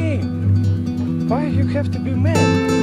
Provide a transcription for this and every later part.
game. Why you have to be mad?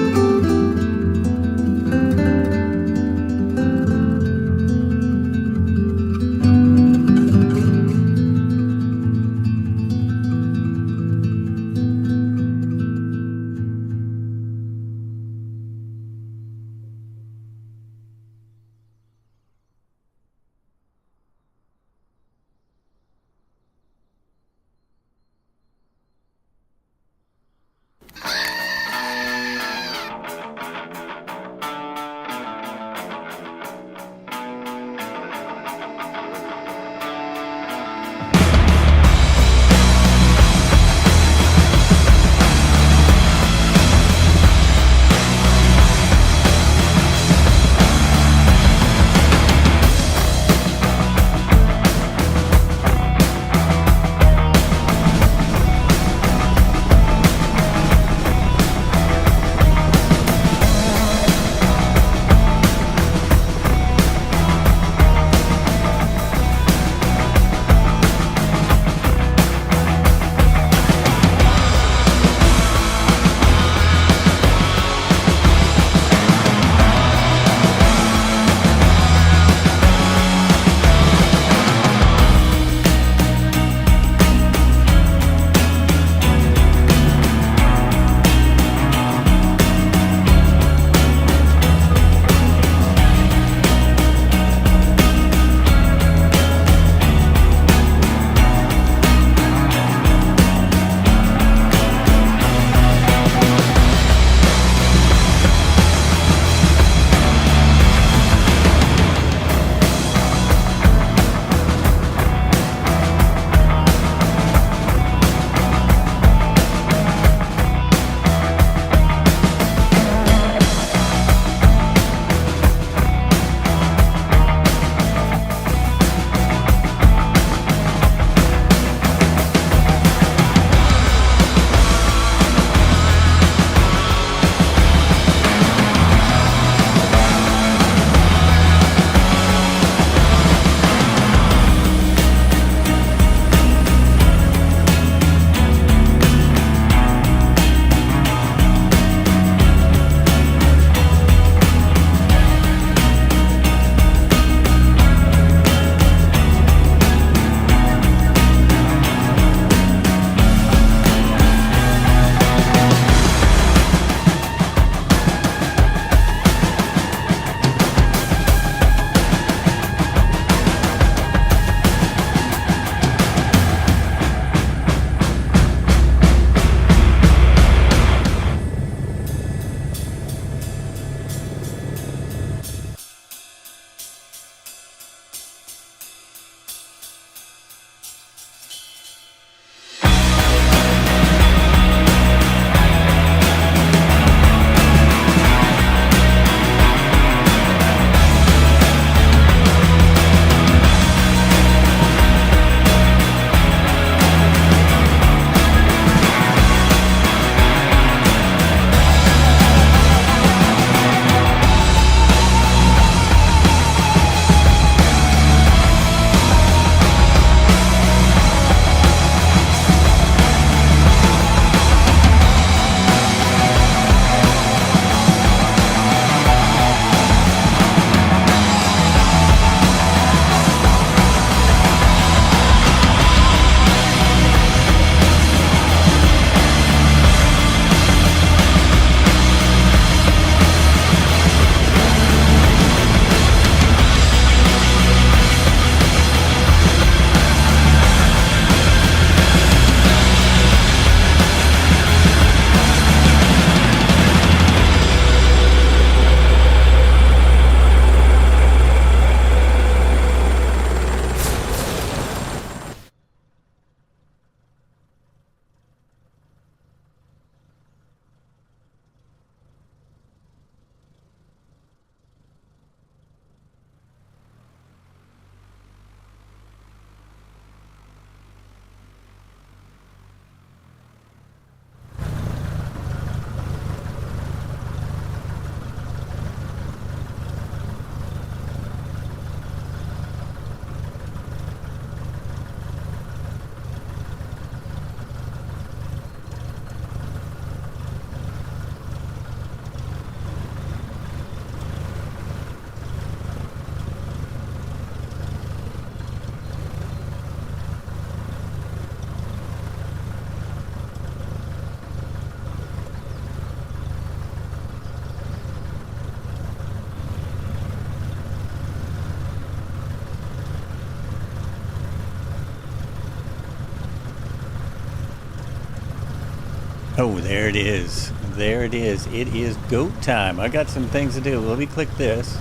Oh, there it is. There it is. It is goat time. I got some things to do. Let me click this.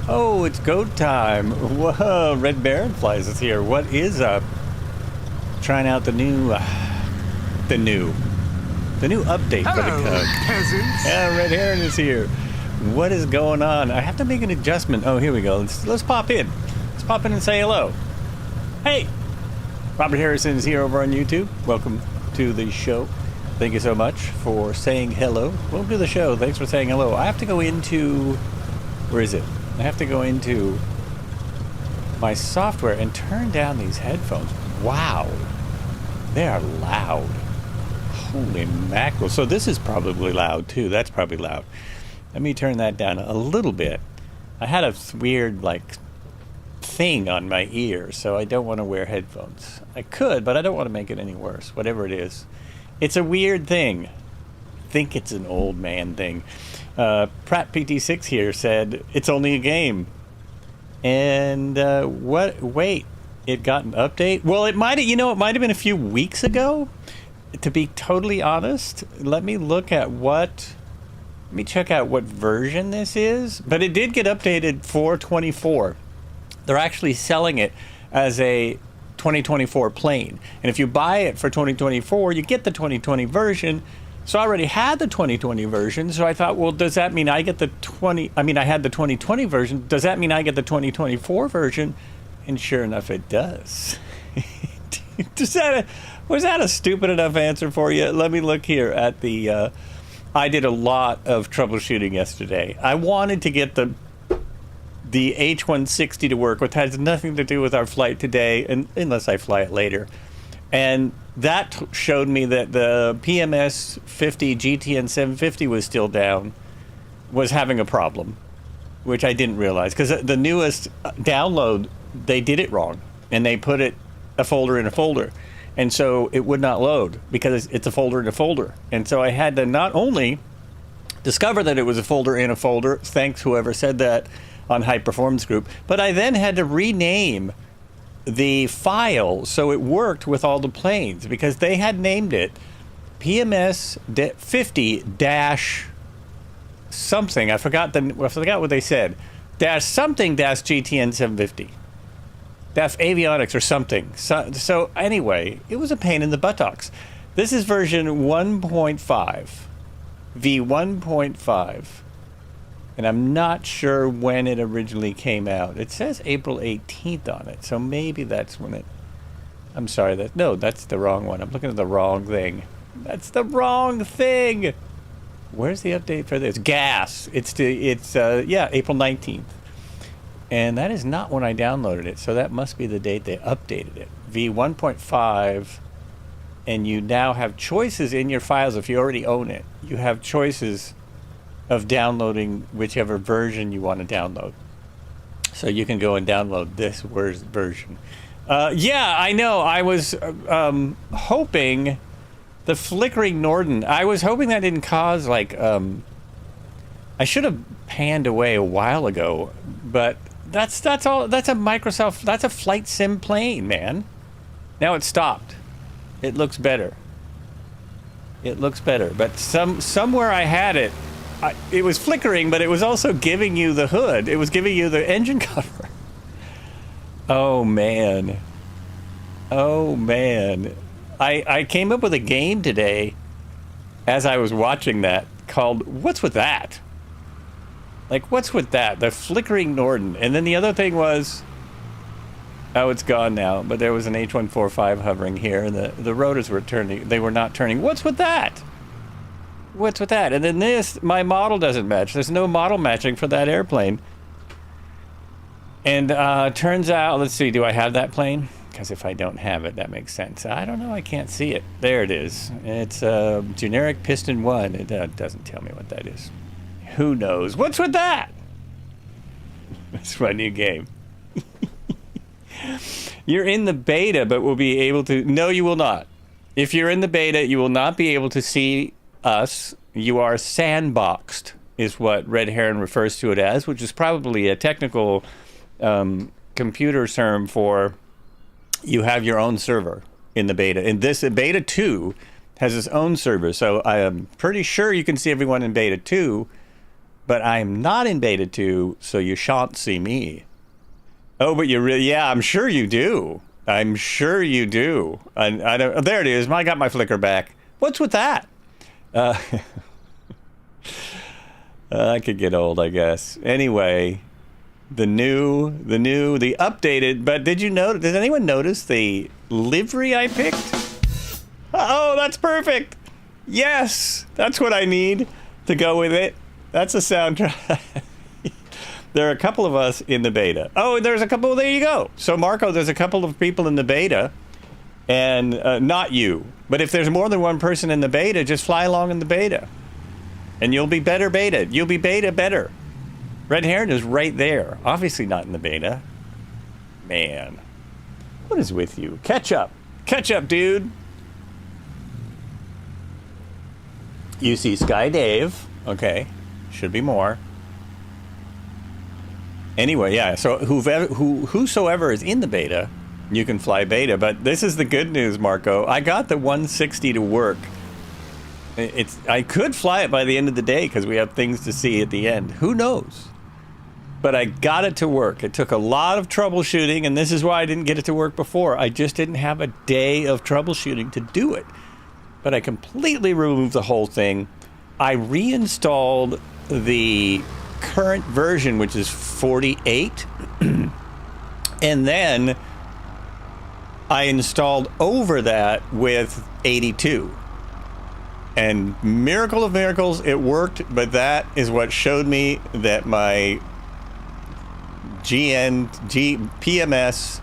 Oh, it's goat time. Whoa, Red Baronflies is here. What is up? Trying out the new update for the code. Peasants. Yeah, Red Heron is here. What is going on? I have to make an adjustment. Oh, here we go. Let's pop in. Let's pop in and say hello. Hey, Robert Harrison is here over on YouTube. Welcome to the show. Thank you so much for saying hello. Welcome to the show. Thanks for saying hello. I have to go into... Where is it? I have to go into my software and turn down these headphones. Wow. They are loud. Holy mackerel. So this is probably loud too. That's probably loud. Let me turn that down a little bit. I had a weird, thing on my ear, so I don't want to wear headphones. I could, but I don't want to make it any worse, whatever it is. It's a weird thing. I think it's an old man thing. Pratt PT6 here said, it's only a game. And, wait, it got an update? Well, it might have been a few weeks ago. To be totally honest, let me check out what version this is. But it did get updated for 24. They're actually selling it as a 2024 plane. And if you buy it for 2024, you get the 2020 version. So I already had the 2020 version. So I thought, well, does that mean I get the I had the 2020 version. Does that mean I get the 2024 version? And sure enough, it does. Was that a stupid enough answer for you? Let me look here at the... I did a lot of troubleshooting yesterday. I wanted to get the H160 to work, which has nothing to do with our flight today, unless I fly it later. And that showed me that the PMS 50 GTN 750 was still down, was having a problem, which I didn't realize. Because the newest download, they did it wrong. And they put a folder in a folder. And so it would not load because it's a folder in a folder. And so I had to not only discover that it was a folder in a folder, thanks whoever said that on High Performance Group, but I then had to rename the file so it worked with all the planes because they had named it PMS 50 dash something. I forgot what they said. Dash something dash GTN 750. Dash avionics or something. So anyway, it was a pain in the buttocks. This is version 1.5. V1.5. And I'm not sure when it originally came out. It says April 18th on it, so maybe that's when it... I'm sorry, that's the wrong one. I'm looking at the wrong thing. That's the wrong thing! Where's the update for this? Gas! It's April 19th. And that is not when I downloaded it, so that must be the date they updated it. V1.5, and you now have choices in your files if you already own it. You have choices of downloading whichever version you want to download. So you can go and download this version. Yeah, I know. I was hoping the flickering Norden. I was hoping that didn't cause I should have panned away a while ago, but that's all. That's a Microsoft. That's a flight sim plane, man. Now it stopped. It looks better. It looks better, but somewhere I had it. It was flickering, but it was also giving you the hood. It was giving you the engine cover. Oh, man. Oh, man. I came up with a game today as I was watching that called What's With That? What's with that? The flickering Norden. And then the other thing was... Oh, it's gone now. But there was an H145 hovering here, and the rotors were turning. They were not turning. What's with that? What's with that? And then my model doesn't match. There's no model matching for that airplane. And turns out, let's see, do I have that plane? Because if I don't have it, that makes sense. I don't know, I can't see it. There it is. It's generic piston 1. It doesn't tell me what that is. Who knows? What's with that? That's my new game. You're in the beta, but will be able to... No, you will not. If you're in the beta, you will not be able to see us. You are sandboxed, is what Red Heron refers to it as, which is probably a technical computer term for you have your own server in the beta. And this beta 2 has its own server. So I am pretty sure you can see everyone in beta 2, but I am not in beta 2, so you shan't see me. Oh, but you really, yeah, I'm sure you do. I'm sure you do. I don't, there it is. I got my flicker back. What's with that? I could get old, I guess. Anyway, the updated, but did anyone notice the livery I picked? Oh, that's perfect. Yes, that's what I need to go with it. That's a soundtrack. There are a couple of us in the beta. Oh, there's a couple. There you go. So, Marco, there's a couple of people in the beta, and not you. But if there's more than one person in the beta, just fly along in the beta, and you'll be better beta. You'll be beta better. Red Heron is right there. Obviously not in the beta. Man, what is with you? Catch up. Catch up, dude. You see Sky Dave. Okay, should be more. Anyway, yeah, so whosoever is in the beta, you can fly beta. But this is the good news, Marco. I got the 160 to work. I could fly it by the end of the day because we have things to see at the end. Who knows? But I got it to work. It took a lot of troubleshooting, and this is why I didn't get it to work before. I just didn't have a day of troubleshooting to do it. But I completely removed the whole thing. I reinstalled the current version, which is 48, and then I installed over that with 82, and miracle of miracles, it worked. But that is what showed me that my PMS,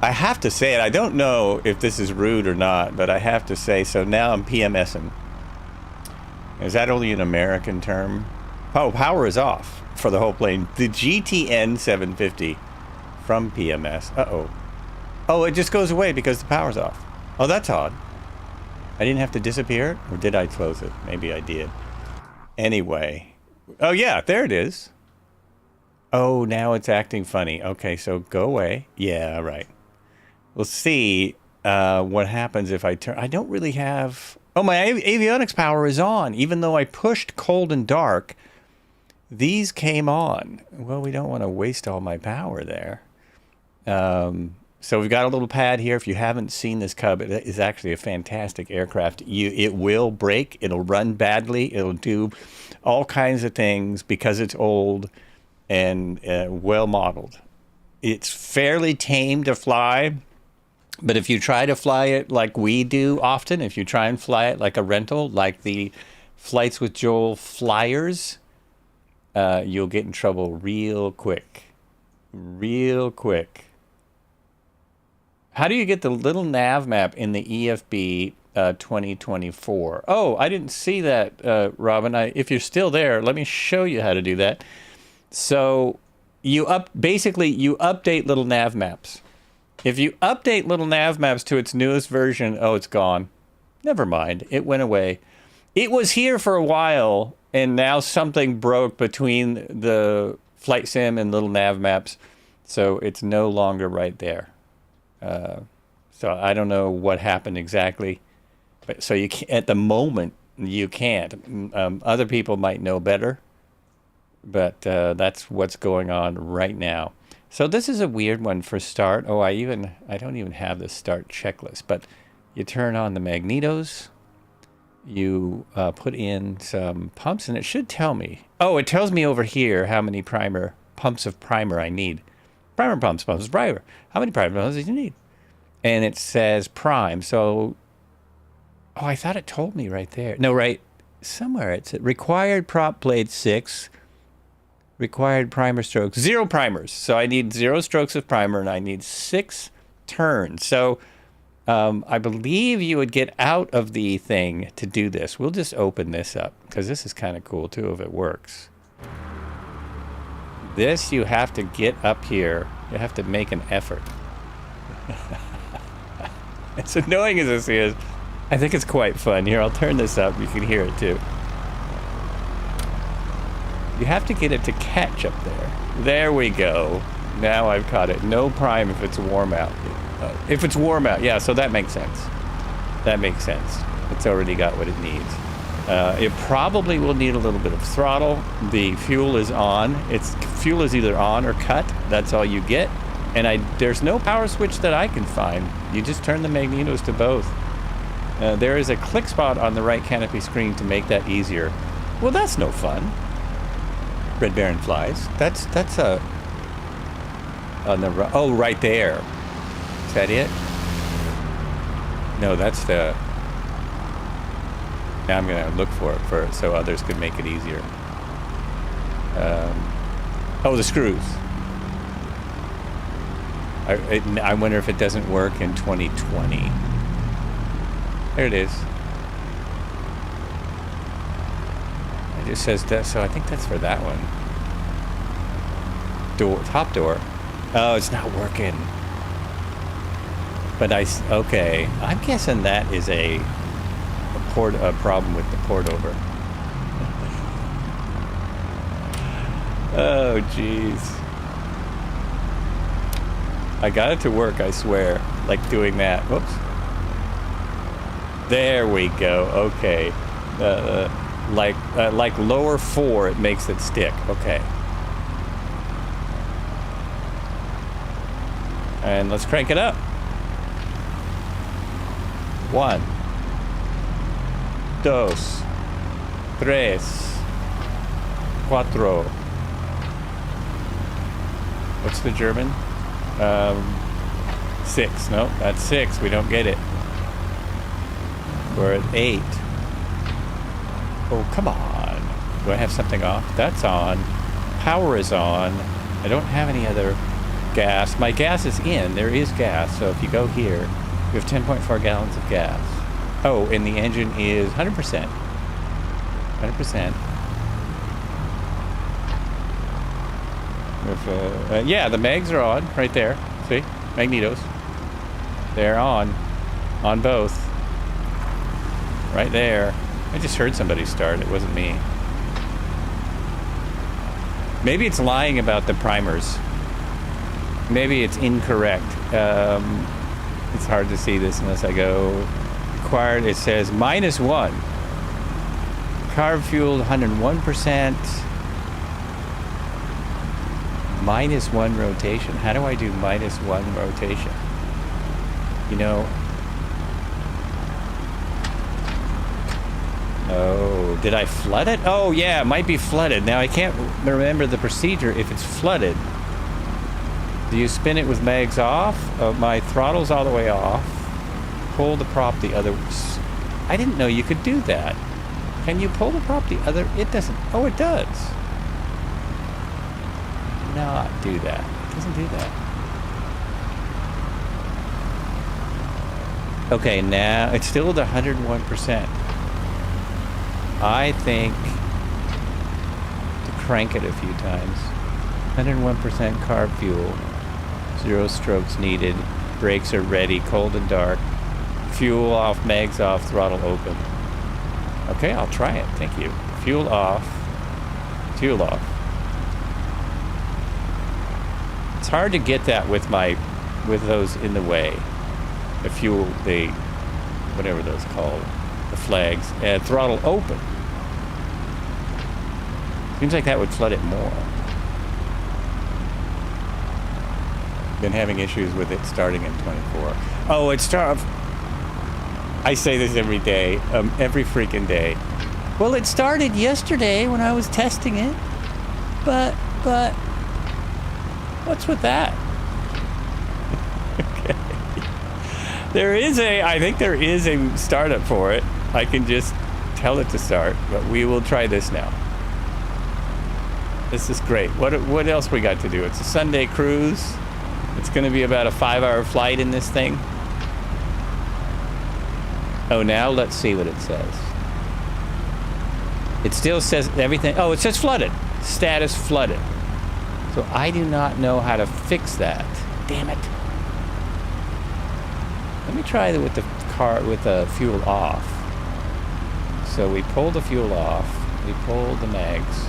I have to say it, I don't know if this is rude or not, but I have to say, so now I'm PMSing. Is that only an American term? Oh, power is off for the whole plane. The GTN 750 from PMS. Uh-oh. Oh, it just goes away because the power's off. Oh, that's odd. I didn't have to disappear it? Or did I close it? Maybe I did. Anyway. Oh, yeah, there it is. Oh, now it's acting funny. Okay, so go away. Yeah, right. We'll see what happens if I turn... I don't really have... Oh, my avionics power is on. Even though I pushed cold and dark, these came on. Well, we don't want to waste all my power there. So we've got a little pad here. If you haven't seen this Cub, it is actually a fantastic aircraft. It will break. It'll run badly. It'll do all kinds of things because it's old and well modeled. It's fairly tame to fly. But if you try to fly it like we do often, if you try and fly it like a rental, like the Flights with Joel flyers, you'll get in trouble real quick. Real quick. How do you get the little nav map in the EFB 2024? Oh, I didn't see that, Robin. If you're still there, let me show you how to do that. So basically you update little nav maps. If you update little nav maps to its newest version, oh, it's gone. Never mind. It went away. It was here for a while, and now something broke between the flight sim and little nav maps, so it's no longer right there. So I don't know what happened exactly. But so you can't, at the moment, you can't. Other people might know better, but that's what's going on right now. So this is a weird one for start. Oh, I don't even have the start checklist, but you turn on the magnetos, you put in some pumps, and it should tell me. Oh, it tells me over here how many pumps of primer I need. Primer pumps of primer. How many primer pumps do you need? And it says prime. So, oh, I thought it told me right there. No, right somewhere. It's required prop blade 6. Required primer strokes, 0 primers. So I need 0 strokes of primer, and I need 6 turns. So I believe you would get out of the thing to do this. We'll just open this up, because this is kind of cool, too, if it works. This, you have to get up here. You have to make an effort. As annoying as this is, I think it's quite fun. Here, I'll turn this up. You can hear it, too. You have to get it to catch up there. There we go. Now I've caught it. No prime if it's warm out. If it's warm out, yeah, so that makes sense. That makes sense. It's already got what it needs. It probably will need a little bit of throttle. The fuel is on. Fuel is either on or cut. That's all you get. And there's no power switch that I can find. You just turn the magnetos to both. There is a click spot on the right canopy screen to make that easier. Well, that's no fun. Red Baron flies. That's a... on the oh, right there. Is that it? No, that's the... Now I'm going to look for it so others could make it easier. Oh, the screws. I wonder if it doesn't work in 2020. There it is. It just says that, so I think that's for that one. Door, top door. Oh, it's not working. But okay. I'm guessing that is a problem with the port over. Oh, jeez. I got it to work, I swear. Like doing that. Whoops. There we go. Okay. Like lower 4, it makes it stick. Okay. And let's crank it up. 1, 2, 3, 4. What's the German? 6. No, that's 6. We don't get it. We're at 8. Oh, come on. Do I have something off? That's on. Power is on. I don't have any other gas. My gas is in. There is gas. So if you go here, you have 10.4 gallons of gas. Oh, and the engine is 100%. 100%. Yeah, the mags are on right there. See? Magnetos. They're on. On both. Right there. I just heard somebody start. It wasn't me. Maybe it's lying about the primers. Maybe it's incorrect. It's hard to see this unless I go required. It says -1. Carb fuel 101%. -1 rotation. How do I do -1 rotation? You know. Oh, did I flood it? Oh, yeah, it might be flooded. Now, I can't remember the procedure if it's flooded. Do you spin it with mags off? My throttle's all the way off. Pull the prop the other... I didn't know you could do that. Can you pull the prop the other... It doesn't... Oh, it does. Not do that. It doesn't do that. Okay, now it's still at 101%. I think to crank it a few times. 101% carb fuel. 0 strokes needed. Brakes are ready. Cold and dark. Fuel off, mags off, throttle open. Okay, I'll try it. Thank you. Fuel off. Fuel off. It's hard to get that with those in the way. The fuel, whatever those called. The flags. And throttle open. Seems like that would flood it more. Been having issues with it starting in 24. Oh, it started... I say this every day. Every freaking day. Well, it started yesterday when I was testing it. But... What's with that? Okay. I think there is a startup for it. I can just tell it to start, but we will try this now. This is great. What else we got to do? It's a Sunday cruise. It's going to be about a 5-hour flight in this thing. Oh, now let's see what it says. It still says everything. Oh, it says flooded. Status flooded. So I do not know how to fix that. Damn it. Let me try it with the fuel off. So we pull the fuel off. We pull the mags.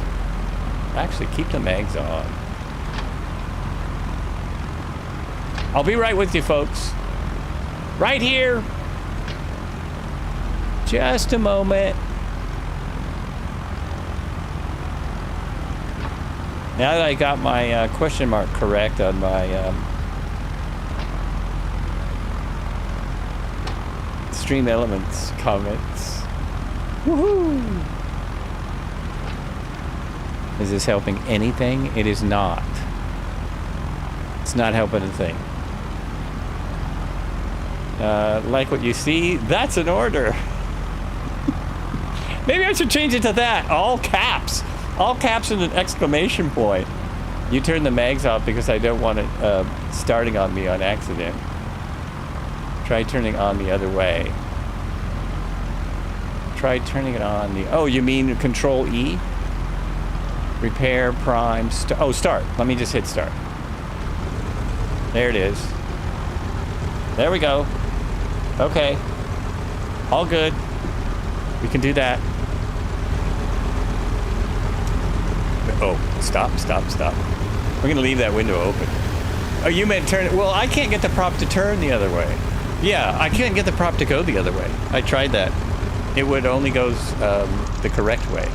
Actually, keep the mags on. I'll be right with you, folks. Right here. Just a moment. Now that I got my question mark correct on my Stream Elements comments. Woohoo! Is this helping anything? It is not. It's not helping a thing. Like what you see, that's an order. Maybe I should change it to that. All caps. All caps and an exclamation point. You turn the mags off because I don't want it starting on me on accident. Try turning on the other way. Try turning it on the... Oh, you mean Control E? Repair, prime, start. Let me just hit start. There it is. There we go. Okay. All good. We can do that. Oh, stop. We're going to leave that window open. Oh, you meant turn it. Well, I can't get the prop to turn the other way. Yeah, I can't get the prop to go the other way. I tried that. It would only go the correct way.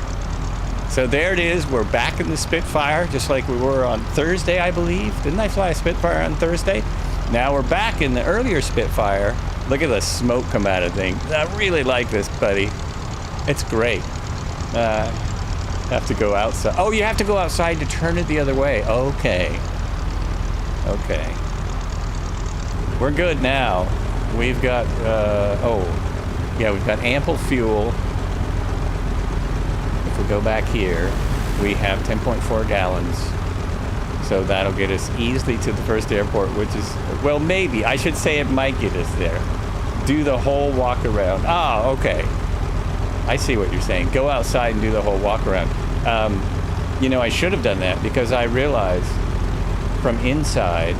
So there it is. We're back in the Spitfire, just like we were on Thursday, I believe. Didn't I fly a Spitfire on Thursday? Now we're back in the earlier Spitfire. Look at the smoke come out of the thing. I really like this, buddy. It's great. Have to go outside. Oh, you have to go outside to turn it the other way. Okay. Okay. We're good now. We've got, we've got ample fuel. If we go back here, we have 10.4 gallons. So that'll get us easily to the first airport, which is, well, maybe. I should say it might get us there. Do the whole walk around. Ah, okay. I see what you're saying. Go outside and do the whole walk around. I should have done that because I realized from inside,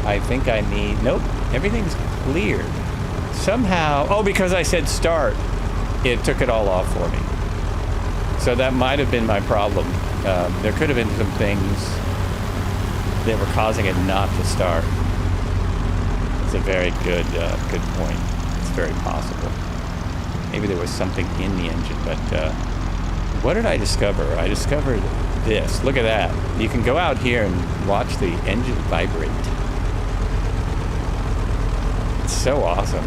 I think I need, nope, everything's cleared. Somehow, because I said start, it took it all off for me. So that might have been my problem. There could have been some things that were causing it not to start. It's a very good point. It's very possible. Maybe there was something in the engine, but what did I discover? I discovered this. Look at that. You can go out here and watch the engine vibrate. It's so awesome.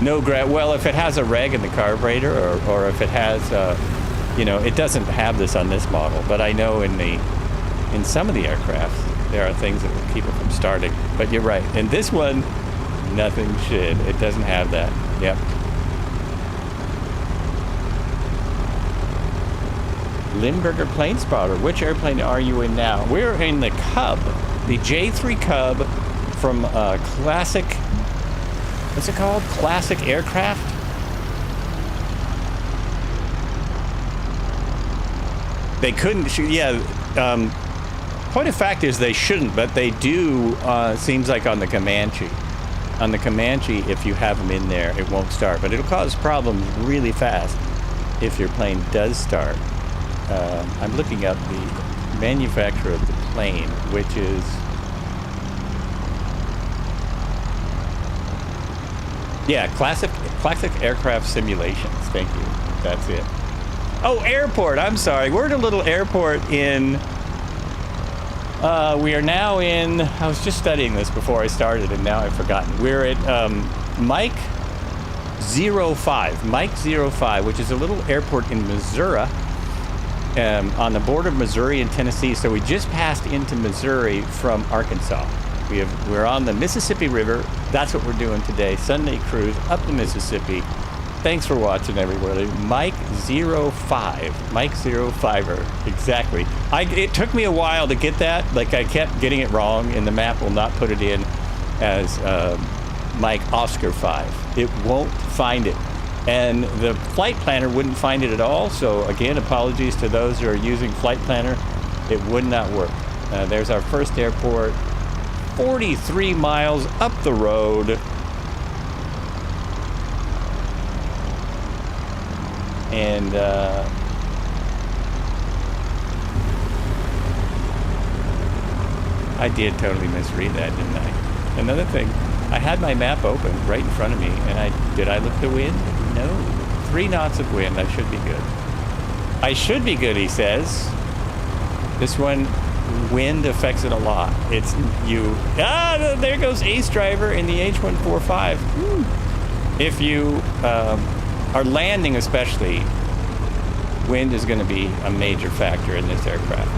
No well, if it has a reg in the carburetor, or if it has, it doesn't have this on this model, but I know in some of the aircraft, there are things that will keep it from starting. But you're right. In this one, nothing should. It doesn't have that. Yep. Limburger Plane Spotter. Which airplane are you in now? We're in the Cub. The J3 Cub from Classic... What's it called? Classic Aircraft? They couldn't shoot... Yeah. Point of fact is they shouldn't, but they do, seems like on the Comanche. On the Comanche, if you have them in there, it won't start. But it'll cause problems really fast if your plane does start. I'm looking up the manufacturer of the plane, which is... Yeah, Classic Aircraft Simulations. Thank you. That's it. Oh, airport. I'm sorry. We're at a little airport in... we are now in... I was just studying this before I started, and now I've forgotten. We're at Mike 05. Mike 05, which is a little airport in Missouri, on the border of Missouri and Tennessee. So we just passed into Missouri from Arkansas. We're on the Mississippi River. That's what we're doing today. Sunday cruise up the Mississippi. Thanks for watching, everybody. Mike 05. Mike 05er. Exactly. It took me a while to get that. Like, I kept getting it wrong, and the map will not put it in as Mike Oscar 5. It won't find it. And the flight planner wouldn't find it at all. So, again, apologies to those who are using Flight Planner. It would not work. There's our first airport. 43 miles up the road. And I did totally misread that, didn't I? Another thing, I had my map open right in front of me, and did I look the wind? No. 3 knots of wind. I should be good. I should be good, he says. This one, wind affects it a lot. It's you. Ah, there goes Ace Driver in the H145. If you are landing, especially, wind is going to be a major factor in this aircraft.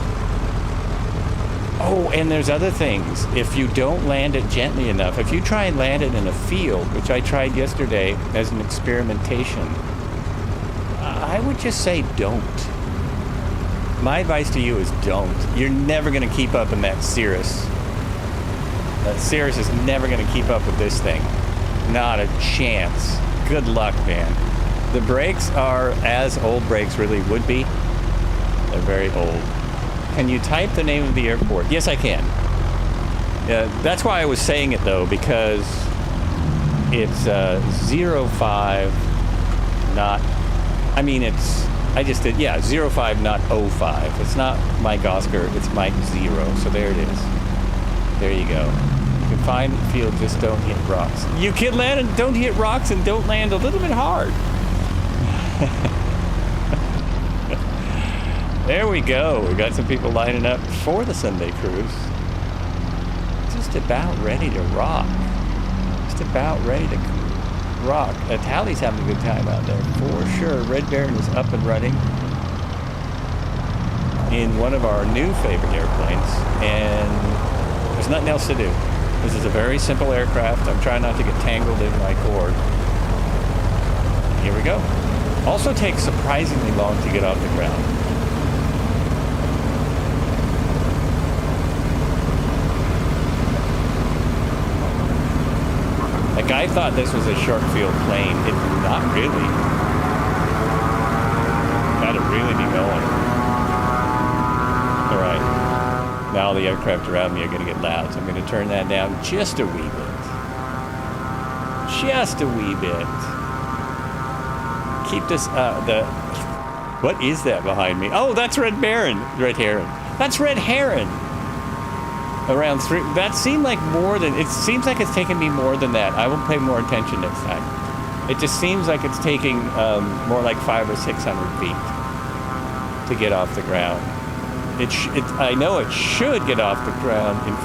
Oh, and there's other things. If you don't land it gently enough, if you try and land it in a field, which I tried yesterday as an experimentation, I would just say don't. My advice to you is don't. You're never going to keep up in that Cirrus. That Cirrus is never going to keep up with this thing. Not a chance. Good luck, man. The brakes are as old brakes really would be. They're very old. Can you type the name of the airport? Yes, I can. That's why I was saying it, though, because it's 05, not... I mean, it's... I just did, yeah, 05, not 05. It's not Mike Oscar, it's Mike 0. So there it is. There you go. You can find the field, just don't hit rocks. You can land and don't hit rocks and don't land a little bit hard. There we go. We got some people lining up for the Sunday cruise. Just about ready to rock. Just about ready to rock. Tally's having a good time out there, for sure. Red Baron is up and running in one of our new favorite airplanes, and there's nothing else to do. This is a very simple aircraft. I'm trying not to get tangled in my cord. Here we go. Also takes surprisingly long to get off the ground. Like, I thought this was a short field plane. It's not really. Gotta really be going. All right. Now the aircraft around me are gonna get loud, so I'm gonna turn that down just a wee bit. Just a wee bit. Keep this, what is that behind me? Oh, that's Red Baron. Red Heron. That's Red Heron. Around 3, that seemed like more than, it seems like it's taken me more than that. I will pay more attention next time. It just seems like it's taking more like 500 or 600 feet to get off the ground. I know it should get off the ground in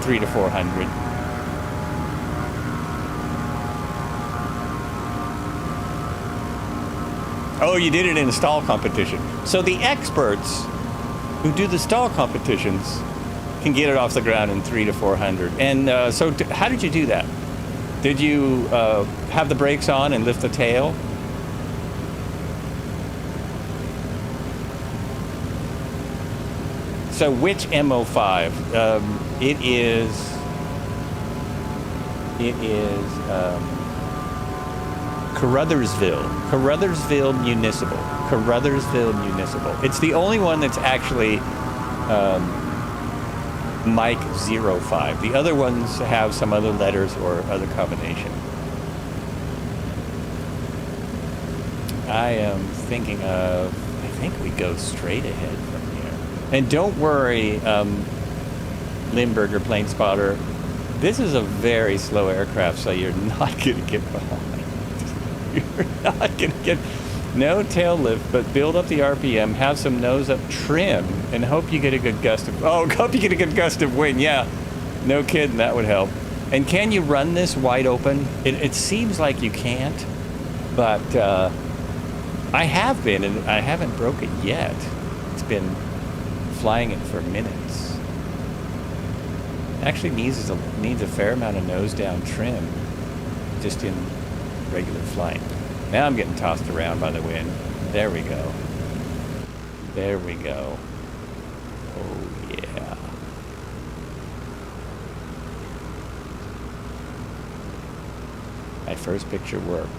300 to 400. Oh, you did it in a stall competition. So the experts who do the stall competitions can get it off the ground in 300 to 400. And how did you do that? Did you have the brakes on and lift the tail? So which MO5? It is Carruthersville Municipal. Carruthersville Municipal. It's the only one that's actually Mike 05. The other ones have some other letters or other combination. I am thinking of, I think we go straight ahead from here. And don't worry, Limburger Plane Spotter, this is a very slow aircraft, so you're not going to get behind. You're not going to get... No tail lift, but build up the RPM, have some nose up trim, and hope you get a good gust of... Oh, hope you get a good gust of wind, yeah. No kidding, that would help. And can you run this wide open? It seems like you can't, but I have been, and I haven't broke it yet. It's been flying it for minutes. Actually needs a fair amount of nose down trim, just in regular flight. Now I'm getting tossed around by the wind. There we go. There we go. Oh, yeah. My first picture worked.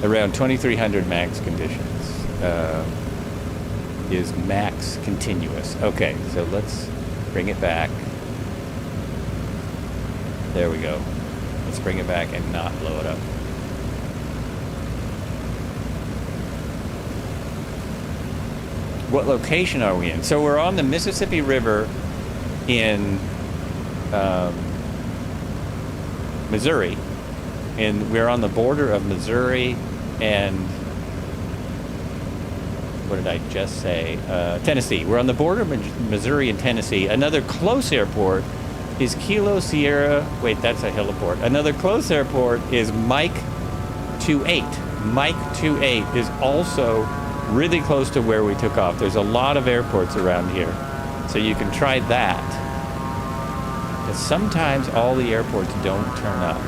Around 2300 max conditions is max continuous. Okay, so let's bring it back. There we go. Let's bring it back and not blow it up. What location are we in? So we're on the Mississippi River in Missouri, and we're on the border of Missouri and what did I just say? Tennessee. We're on the border of Missouri and Tennessee. Another close airport is Kilo Sierra. Wait, that's a heliport. Another close airport is Mike 28. Mike 28 is also really close to where we took off. There's a lot of airports around here, so you can try that. But sometimes all the airports don't turn up.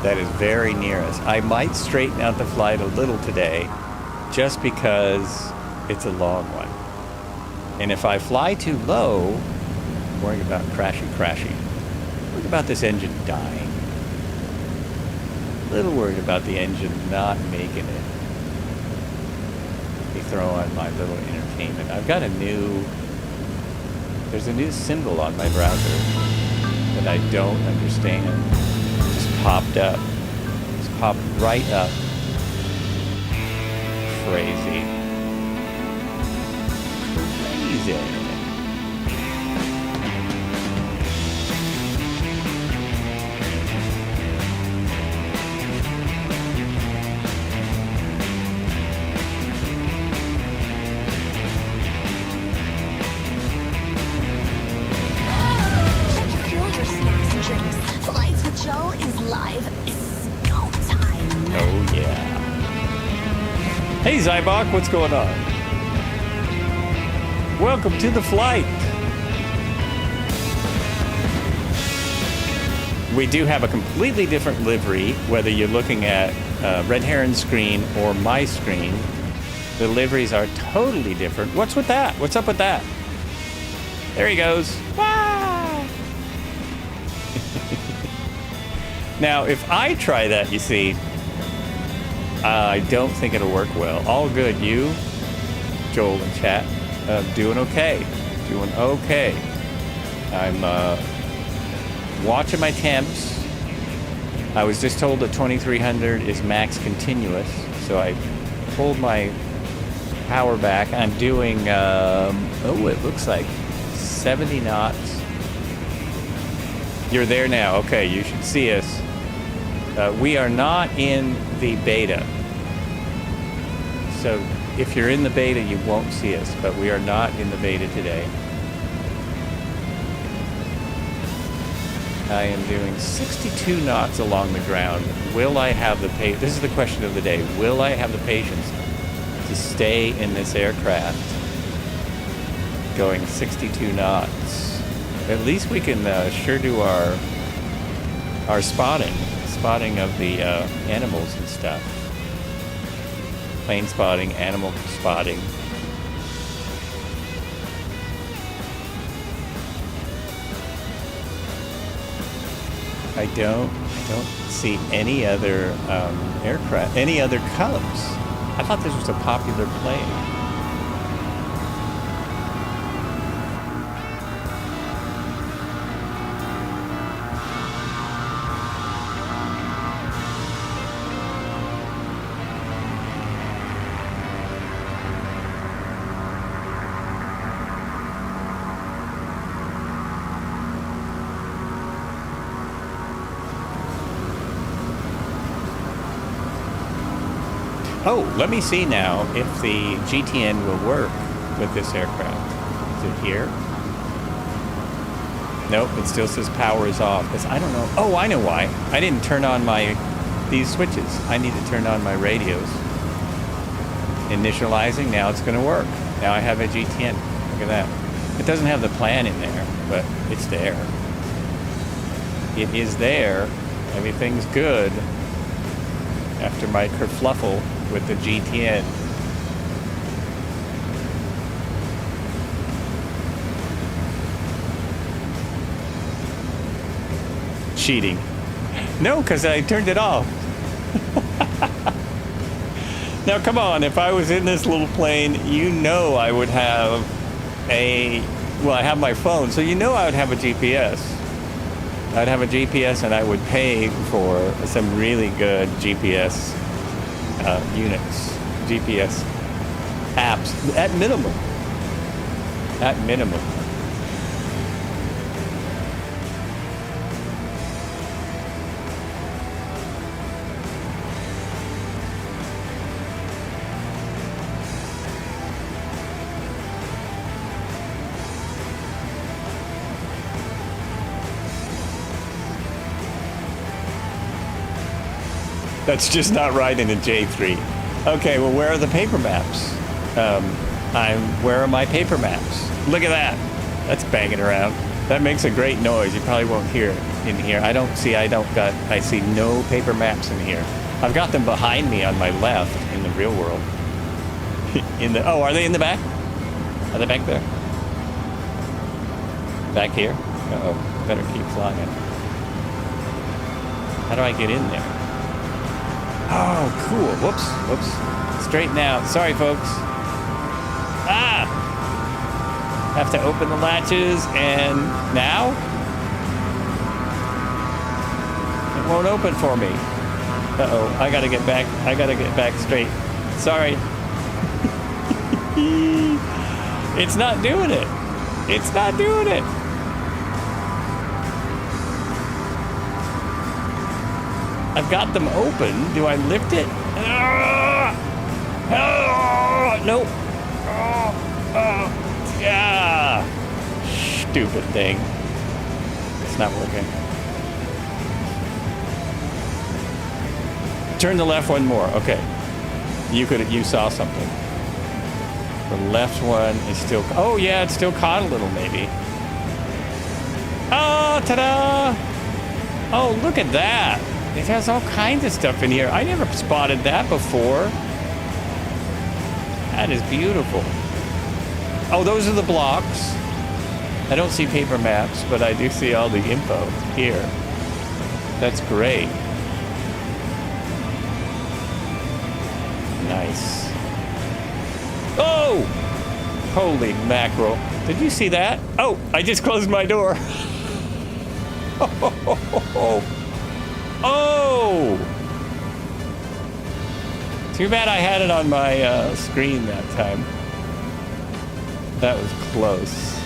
That is very near us. I might straighten out the flight a little today just because it's a long one. And if I fly too low, I'm worried about crashing. Worried about this engine dying. A little worried about the engine not making it. Let me throw on my little entertainment. I've got there's a new symbol on my browser that I don't understand. Popped up. It's popped right up. Crazy. Oh, yeah. Hey, Zybok, what's going on? Welcome to the flight. We do have a completely different livery, whether you're looking at Red Heron's screen or my screen. The liveries are totally different. What's with that? What's up with that? There he goes. Wow! Now, if I try that, you see, I don't think it'll work well. All good. You, Joel in chat, doing okay. Doing okay. I'm watching my temps. I was just told that 2300 is max continuous, so I pulled my power back. I'm doing, it looks like 70 knots. You're there now. Okay, you should see us. We are not in the beta. So if you're in the beta, you won't see us, but we are not in the beta today. I am doing 62 knots along the ground. Will I have the patience? This is the question of the day. Will I have the patience to stay in this aircraft going 62 knots? At least we can sure do our spotting of the animals and stuff. Plane spotting, animal spotting. I don't see any other aircraft, any other colors. I thought this was a popular plane. Oh, let me see now if the GTN will work with this aircraft. Is it here? Nope, it still says power is off. Because I don't know. Oh, I know why. I didn't turn on these switches. I need to turn on my radios. Initializing, now it's going to work. Now I have a GTN. Look at that. It doesn't have the plan in there, but it's there. It is there. Everything's good. After my kerfluffle with the GTN. Cheating. No, because I turned it off. Now, come on. If I was in this little plane, you know I would have I have my phone, so you know I would have a GPS. I'd have a GPS and I would pay for some really good GPS units, GPS apps, at minimum. That's just not right in a J3. Okay, well, where are the paper maps? Where are my paper maps? Look at that. That's banging around. That makes a great noise. You probably won't hear it in here. I see no paper maps in here. I've got them behind me on my left in the real world. Oh, are they in the back? Are they back there? Back here? Uh-oh, better keep flying. How do I get in there? Oh, cool. Whoops. Straighten out. Sorry, folks. Ah! Have to open the latches, and now? It won't open for me. Uh-oh, I gotta get back straight. Sorry. It's not doing it. It's not doing it. I've got them open. Do I lift it? Nope. Yeah. Stupid thing. It's not working. Turn the left one more. Okay. You saw something. The left one is still... Oh, yeah, it's still caught a little, maybe. Oh, ta-da! Oh, look at that. It has all kinds of stuff in here. I never spotted that before. That is beautiful. Oh, those are the blocks. I don't see paper maps, but I do see all the info here. That's great. Nice. Oh! Holy mackerel. Did you see that? Oh, I just closed my door. Oh! Too bad I had it on my screen that time. That was close.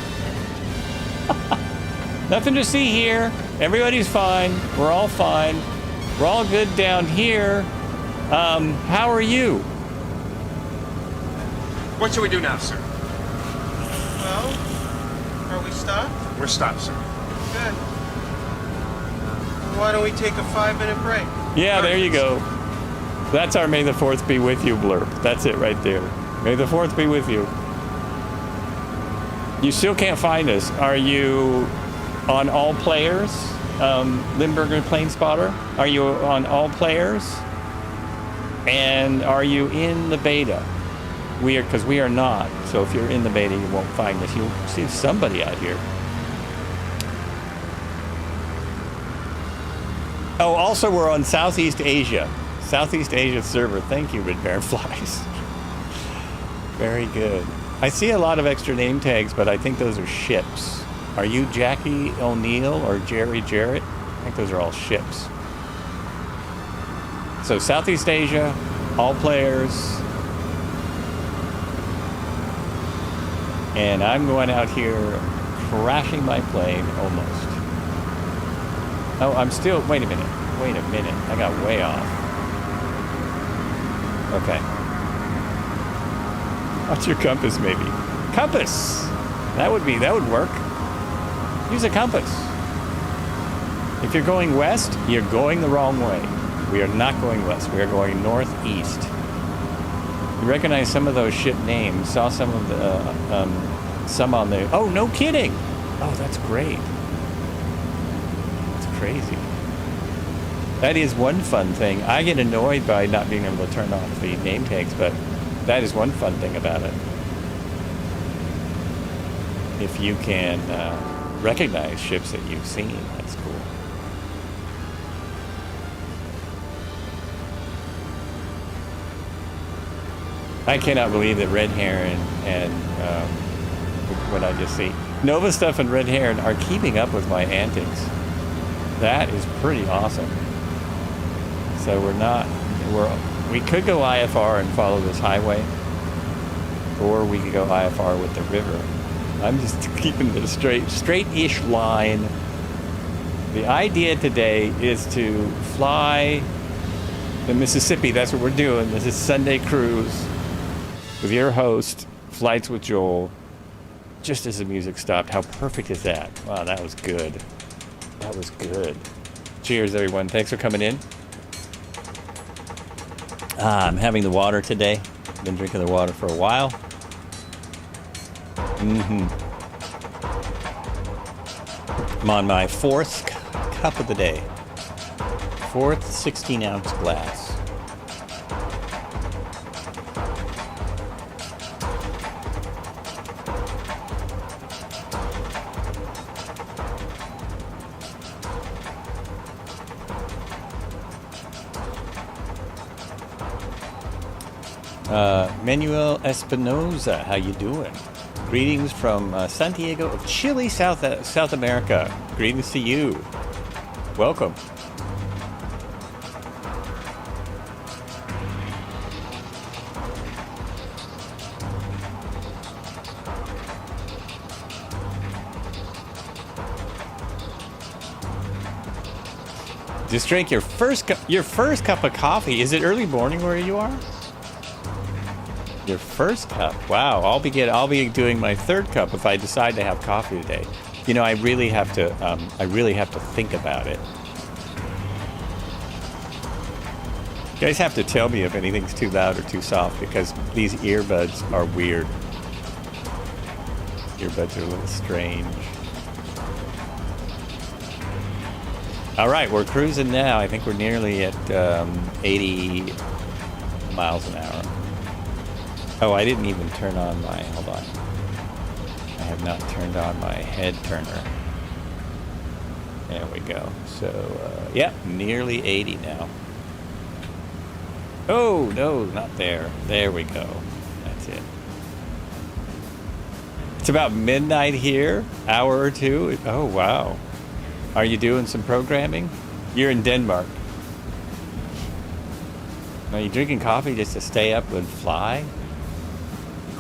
Nothing to see here. Everybody's fine. We're all fine. We're all good down here. How are you? What should we do now, sir? Well, are we stopped? We're stopped, sir. Good. Why don't we take a 5-minute break? Yeah, there you go. That's our May the 4th be with you blurb. That's it right there. May the 4th be with you. You still can't find us. Are you on all players? Limburger Plane Spotter? Are you on all players? And are you in the beta? Because we are not. So if you're in the beta, you won't find us. You'll see somebody out here. Oh, also we're on Southeast Asia. Southeast Asia server. Thank you, Red Baron Flies. Very good. I see a lot of extra name tags, but I think those are ships. Are you Jackie O'Neill or Jerry Jarrett? I think those are all ships. So Southeast Asia, all players. And I'm going out here crashing my plane almost. Oh, I'm still, wait a minute. I got way off. Okay. What's your compass, maybe? Compass! That would work. Use a compass. If you're going west, you're going the wrong way. We are not going west. We are going northeast. You recognize some of those ship names. Saw some of the, some on the... Oh, no kidding! Oh, that's great. That's crazy. That is one fun thing. I get annoyed by not being able to turn off the name tags, but that is one fun thing about it. If you can recognize ships that you've seen, that's cool. I cannot believe that Red Heron and what I just see. Nova Stuff and Red Heron are keeping up with my antics. That is pretty awesome. So we could go IFR and follow this highway, or we could go IFR with the river. I'm just keeping the straight-ish line. The idea today is to fly the Mississippi. That's what we're doing. This is Sunday Cruise with your host, Flights with Joel. Just as the music stopped. How perfect is that? Wow, that was good. That was good. Cheers, everyone. Thanks for coming in. I'm having the water today. Been drinking the water for a while. I'm on my fourth cup of the day. Fourth 16-ounce glass. Manuel Espinoza, how you doing? Greetings from Santiago of Chile, South America. Greetings to you. Welcome. Just drink your first cup of coffee. Is it early morning where you are? Your first cup. Wow. I'll be doing my third cup if I decide to have coffee today. You know, I really have to think about it. You guys have to tell me if anything's too loud or too soft because these earbuds are weird. Earbuds are a little strange. All right, we're cruising now. I think we're nearly at 80 miles an hour. Oh, I didn't even turn on my, hold on. I have not turned on my head turner. There we go. So, yeah, nearly 80 now. Oh, no, not there. There we go. That's it. It's about midnight here, hour or two. Oh, wow. Are you doing some programming? You're in Denmark. Are you drinking coffee just to stay up and fly?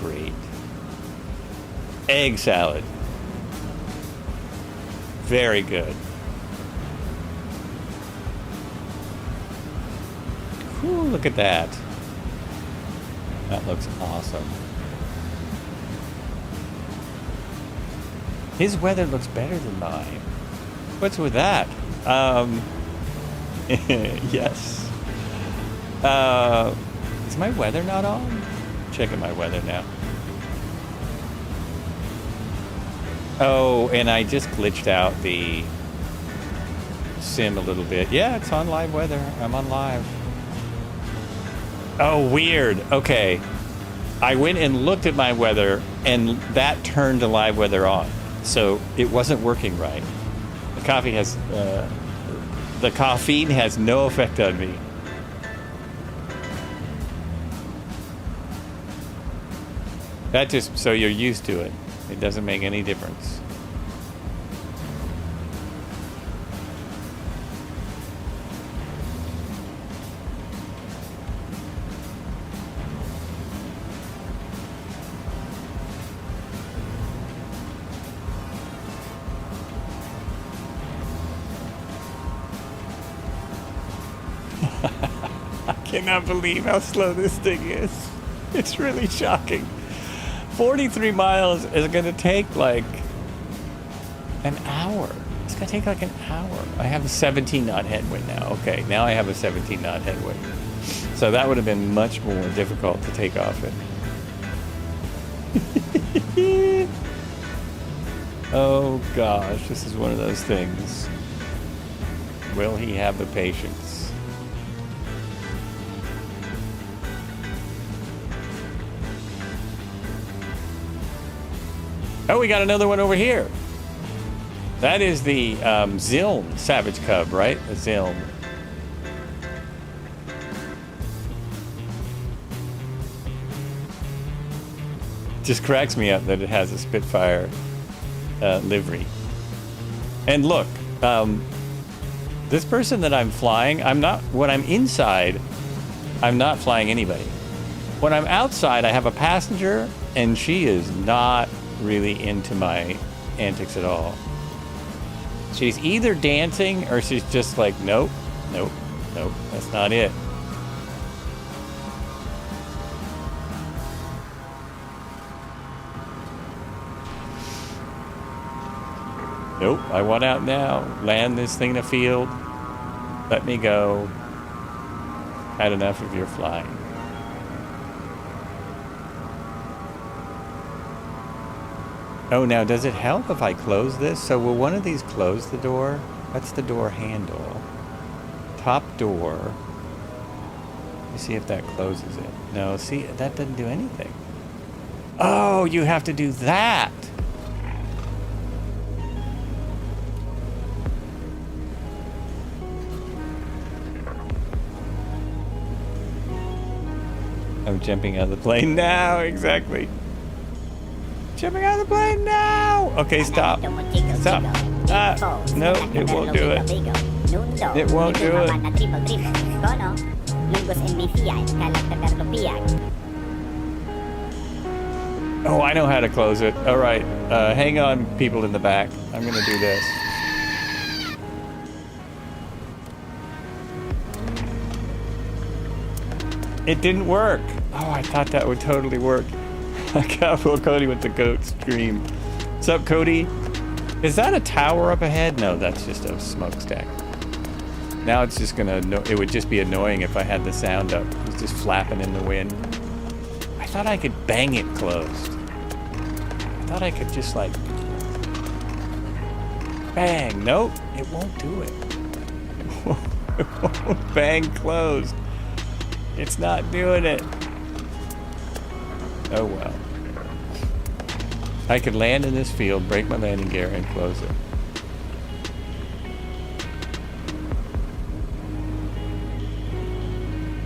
Great. Egg salad. Very good. Ooh, look at that. That looks awesome. His weather looks better than mine. What's with that? Yes. Is my weather not on? Checking my weather now. Oh, and I just glitched out the sim a little bit. Yeah, it's on live weather. I'm on live. Oh, weird. Okay. I went and looked at my weather, and that turned the live weather on. So it wasn't working right. The caffeine has no effect on me. That just, so you're used to it. It doesn't make any difference. I cannot believe how slow this thing is. It's really shocking. 43 miles is going to take like an hour. It's going to take like an hour. I have a 17 knot headwind now. Okay, now I have a 17 knot headwind. So that would have been much more difficult to take off in. Oh gosh, this is one of those things. Will he have the patience? Oh, we got another one over here. That is the Zilm Savage Cub, right? The Zilm. Just cracks me up that it has a Spitfire livery. And look, this person that I'm flying, when I'm inside, I'm not flying anybody. When I'm outside, I have a passenger, and she is not really into my antics at all. She's either dancing or she's just like, nope, that's not it. Nope, I want out now. Land this thing in a field. Let me go. Had enough of your flying. Oh, now does it help if I close this? So will one of these close the door? That's the door handle. Top door. Let me see if that closes it. No, see, that doesn't do anything. Oh, you have to do that. I'm jumping out of the plane now, exactly. Jumping out of the plane now! Okay, stop. Stop. Ah, no, it won't do it. It won't do it. Oh, I know how to close it. All right, hang on, people in the back. I'm gonna do this. It didn't work. Oh, I thought that would totally work. I got Cody with the goat stream. What's up, Cody? Is that a tower up ahead? No, that's just a smokestack. Now it's just gonna, it would just be annoying if I had the sound up. It's just flapping in the wind. I thought I could bang it closed. I thought I could just like, bang. Nope, it won't do it. It won't bang closed. It's not doing it. Oh well. I could land in this field, break my landing gear, and close it.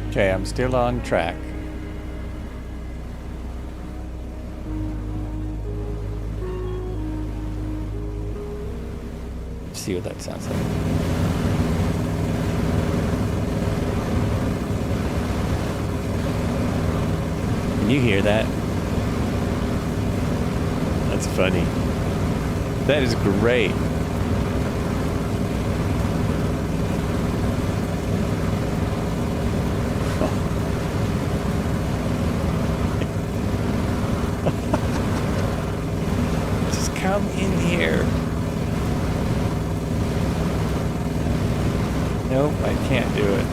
Okay, I'm still on track. Let's see what that sounds like. Can you hear that? That's funny. That is great. Just come in here. Nope, I can't do it.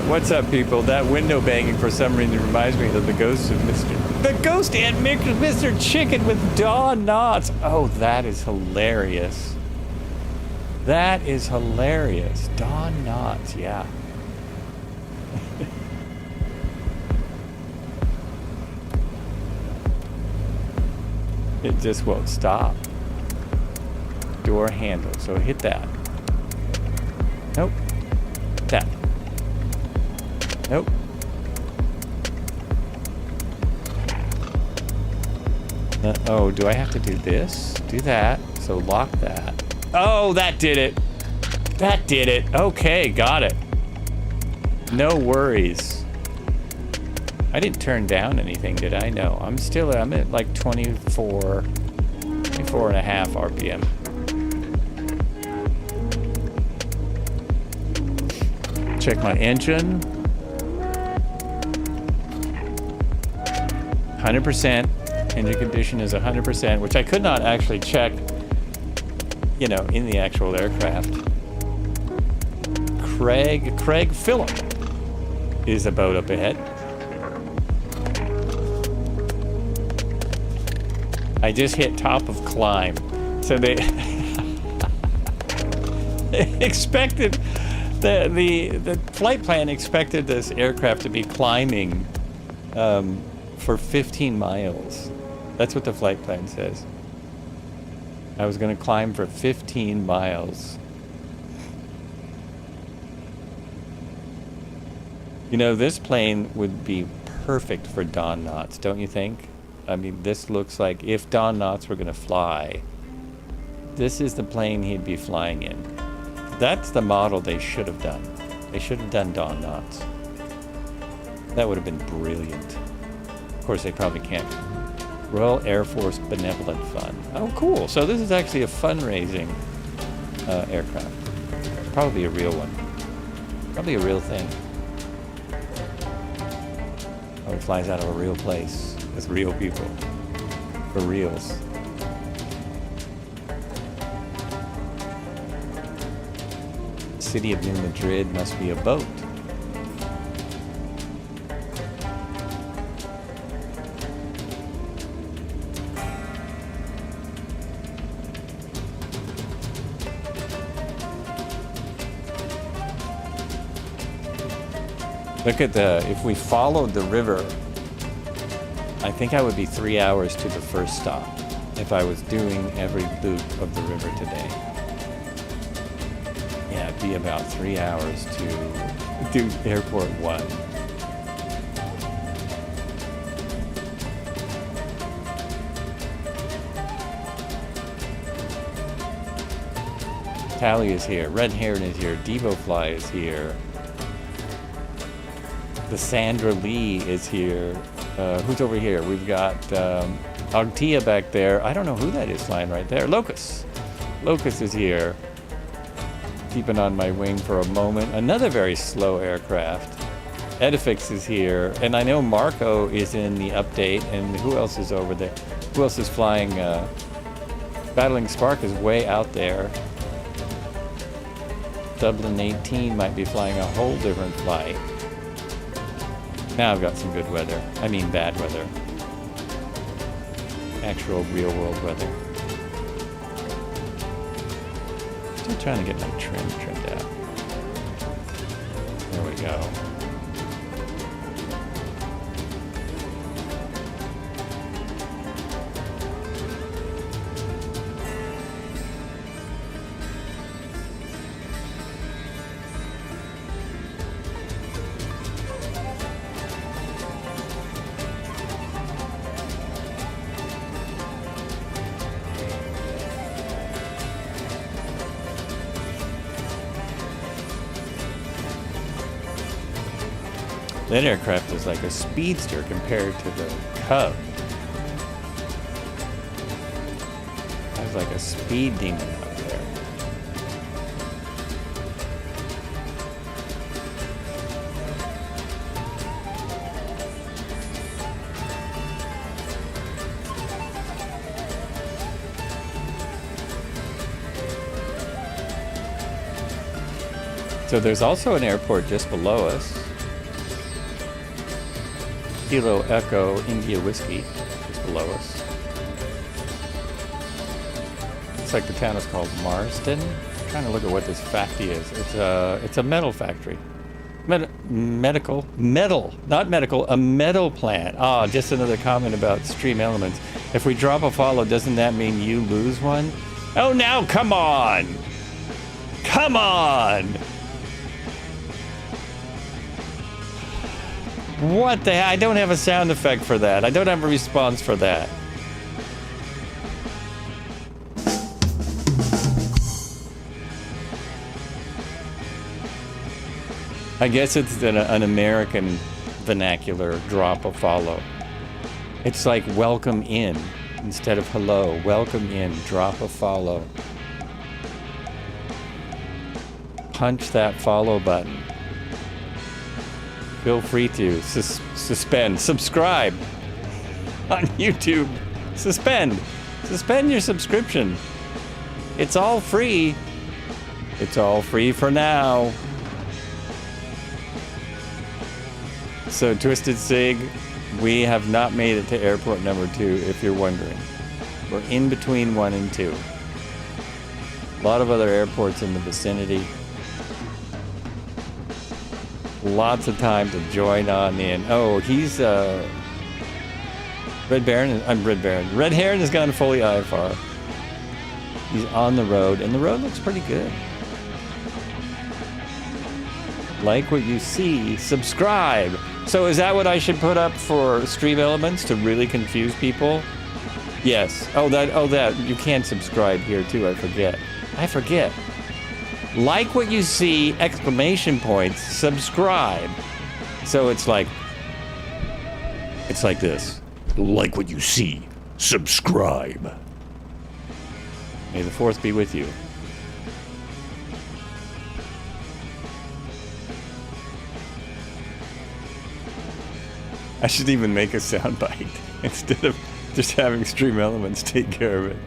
What's up, people? That window banging for some reason reminds me of the ghost of The ghost and Mr. Chicken with Dawn Knots. Oh, that is hilarious. That is hilarious. Dawn Knots, yeah. It just won't stop. Door handle, so hit that. Nope. That. Nope. Oh, do I have to do this? Do that. So lock that. Oh, that did it. That did it. Okay, got it. No worries. I didn't turn down anything, did I? No, I'm at like 24 and a half RPM. Check my engine. 100%. Engine condition is 100%, which I could not actually check, you know, in the actual aircraft. Craig Phillip is about up ahead. I just hit top of climb. So they expected, the flight plan expected this aircraft to be climbing for 15 miles. That's what the flight plan says. I was going to climb for 15 miles. You know, this plane would be perfect for Dawn Knots, don't you think? I mean, this looks like if Dawn Knots were going to fly, this is the plane he'd be flying in. That's the model they should have done. They should have done Dawn Knots. That would have been brilliant. Of course, they probably can't. Royal Air Force Benevolent Fund. Oh, cool. So this is actually a fundraising aircraft. Probably a real one. Probably a real thing. Oh, it flies out of a real place with real people. For reals. City of New Madrid must be a boat. Look at if we followed the river, I think I would be 3 hours to the first stop if I was doing every loop of the river today. Yeah, it'd be about 3 hours to do Airport 1. Tally is here, Red Heron is here, DevoFly is here, the Sandra Lee is here. Who's over here? We've got Agtia back there. I don't know who that is flying right there. Locust. Locust is here. Keeping on my wing for a moment. Another very slow aircraft. Edifix is here. And I know Marco is in the update. And who else is over there? Who else is flying? Battling Spark is way out there. Dublin 18 might be flying a whole different flight. Now I've got some good weather. I mean bad weather. Actual real world weather. Still trying to get my trim trimmed out. There we go. That aircraft is like a speedster compared to the Cub. That's like a speed demon up there. So there's also an airport just below us. Kilo Echo India Whiskey just below us. Looks like the town is called Marsden. I'm trying to look at what this factory is. It's a metal factory. Not medical, a metal plant. Ah, just another comment about stream elements. If we drop a follow, doesn't that mean you lose one? Oh, now come on! Come on! What the heck? I don't have a sound effect for that. I don't have a response for that. I guess it's an American vernacular drop a follow. It's like welcome in instead of hello. Welcome in, drop a follow. Punch that follow button. Feel free to subscribe on YouTube. Suspend your subscription. It's all free. It's all free for now. So Twisted Sig, we have not made it to airport number 2, if you're wondering. We're in between 1 and 2. A lot of other airports in the vicinity. Lots of time to join on in. Oh, he's Red Baron. I'm Red Baron. Red Heron has gone fully IFR. He's on the road, and the road looks pretty good. Like what you see, subscribe. So is that what I should put up for stream elements to really confuse people? Yes. Oh, that. You can subscribe here too. I forget. Like what you see, exclamation points, subscribe. So it's like this. Like what you see, subscribe. May the 4th be with you. I should even make a soundbite instead of just having stream elements take care of it.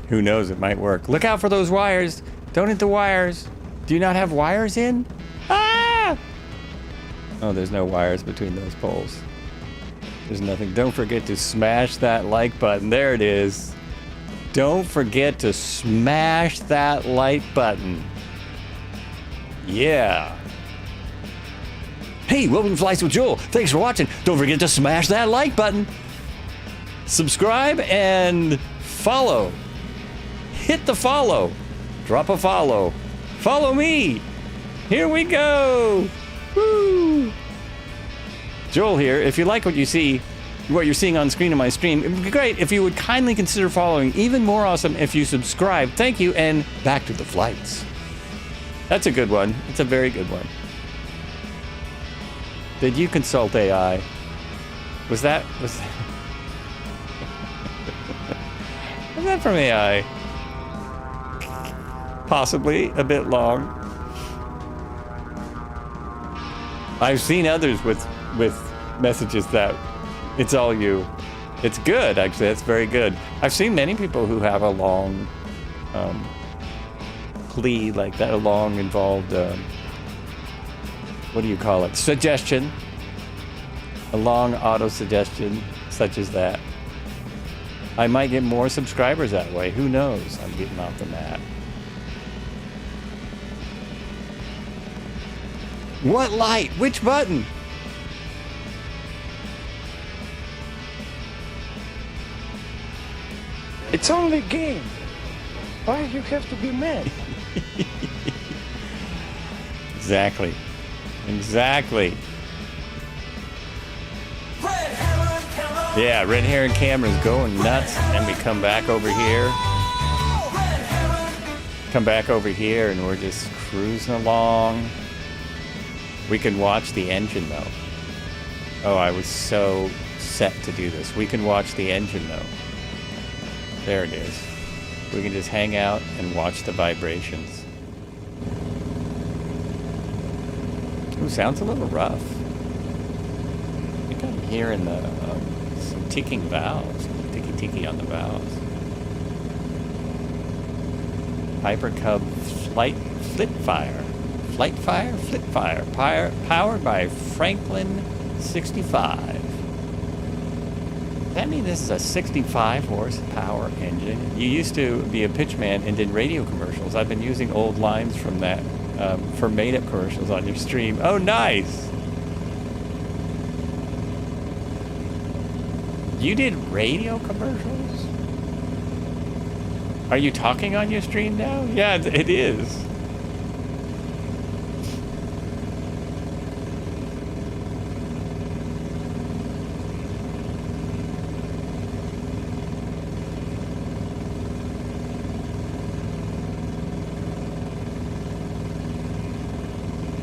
Who knows, it might work. Look out for those wires. Don't hit the wires. Do you not have wires in? Ah! Oh, there's no wires between those poles. There's nothing. Don't forget to smash that like button. There it is. Don't forget to smash that like button. Yeah. Hey, welcome to Flights with Joel. Thanks for watching. Don't forget to smash that like button. Subscribe and follow. Hit the follow. Drop a follow. Follow me. Here we go. Woo. Joel here. If you like what you see, what you're seeing on screen in my stream, it would be great if you would kindly consider following. Even more awesome if you subscribe. Thank you, and back to the flights. That's a good one. It's a very good one. Did you consult AI? Was that was that from AI? Possibly a bit long. I've seen others with messages that it's all you. It's good, actually. That's very good. I've seen many people who have a long plea like that, a long involved, what do you call it? Suggestion. A long auto suggestion, such as that. I might get more subscribers that way. Who knows? I'm getting off the mat. What light? Which button? It's only a game. Why you have to be mad? Exactly. Exactly. Yeah, Red Heron camera's going nuts, and we come back over here. Come back over here, and we're just cruising along. We can watch the engine, though. Oh, I was so set to do this. We can watch the engine, though. There it is. We can just hang out and watch the vibrations. Ooh, sounds a little rough. I think I'm hearing some ticking valves. Ticky on the valves. Piper Cub Flitfire. Powered by Franklin 65. Does that mean this is a 65 horsepower engine? You used to be a pitchman and did radio commercials. I've been using old lines from that for made-up commercials on your stream. Oh, nice! You did radio commercials? Are you talking on your stream now? Yeah, it is.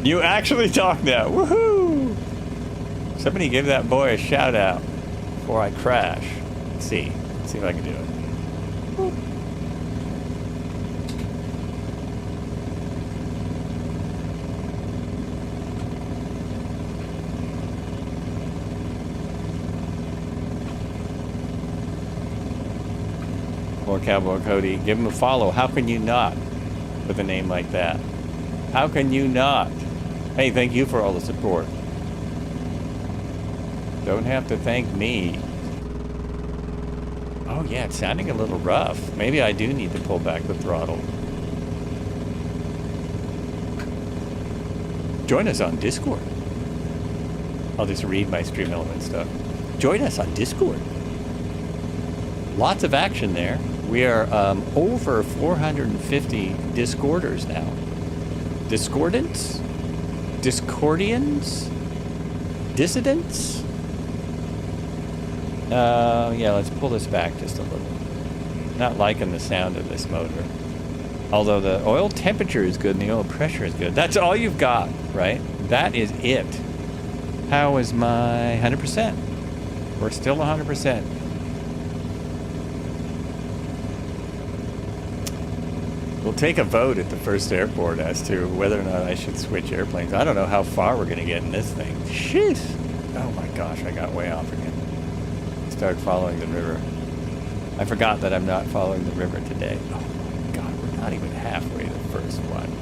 You actually talk now. Woohoo! Somebody give that boy a shout out before I crash. Let's see if I can do it. Woo. More Cowboy Cody. Give him a follow. How can you not with a name like that? How can you not? Hey, thank you for all the support. Don't have to thank me. Oh yeah, it's sounding a little rough. Maybe I do need to pull back the throttle. Join us on Discord. I'll just read my Stream Element stuff. Join us on Discord. Lots of action there. We are over 450 Discorders now. Discordants? Discordians? Dissidents? Yeah, let's pull this back just a little. Not liking the sound of this motor. Although the oil temperature is good and the oil pressure is good. That's all you've got, right? That is it. How is my 100%? We're still 100%. We'll take a vote at the first airport as to whether or not I should switch airplanes. I don't know how far we're going to get in this thing. Jeez. Oh my gosh, I got way off again. Start following the river. I forgot that I'm not following the river today. Oh my god, we're not even halfway to the first one.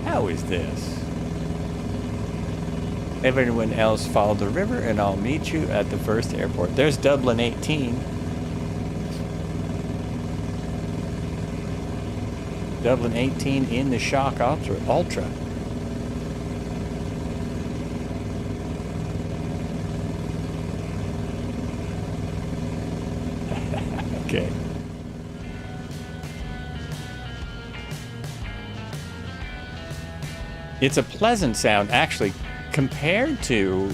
How is this? Everyone else follow the river and I'll meet you at the first airport. There's Dublin 18. Dublin 18 in the Shock Ultra. Okay. It's a pleasant sound, actually, compared to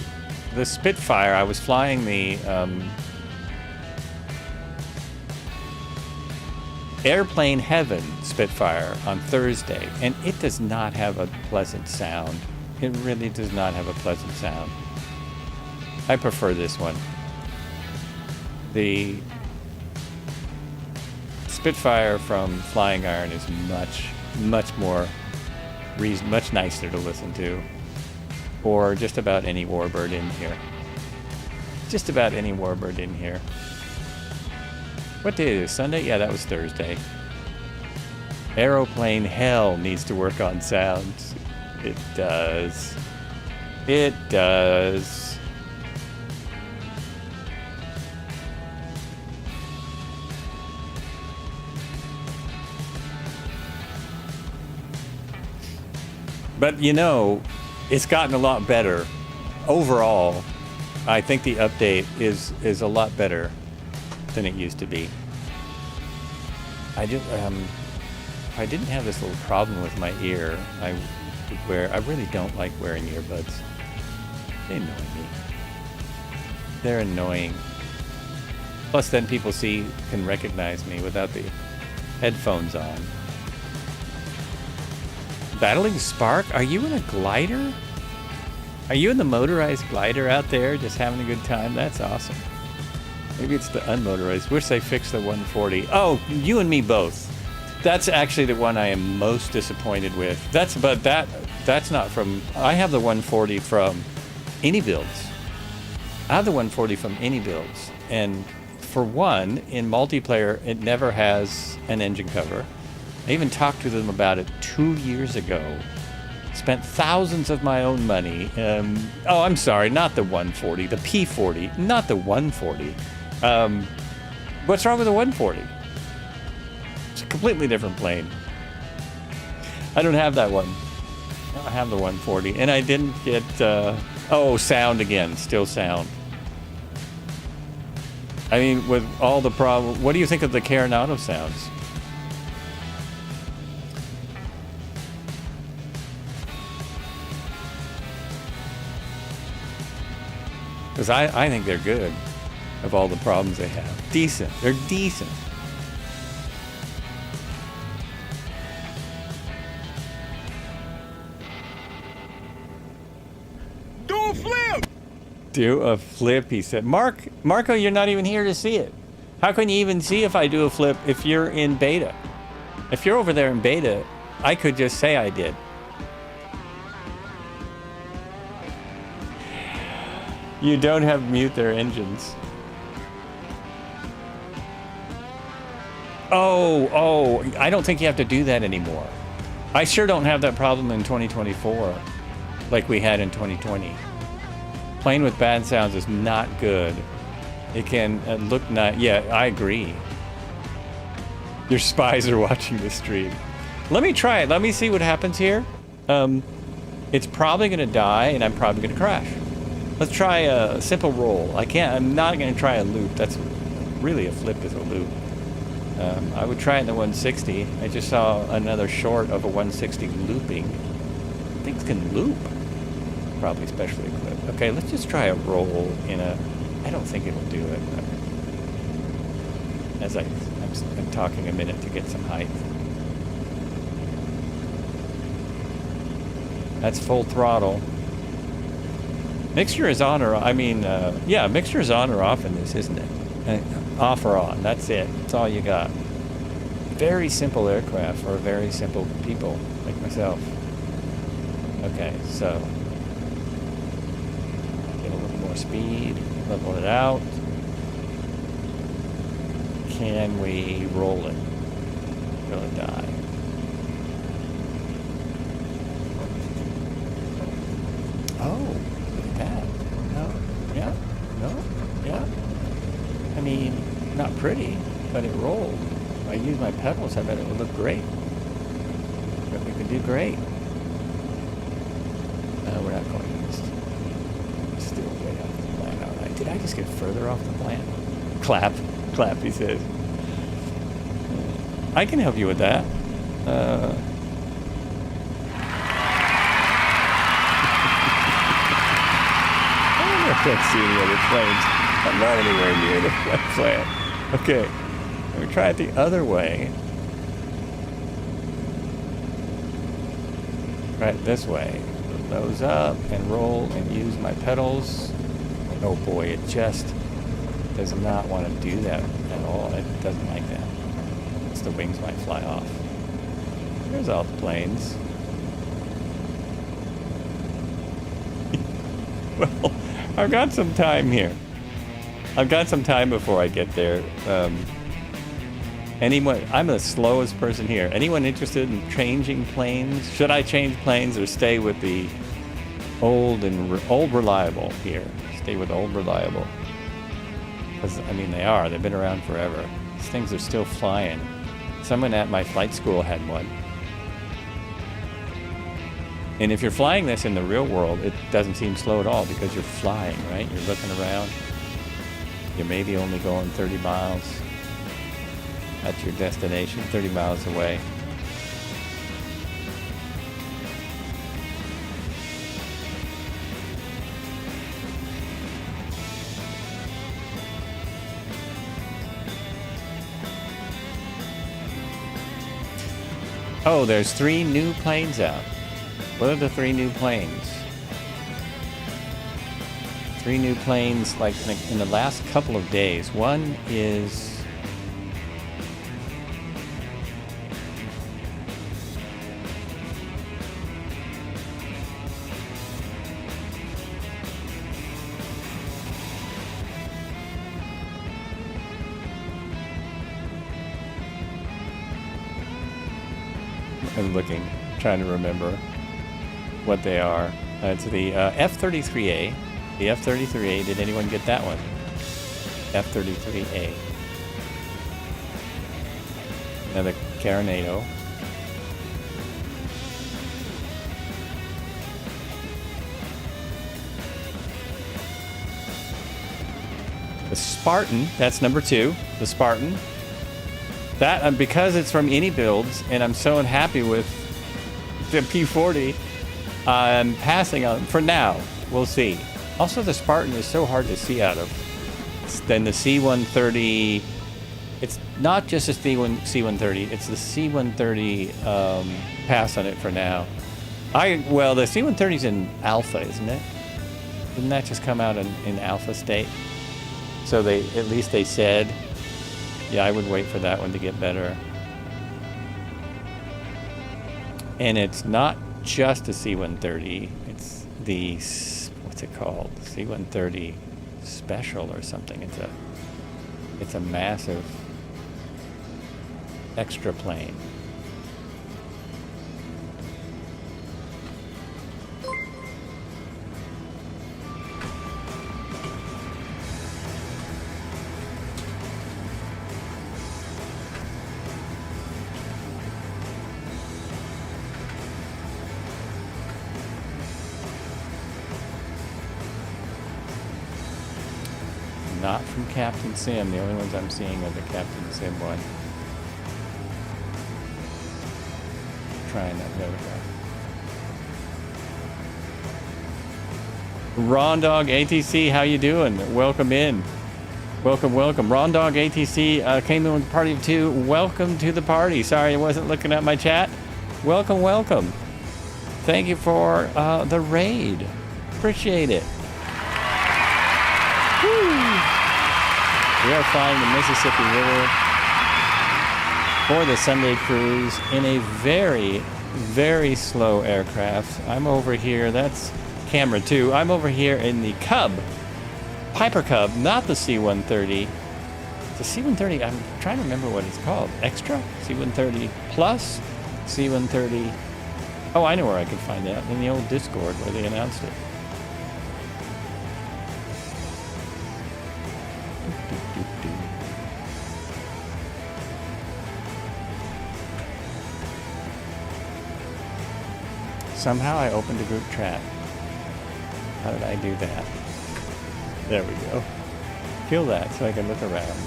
the Spitfire. I was flying the Airplane Heaven Spitfire on Thursday, and it does not have a pleasant sound. It really does not have a pleasant sound. I prefer this one. The Spitfire from Flying Iron is much nicer to listen to. Or just about any warbird in here. Just about any warbird in here. What day is it? Sunday? Yeah, that was Thursday. Aeroplane Hell needs to work on sounds. It does. It does. But you know, it's gotten a lot better. Overall, I think the update is a lot better than it used to be. I didn't have this little problem with my ear. I really don't like wearing earbuds. They annoy me. They're annoying. Plus then people can recognize me without the headphones on. Battling Spark? Are you in a glider? Are you in the motorized glider out there just having a good time? That's awesome. Maybe it's the unmotorized. Wish they fixed the 140. Oh, you and me both. That's actually the one I am most disappointed with. That's not from... I have the 140 from any builds. I have the 140 from any builds. And for one, in multiplayer, it never has an engine cover. I even talked to them about it 2 years ago. Spent thousands of my own money. Oh, I'm sorry, not the 140, the P40, not the 140. What's wrong with the 140? It's a completely different plane. I don't have that one. I have the 140, and I didn't get. Oh, sound again, still sound. I mean, with all the problem, what do you think of the Carenado sounds? Because I think they're good, of all the problems they have. Decent. They're decent. Do a flip! Do a flip, he said. Marco, you're not even here to see it. How can you even see if I do a flip if you're in beta? If you're over there in beta, I could just say I did. You don't have mute their engines. Oh, I don't think you have to do that anymore. I sure don't have that problem in 2024 like we had in 2020. Playing with bad sounds is not good. It can look not... Yeah, I agree. Your spies are watching the stream. Let me try it. Let me see what happens here. It's probably going to die, and I'm probably going to crash. Let's try a simple roll. I'm not going to try a loop. That's really a flip is a loop. I would try it in the 160. I just saw another short of a 160 looping. Things can loop. Probably specially equipped. Okay, let's just try a roll in a... I don't think it'll do it. As I'm talking a minute to get some height. That's full throttle. Mixture is on or... yeah, mixture is on or off in this, isn't it? Off or on. That's it. That's all you got. Very simple aircraft for very simple people like myself. Okay, so... Get a little more speed. Level it out. Can we roll it? Will it die? pretty, but it rolled. If I use my pedals, I bet it would look great. But we could do great. No, we're not going east. Still way off the plan, aren't I? Did I just get further off the plan? Clap. Clap, he says. I can help you with that. I can't see any other planes. I'm not anywhere near the plant. Okay. Let me try it the other way. Try it this way. Nose up and roll and use my pedals. Oh boy, it just does not want to do that at all. It doesn't like that. It's the wings might fly off. There's all the planes. Well, I've got some time here. I've got some time before I get there. Anyone? I'm the slowest person here. Anyone interested in changing planes? Should I change planes or stay with the old reliable here? Stay with old reliable. Because I mean, they've been around forever. These things are still flying. Someone at my flight school had one. And if you're flying this in the real world, it doesn't seem slow at all because you're flying, right? You're looking around. You're maybe only going 30 miles at your destination, 30 miles away. Oh, there's 3 new planes out. What are the 3 new planes? 3 new planes, like in the last couple of days. One is I'm looking, trying to remember what they are. It's the F-33A. The F-33A, did anyone get that one? F-33A. Another Carinado. The Spartan, that's number 2. The Spartan. That, because it's from Any Builds, and I'm so unhappy with the P40, I'm passing on for now. We'll see. Also, the Spartan is so hard to see out of. Then the C-130, it's not just a C-130, it's the C-130 pass on it for now. Well, the C-130's in alpha, isn't it? Didn't that just come out in alpha state? So at least they said, yeah, I would wait for that one to get better. And it's not just a C-130, it's the, what's it called? C-130 Special or something. It's a massive extra plane. Not from Captain Sim. The only ones I'm seeing are the Captain Sim one. Trying that photograph. Ron Dog ATC, how you doing? Welcome in. Welcome, welcome. Ron Dog ATC came in with a party of 2. Welcome to the party. Sorry I wasn't looking at my chat. Welcome, welcome. Thank you for the raid. Appreciate it. We are flying the Mississippi River for the Sunday cruise in a very, very slow aircraft. I'm over here, that's camera 2. I'm over here in the Cub, Piper Cub, not the C-130. The C-130, I'm trying to remember what it's called. Extra? C-130 Plus? C-130... Oh, I know where I could find that. In the old Discord where they announced it. Somehow I opened a group chat. How did I do that? There we go. Kill that so I can look around.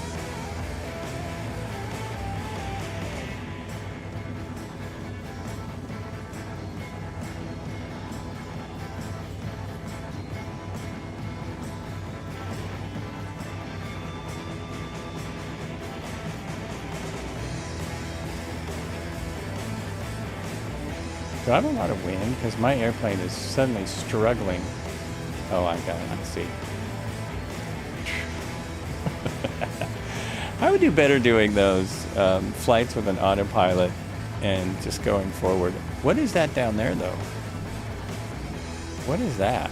Do I have a lot of wind? Because my airplane is suddenly struggling. Oh, I got it. I see. I would do better doing those flights with an autopilot and just going forward. What is that down there, though? What is that?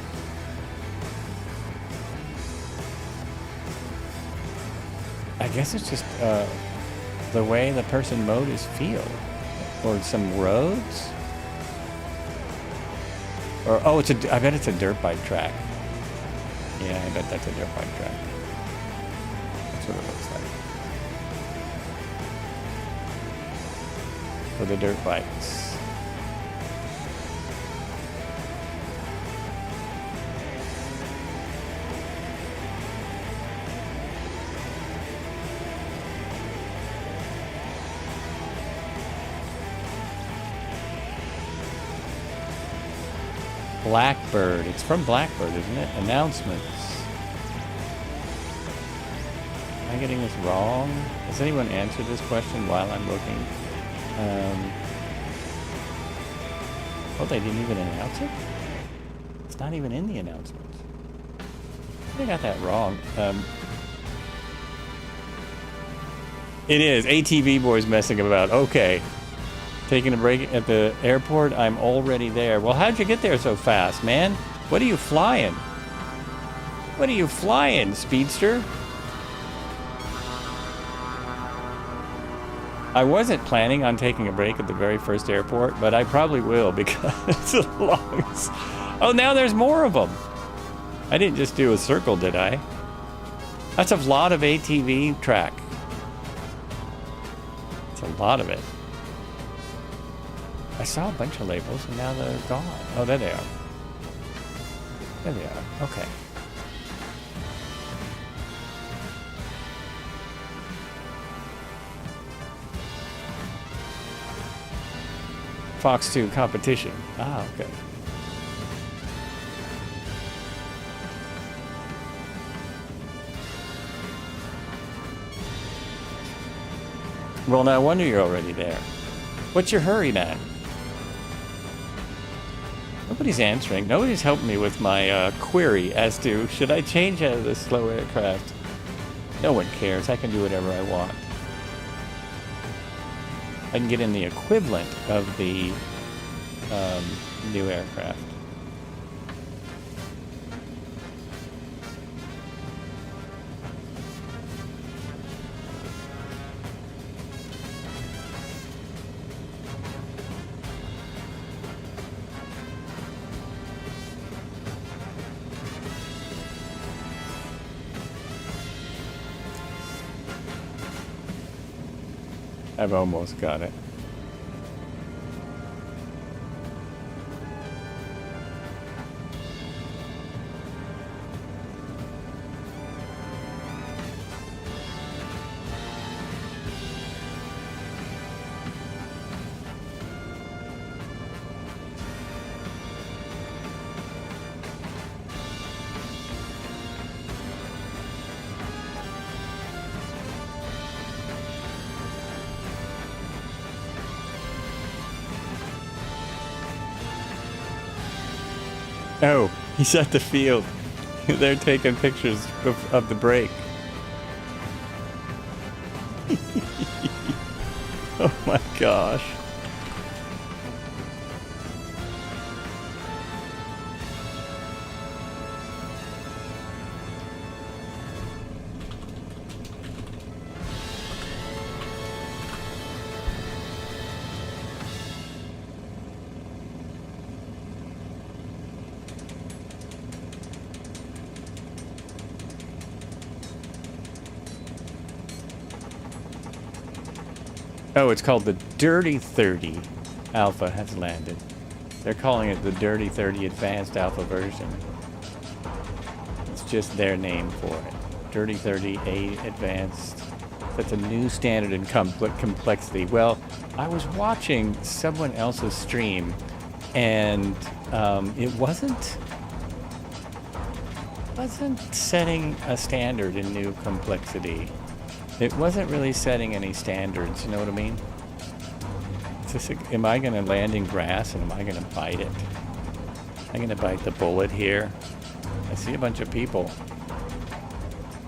I guess it's just the way the person mowed his field. Or some roads? Or, oh, I bet it's a dirt bike track. Yeah, I bet that's a dirt bike track. That's what it looks like. For the dirt bikes. Blackbird. It's from Blackbird, isn't it? Announcements. Am I getting this wrong? Has anyone answered this question while I'm looking? Oh, they didn't even announce it? It's not even in the announcements. I got that wrong. It is. ATV boys messing about. Okay. Taking a break at the airport. I'm already there. Well, how'd you get there so fast, man? What are you flying? What are you flying, speedster? I wasn't planning on taking a break at the very first airport, but I probably will because it's the longest. Oh, now there's more of them. I didn't just do a circle, did I? That's a lot of ATV track. It's a lot of it. I saw a bunch of labels and now they're gone. Oh, there they are. There they are. Okay. Fox 2 competition. Ah, okay. Well, no wonder you're already there. What's your hurry, man? Nobody's answering. Nobody's helping me with my query as to should I change out of this slow aircraft? No one cares. I can do whatever I want. I can get in the equivalent of the new aircraft. I've almost got it. Oh, he's at the field. They're taking pictures of the break. Oh my gosh. Oh, it's called the Dirty 30. Alpha has landed. They're calling it the Dirty 30 Advanced Alpha version. It's just their name for it. Dirty 30A Advanced. That's a new standard in complexity. Well, I was watching someone else's stream, and it wasn't setting a standard in new complexity. It wasn't really setting any standards, you know what I mean? It's just, am I going to land in grass and am I going to bite it? I'm going to bite the bullet here. I see a bunch of people.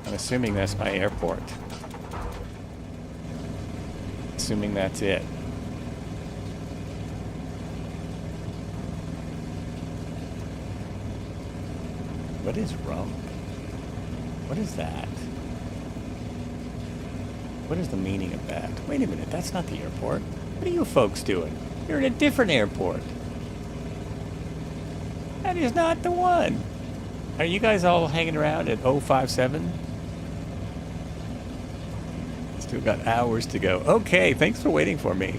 I'm assuming that's my airport. Assuming that's it. What is rump? What is that? What is the meaning of that? Wait a minute, that's not the airport. What are you folks doing? You're in a different airport. That is not the one. Are you guys all hanging around at 057? Still got hours to go. Okay, thanks for waiting for me.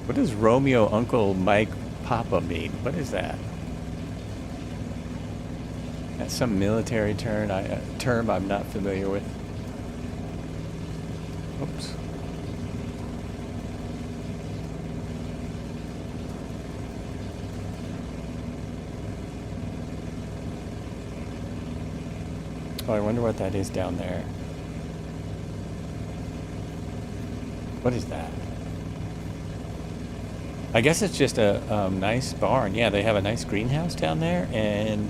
What does Romeo Uncle Mike Papa mean? What is that? That's some military term I'm not familiar with. Oops. Oh, I wonder what that is down there. What is that? I guess it's just a nice barn. Yeah, they have a nice greenhouse down there and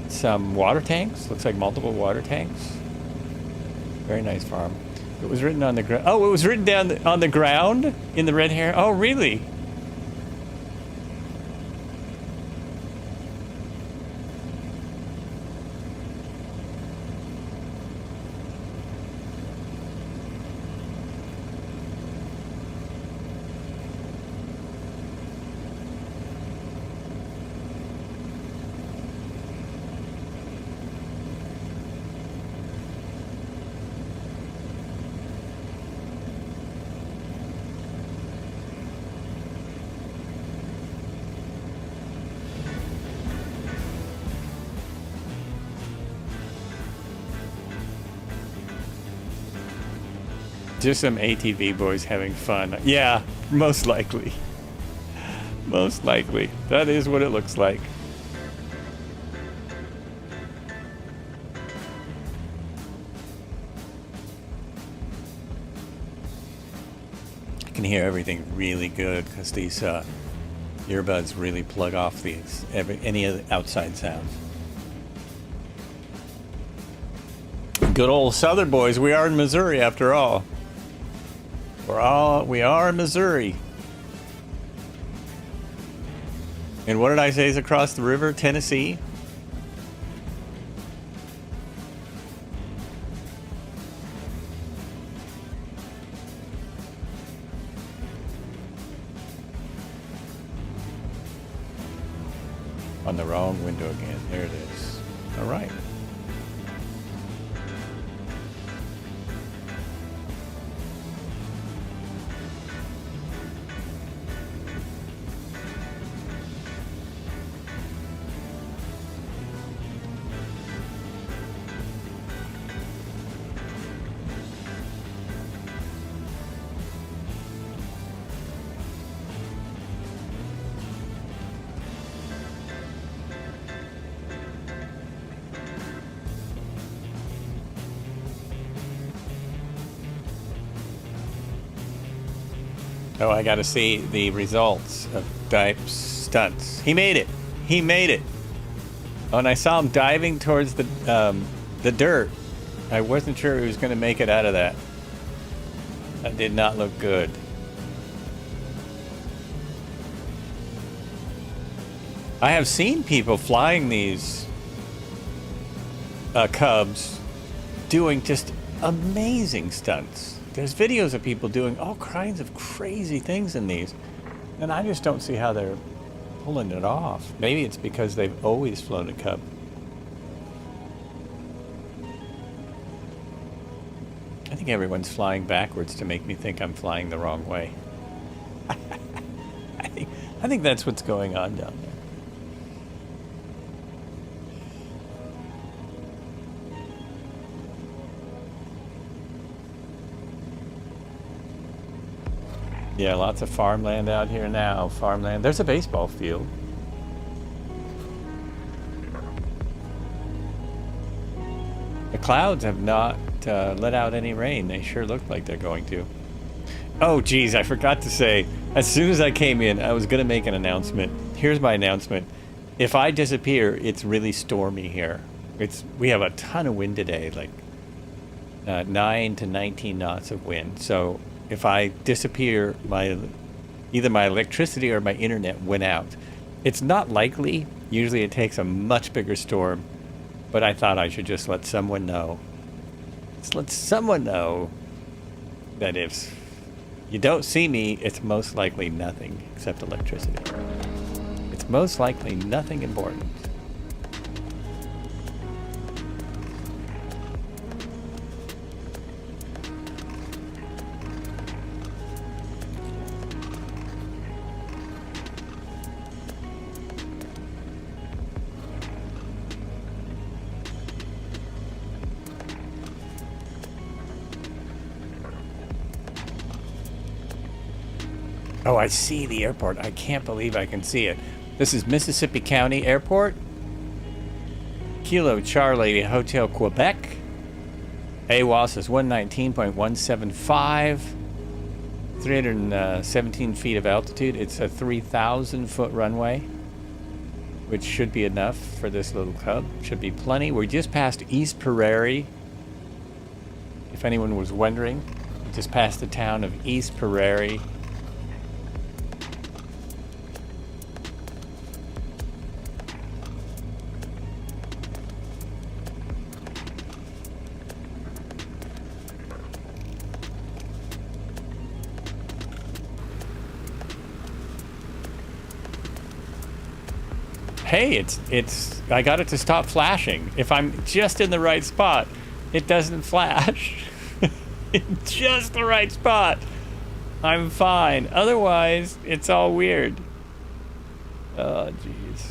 some water tanks. Looks like multiple water tanks. Very nice farm. It was written on the ground. Oh, it was written down on the ground in the red hair. Oh, really? Just some ATV boys having fun. Yeah, most likely. Most likely. That is what it looks like. I can hear everything really good because these earbuds really plug off any of the outside sounds. Good old Southern boys. We are in Missouri after all. We are in Missouri. And what did I say is across the river? Tennessee? On the wrong window again. There it is. All right. Oh, I got to see the results of Dipe's stunts. He made it. He made it. Oh, and I saw him diving towards the dirt. I wasn't sure he was going to make it out of that. That did not look good. I have seen people flying these Cubs doing just amazing stunts. There's videos of people doing all kinds of crazy things in these, and I just don't see how they're pulling it off. Maybe it's because they've always flown a Cub. I think everyone's flying backwards to make me think I'm flying the wrong way. I think that's what's going on down there. Yeah, lots of farmland out here now. Farmland. There's a baseball field. The clouds have not let out any rain. They sure look like they're going to. Oh, geez, I forgot to say, as soon as I came in, I was going to make an announcement. Here's my announcement. If I disappear, it's really stormy here. We have a ton of wind today, like 9 to 19 knots of wind. So if I disappear, either my electricity or my internet went out. It's not likely. Usually it takes a much bigger storm. But I thought I should just let someone know. Just let someone know that if you don't see me, it's most likely nothing except electricity. It's most likely nothing important. Oh, I see the airport. I can't believe I can see it. This is Mississippi County Airport. Kilo Charlie Hotel Quebec. AWAS is 119.175. 317 feet of altitude. It's a 3,000 foot runway, which should be enough for this little cub. Should be plenty. We just passed East Prairie. If anyone was wondering, we just passed the town of East Prairie. Hey, I got it to stop flashing. If I'm just in the right spot, it doesn't flash. In just the right spot, I'm fine. Otherwise, it's all weird. Oh, jeez.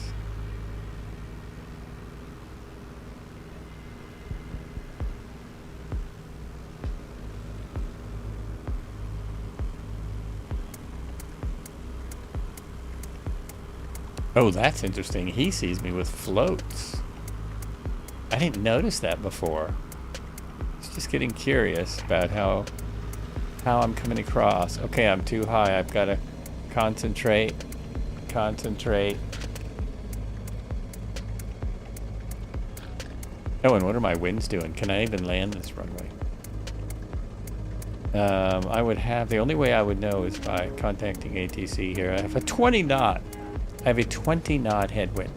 Oh, that's interesting. He sees me with floats. I didn't notice that before. It's just getting curious about how I'm coming across. Okay, I'm too high. I've got to concentrate. Oh, and what are my winds doing? Can I even land this runway? I would have... The only way I would know is by contacting ATC here. I have a 20 knot. I have a 20 knot headwind.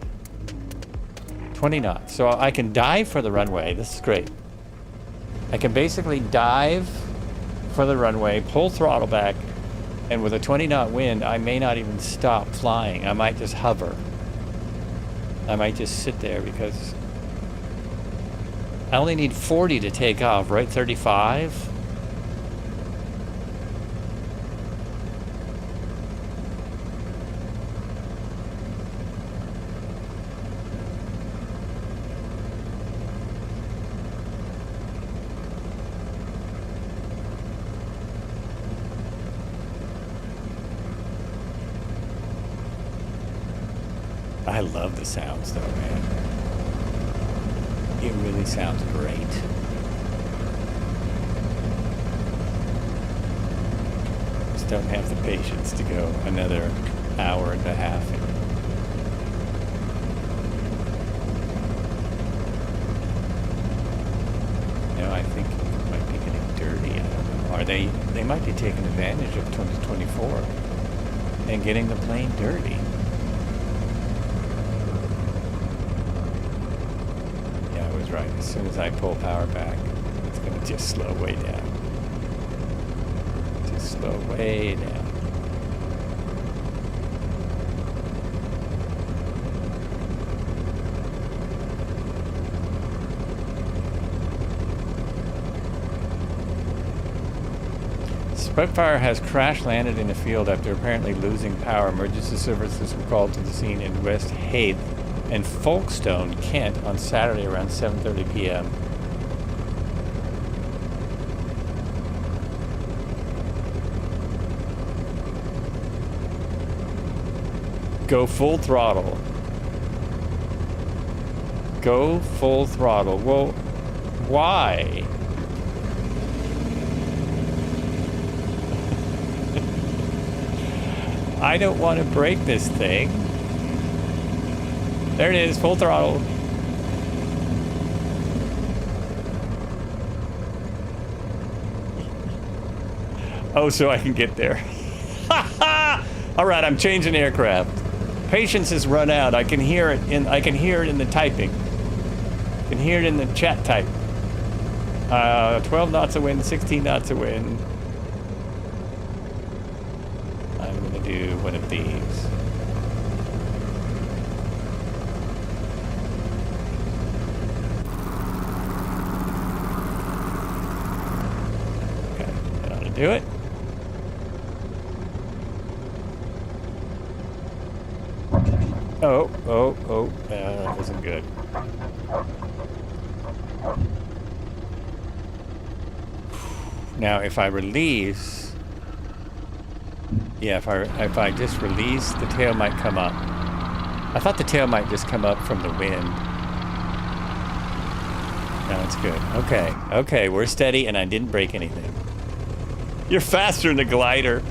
20 knots. So I can dive for the runway. This is great. I can basically dive for the runway, pull throttle back, and with a 20 knot wind, I may not even stop flying. I might just hover. I might just sit there because I only need 40 to take off, right? 35? I love the sounds though, man. It really sounds great. Just don't have the patience to go another hour and a half. You know, I think it might be getting dirty. I don't know. Are they might be taking advantage of 2024 and getting the plane dirty. Right, as soon as I pull power back, it's going to just slow way down. Just slow way down. Spitfire has crash landed in a field after apparently losing power. Emergency services were called to the scene in West Hayth and Folkestone, Kent on Saturday around 7:30 p.m. Go full throttle. Go full throttle. Well, why? I don't want to break this thing. There it is, full throttle. Oh, so I can get there. All right, I'm changing aircraft. Patience has run out. I can hear it in the typing. I can hear it in the chat type. 12 knots of wind, 16 knots of wind. I'm gonna do one of these. Okay, that ought to do it. Oh, that wasn't good. Now, if I release, yeah, if I just release, the tail might come up. I thought the tail might just come up from the wind. No, it's good. Okay, we're steady, and I didn't break anything. You're faster than the glider.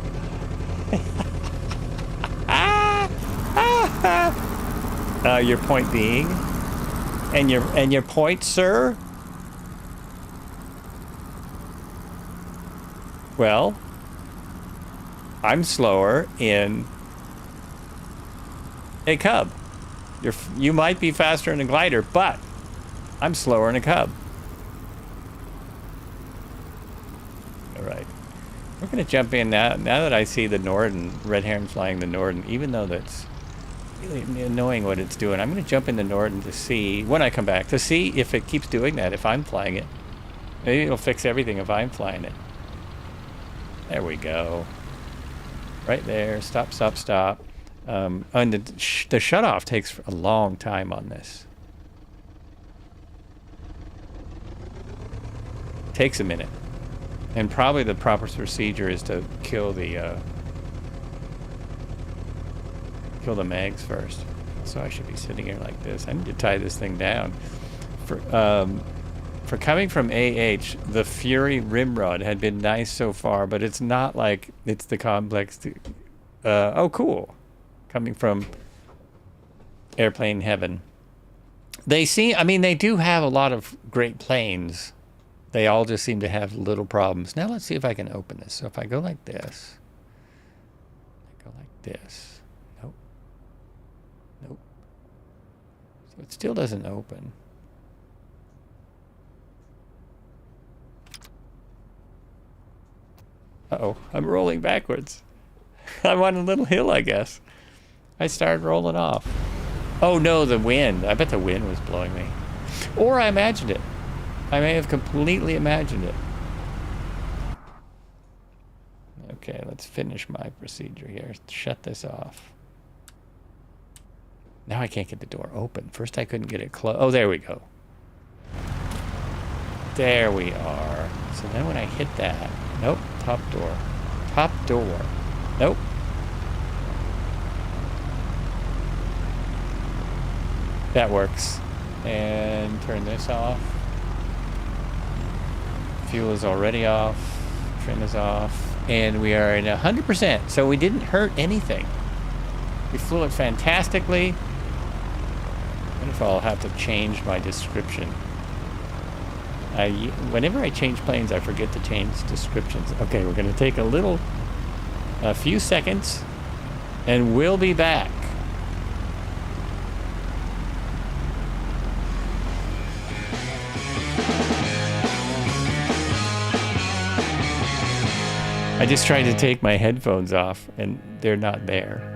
Your point being, and your point, sir. Well, I'm slower in a cub. You might be faster in a glider, but I'm slower in a cub. All right, we're gonna jump in now. Now that I see the Norden, red heron flying the Norden, even though that's really annoying what it's doing, I'm gonna jump into Norden to see when I come back to see if it keeps doing that. If I'm flying it, maybe it'll fix everything if I'm flying it. There we go. Right there. Stop. And the shut-off takes a long time on this. Takes a minute. And probably the proper procedure is to kill the mags first. So I should be sitting here like this. I need to tie this thing down. For coming from AH, the Fury Rimrod had been nice so far, but it's not like it's the complex. Oh, cool. Coming from Airplane Heaven. They do have a lot of great planes. They all just seem to have little problems. Now let's see if I can open this. So if I go like this. Nope. So it still doesn't open. Uh-oh, I'm rolling backwards. I'm on a little hill, I guess. I started rolling off. Oh no, the wind. I bet the wind was blowing me. Or I imagined it. I may have completely imagined it. Okay, let's finish my procedure here. Shut this off. Now I can't get the door open. First I couldn't get it closed. Oh, there we go. There we are. So then when I hit that, nope, top door. Nope. That works. And turn this off. Fuel is already off. Trim is off. And we are at 100%. So we didn't hurt anything. We flew it fantastically. I wonder if I'll have to change my description. Whenever I change planes, I forget to change descriptions. Okay, we're going to take a few seconds, and we'll be back. I just tried to take my headphones off, and they're not there.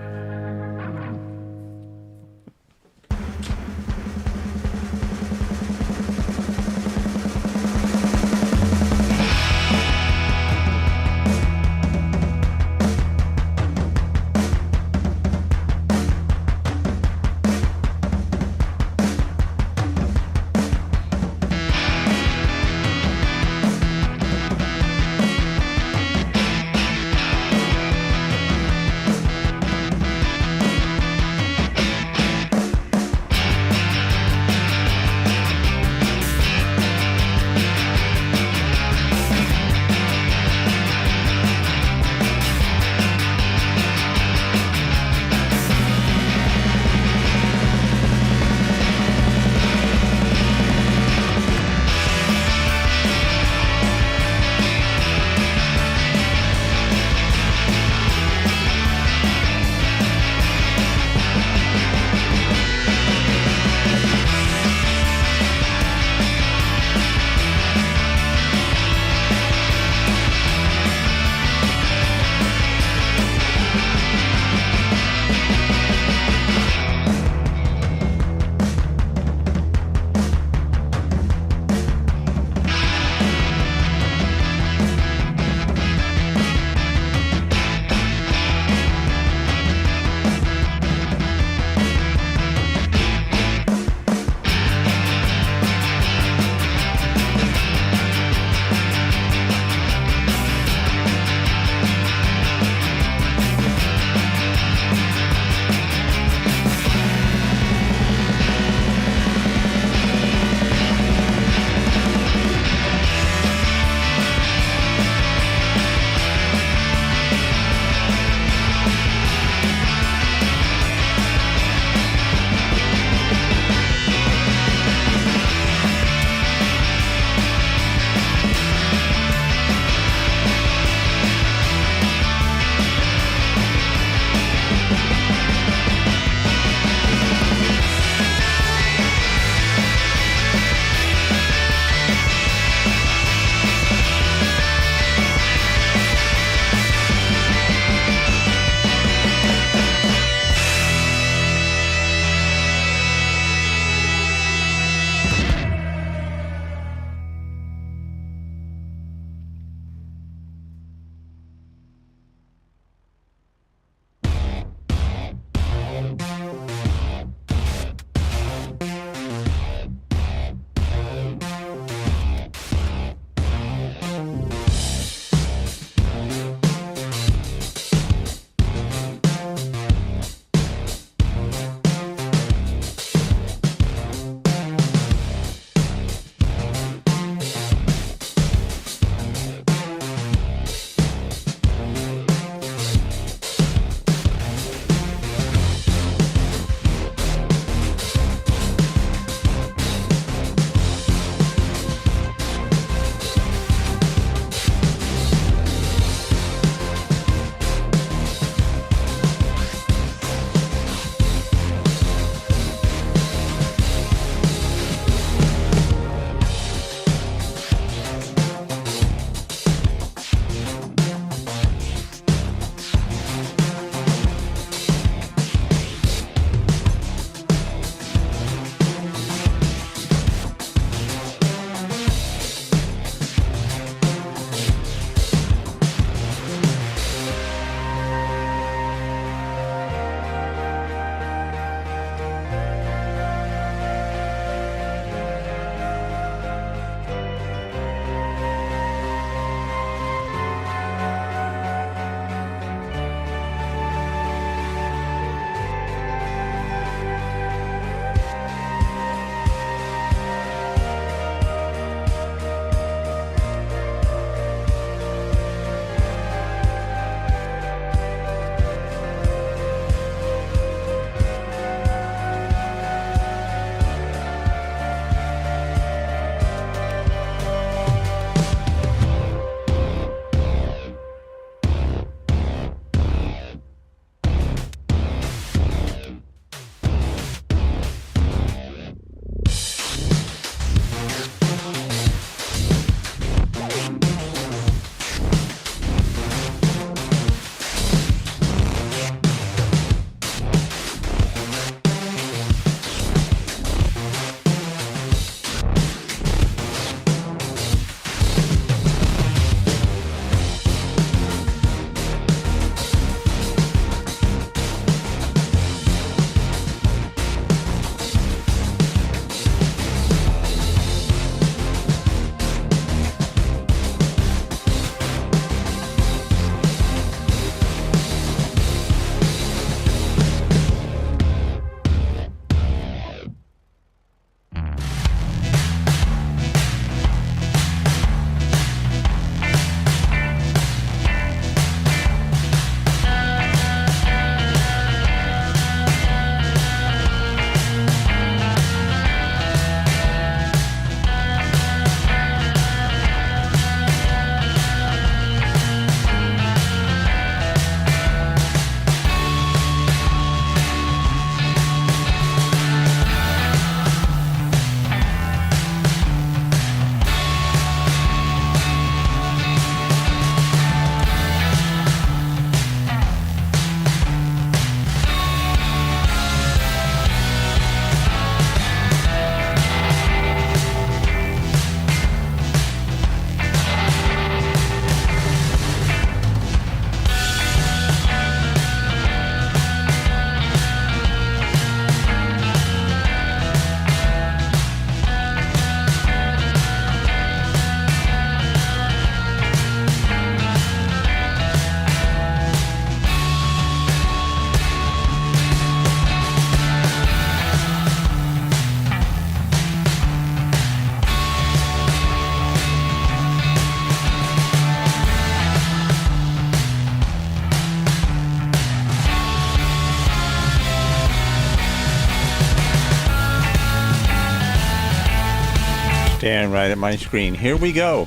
Staring right at my screen. Here we go.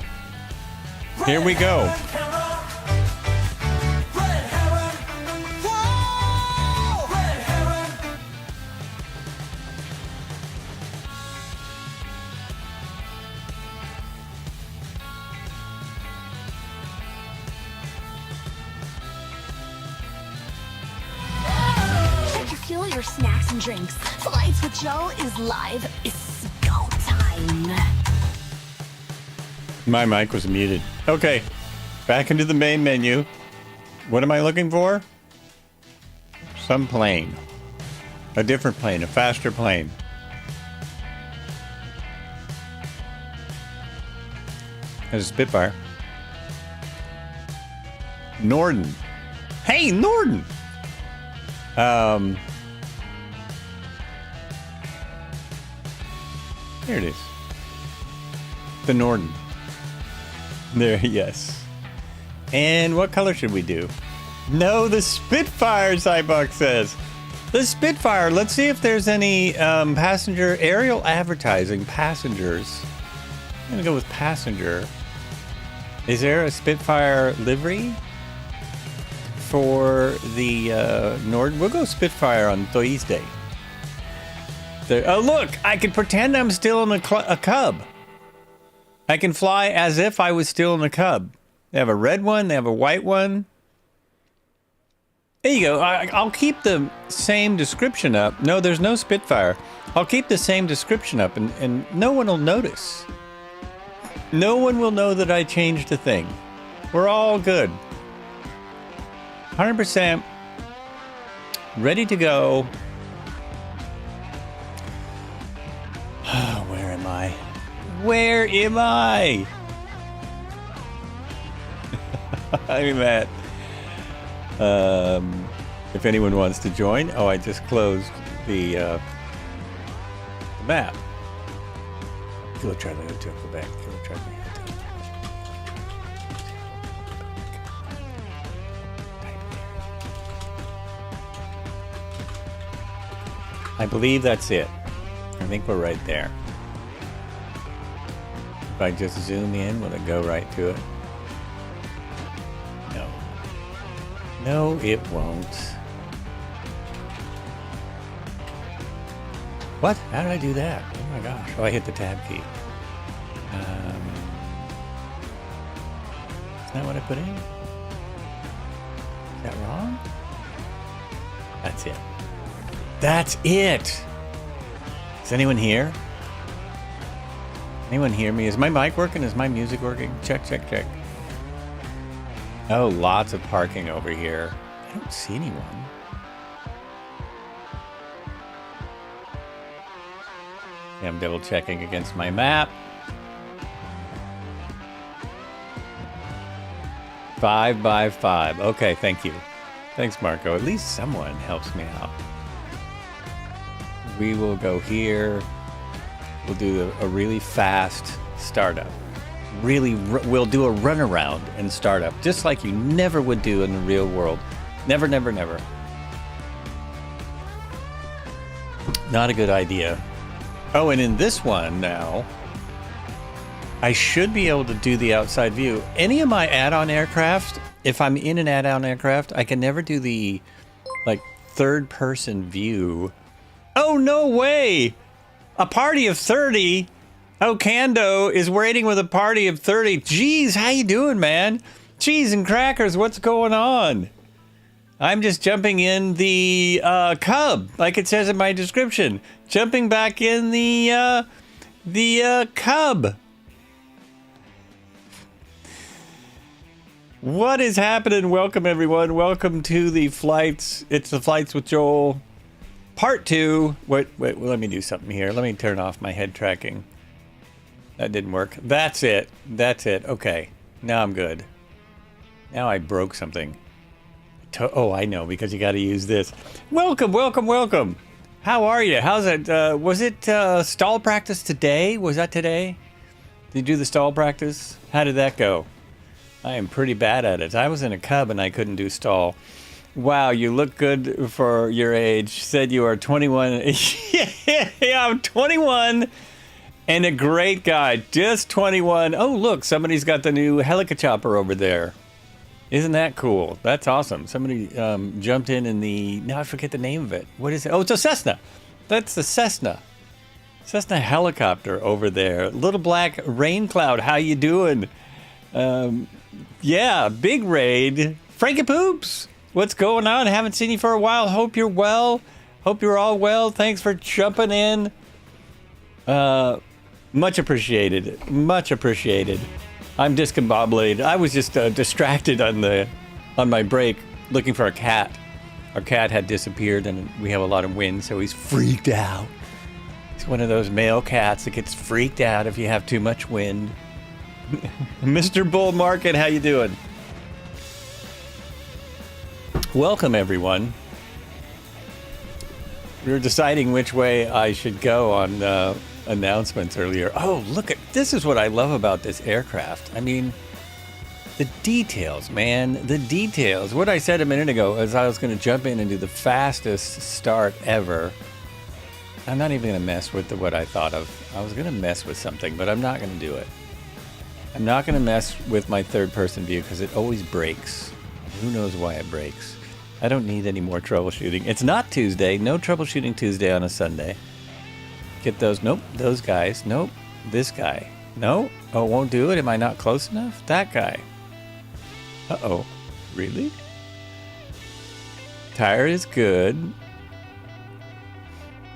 Here we go. Fuel your snacks and drinks. Flights with Joe is live. It's go time. My mic was muted. Okay, back into the main menu. What am I looking for? Some plane. A different plane, a faster plane. There's a Spitfire. Norden. Hey, Norden! Here it is. The Norden. There, yes. And what color should we do? No, the Spitfire, Cybuck says. The Spitfire. Let's see if there's any passenger aerial advertising. Passengers. I'm gonna go with passenger. Is there a Spitfire livery for the Norden? We'll go Spitfire on Thursday. There. Oh, look! I can pretend I'm still in a Cub. I can fly as if I was still in a Cub. They have a red one. They have a white one. There you go. I'll keep the same description up. No, there's no Spitfire. I'll keep the same description up, and no one will notice. No one will know that I changed a thing. We're all good. 100% ready to go. Where am I? Where am I? I'm at. If anyone wants to join. Oh, I just closed the map. Kilo Charlie Hotel, Quebec. Kilo Charlie Hotel. I believe that's it. I think we're right there. If I just zoom in, will it go right to it? No. No, it won't. What? How did I do that? Oh my gosh. Oh, I hit the tab key. Is that what I put in? Is that wrong? That's it. That's it! Is anyone here? Anyone hear me? Is my mic working? Is my music working? Check, check, check. Oh, lots of parking over here. I don't see anyone. Okay, I'm double checking against my map. 5 by 5. Okay, thank you. Thanks, Marco. At least someone helps me out. We will go here. We'll do a really fast startup. We'll do a runaround and startup, just like you never would do in the real world. Never, never, never. Not a good idea. Oh, and in this one now, I should be able to do the outside view. Any of my add-on aircraft, if I'm in an add-on aircraft, I can never do the, like, third-person view. Oh, no way! A party of 30? Oh, Kando is waiting with a party of 30. Jeez, how you doing, man? Cheese and crackers, what's going on? I'm just jumping in the Cub, like it says in my description. Jumping back in the Cub. What is happening? Welcome, everyone. Welcome to the flights. It's the Flights with Joel. Part 2. Wait, let me do something here. Let me turn off my head tracking. That didn't work. That's it. That's it. Okay. Now I'm good. Now I broke something. Oh, I know, because you got to use this. Welcome, welcome, welcome. How are you? How's it? Was it stall practice today? Was that today? Did you do the stall practice? How did that go? I am pretty bad at it. I was in a Cub and I couldn't do stall. Wow, you look good for your age. Said you are 21. Yeah, I'm 21. And a great guy, just 21. Oh, look, somebody's got the new helicopter over there. Isn't that cool? That's awesome. Somebody jumped in the... Now I forget the name of it. What is it? Oh, it's a Cessna. That's the Cessna. Cessna helicopter over there. Little black rain cloud. How you doing? Yeah, big raid. Frankie Poops. What's going on? Haven't seen you for a while. Hope you're well. Hope you're all well. Thanks for jumping in. Much appreciated. Much appreciated. I'm discombobulated. I was just distracted on my break looking for a cat. Our cat had disappeared and we have a lot of wind, so he's freaked out. He's one of those male cats that gets freaked out if you have too much wind. Mr. Bull Market, how you doing? Welcome, everyone. We were deciding which way I should go on announcements earlier. Oh, look at this is what I love about this aircraft. I mean, the details, man, the details. What I said a minute ago is I was going to jump in and do the fastest start ever. I'm not even going to mess with what I thought of. I was going to mess with something, but I'm not going to do it. I'm not going to mess with my third-person view because it always breaks. Who knows why it breaks? I don't need any more troubleshooting. It's not Tuesday. No troubleshooting Tuesday on a Sunday. Get those. Nope. Those guys. Nope. This guy. No. Oh, won't do it. Am I not close enough? That guy. Uh-oh. Really? Tire is good.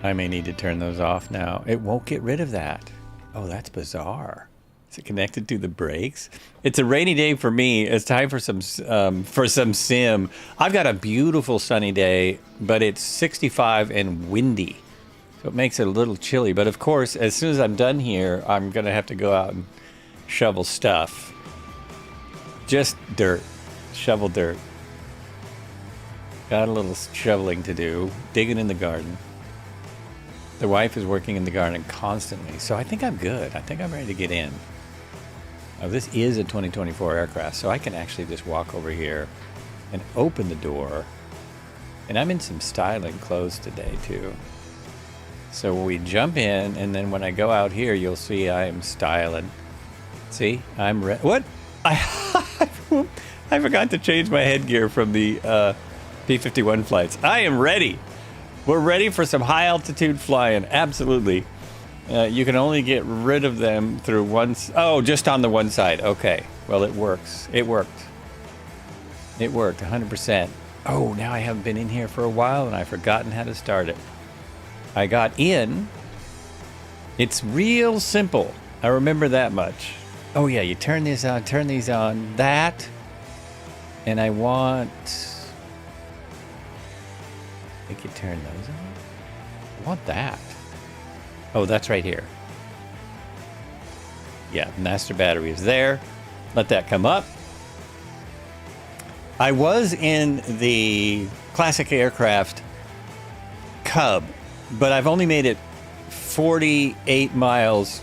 I may need to turn those off now. It won't get rid of that. Oh, that's bizarre. Is it connected to the brakes? It's a rainy day for me. It's time for some sim. I've got a beautiful sunny day, but it's 65 and windy. So it makes it a little chilly. But of course, as soon as I'm done here, I'm going to have to go out and shovel stuff. Just dirt. Shovel dirt. Got a little shoveling to do. Digging in the garden. The wife is working in the garden constantly. So I think I'm good. I think I'm ready to get in. Oh, this is a 2024 aircraft, so I can actually just walk over here and open the door. And I'm in some styling clothes today, too. So we jump in, and then when I go out here, you'll see I am styling. See? I'm ready. What? I forgot to change my headgear from the P-51 flights. I am ready. We're ready for some high-altitude flying. Absolutely. You can only get rid of them through one... Oh, just on the one side. Okay. Well, it works. It worked. It worked, 100%. Oh, now I haven't been in here for a while, and I've forgotten how to start it. I got in. It's real simple. I remember that much. Oh, yeah, you turn this on, turn these on. That. And I want... I think you turn those on. I want that. Oh, that's right here. Yeah, master battery is there. Let that come up. I was in the classic aircraft Cub, but I've only made it 48 miles.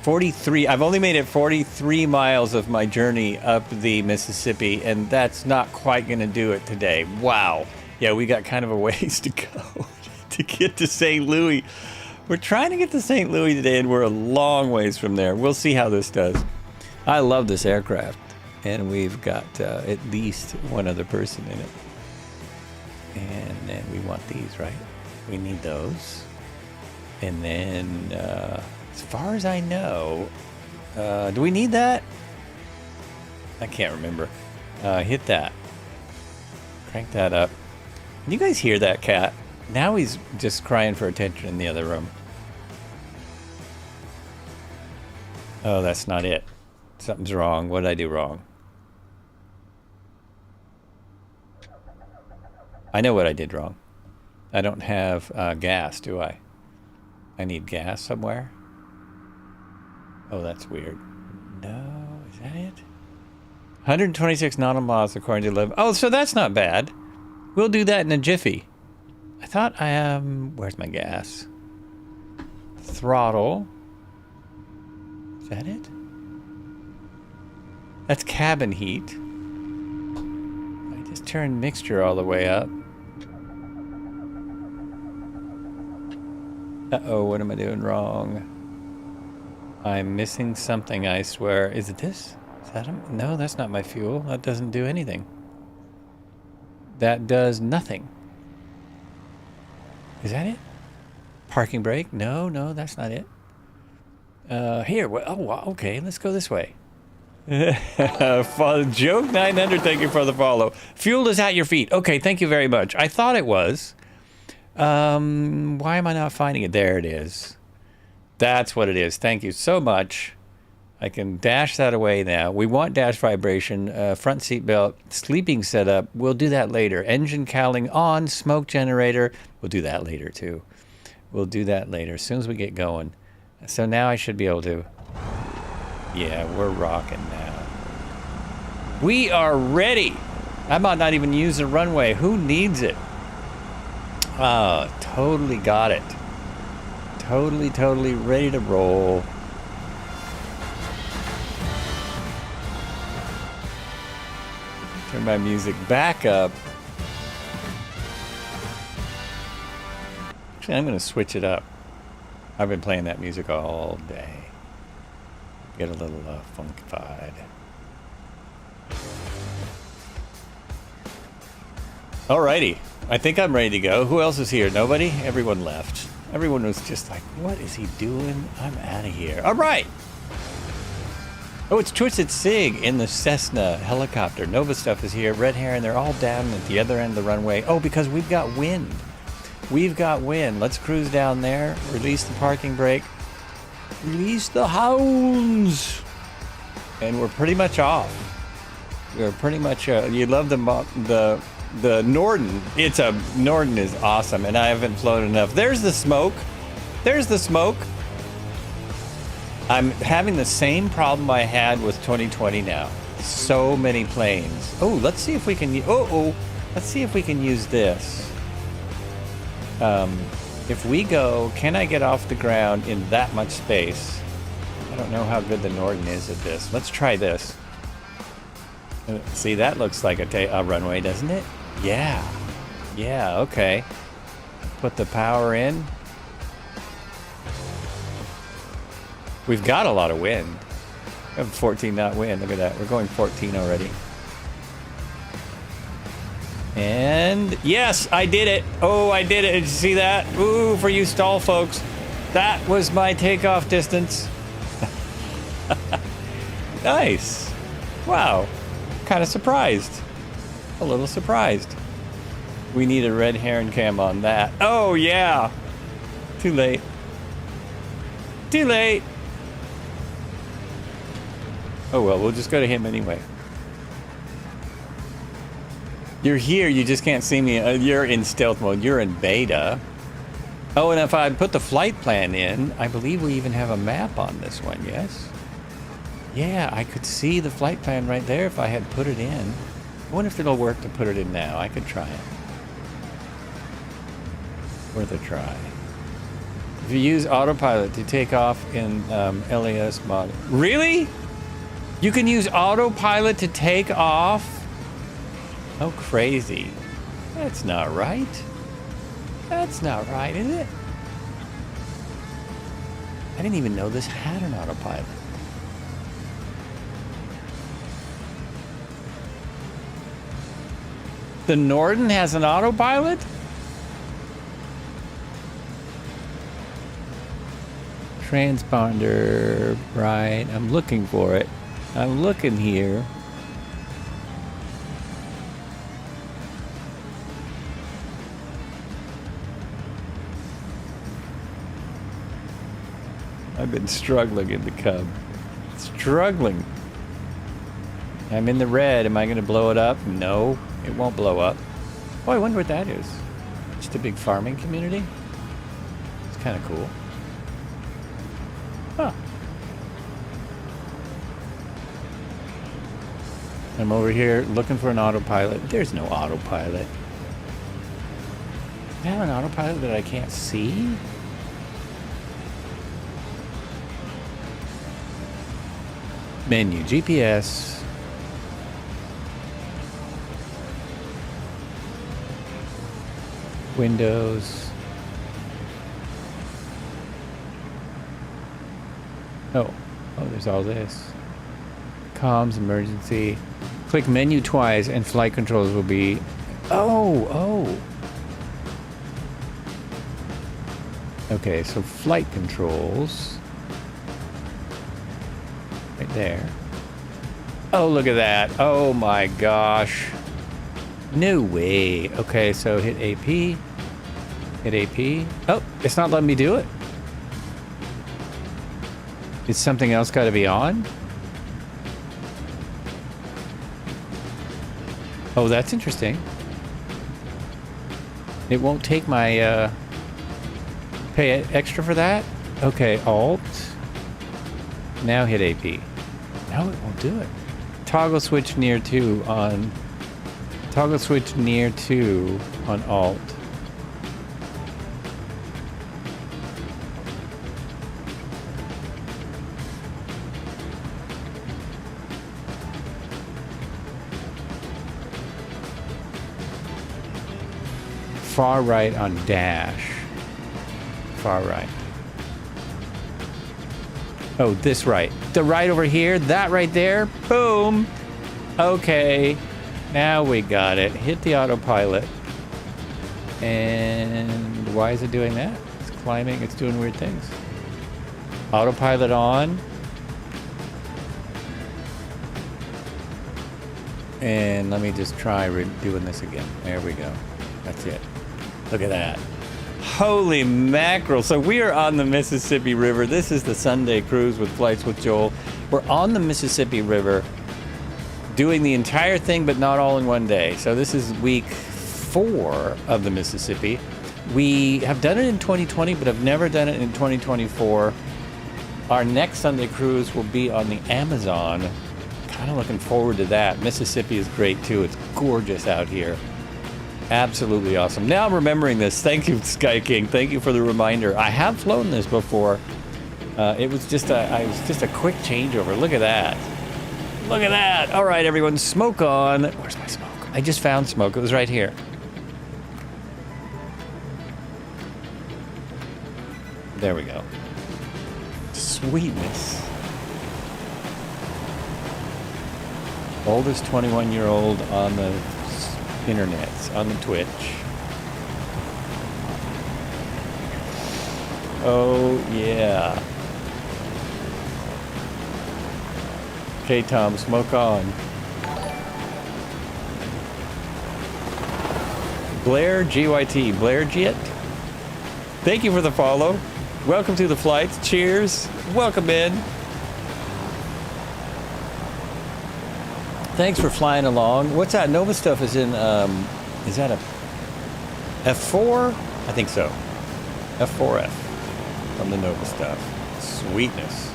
43. I've only made it 43 miles of my journey up the Mississippi, and that's not quite going to do it today. Wow. Yeah, we got kind of a ways to go to get to St. Louis. We're trying to get to St. Louis today, and we're a long ways from there. We'll see how this does. I love this aircraft, and we've got at least one other person in it. And then we want these, right? We need those. And then, as far as I know, do we need that? I can't remember. Hit that. Crank that up. Can you guys hear that cat? Now he's just crying for attention in the other room. Oh, that's not it. Something's wrong. What did I do wrong? I know what I did wrong. I don't have gas, do I? I need gas somewhere. Oh, that's weird. No, is that it? 126 nautical miles according to 11. Oh, so that's not bad. We'll do that in a jiffy. I thought I am... Where's my gas? Throttle. Is that it? That's cabin heat. I just turned mixture all the way up. Uh-oh, what am I doing wrong? I'm missing something, I swear. Is it this? Is that no, that's not my fuel. That doesn't do anything. That does nothing. Is that it? Parking brake? No, no, that's not it. Here, oh, okay, let's go this way. Joke 900, thank you for the follow. Fuel is at your feet. Okay, thank you very much. I thought it was. Why am I not finding it? There it is. That's what it is. Thank you so much. I can dash that away now. We want dash vibration, front seat belt, sleeping setup. We'll do that later. Engine cowling on, smoke generator. We'll do that later too. We'll do that later as soon as we get going. So now I should be able to. Yeah, we're rocking now. We are ready. I might not even use the runway. Who needs it? Oh, totally got it. Totally ready to roll. Turn my music back up. Actually, I'm going to switch it up. I've been playing that music all day. Get a little funkified. Alrighty. I think I'm ready to go. Who else is here? Nobody? Everyone left. Everyone was just like, what is he doing? I'm out of here. All right. Oh, it's Twisted Sig in the Cessna helicopter. Nova stuff is here. Red Heron, they're all down at the other end of the runway. Oh, because we've got wind. We've got wind. Let's cruise down there. Release the parking brake. Release the hounds. And we're pretty much off. We're pretty much, you love the Norden. Norden is awesome, and I haven't flown enough. There's the smoke. There's the smoke. I'm having the same problem I had with 2020 now. So many planes. Oh, let's see if we can. Let's see if we can use this. If we go, can I get off the ground in that much space? I don't know how good the Norden is at this. Let's try this. See, that looks like a runway, doesn't it? Yeah. Yeah, okay. Put the power in. We've got a lot of wind. We have a 14 knot wind. Look at that. We're going 14 already. And yes, I did it. Oh, I did it. Did you see that? Ooh, for you stall folks. That was my takeoff distance. Nice. Wow. Kind of surprised. A little surprised. We need a red heron cam on that. Oh, yeah. Too late. Too late. Oh, well, we'll just go to him anyway. You're here, you just can't see me. You're in stealth mode. You're in beta. Oh, and if I put the flight plan in, I believe we even have a map on this one, yes? Yeah, I could see the flight plan right there if I had put it in. I wonder if it'll work to put it in now. I could try it. Worth a try. If you use autopilot to take off in LAS mod. Really? You can use autopilot to take off? Oh, crazy. That's not right. That's not right, is it? I didn't even know this had an autopilot. The Norden has an autopilot? Transponder, right. I'm looking for it. I'm looking here. I've been struggling in the Cub. Struggling. I'm in the red. Am I going to blow it up? No, it won't blow up. Oh, I wonder what that is. Just a big farming community? It's kind of cool. Huh. I'm over here looking for an autopilot. There's no autopilot. I have an autopilot that I can't see? Menu, GPS. Windows. Oh, there's all this. Comms, emergency. Click menu twice and flight controls will be... Oh. Okay, so flight controls. Right there. Oh, look at that. Oh my gosh. No way. Okay, so hit AP. Hit AP. Oh, it's not letting me do it. Is something else got to be on? Oh, that's interesting. It won't take my, pay extra for that? Okay, Alt. Now hit AP. No, it won't do it. Toggle switch near 2 on... Toggle switch near 2 on Alt. Far right on dash. Far right. Oh, this right. The right over here, that right there. Boom. Okay. Now we got it. Hit the autopilot. And why is it doing that? It's climbing. It's doing weird things. Autopilot on. And let me just try doing this again. There we go. That's it. Look at that. Holy mackerel. So we are on the Mississippi River. This is the Sunday cruise with Flights with Joel. We're on the Mississippi River doing the entire thing, but not all in one day. So this is week 4 of the Mississippi. We have done it in 2020, but have never done it in 2024. Our next Sunday cruise will be on the Amazon. Kind of looking forward to that. Mississippi is great too. It's gorgeous out here. Absolutely awesome. Now I'm remembering this. Thank you, Sky King. Thank you for the reminder. I have flown this before. It was just a quick changeover. Look at that. Look at that. All right, everyone, smoke on. Where's my smoke? I just found smoke. It was right here. There we go. Sweetness. Oldest 21-year-old on the internets, on the Twitch. Oh, yeah. Okay, Tom, smoke on. Blair GYT. Blair Jit. Thank you for the follow. Welcome to the flights. Cheers. Welcome in. Thanks for flying along. What's that? Nova stuff is in, is that a F4? I think so. F4F from the Nova stuff. Sweetness.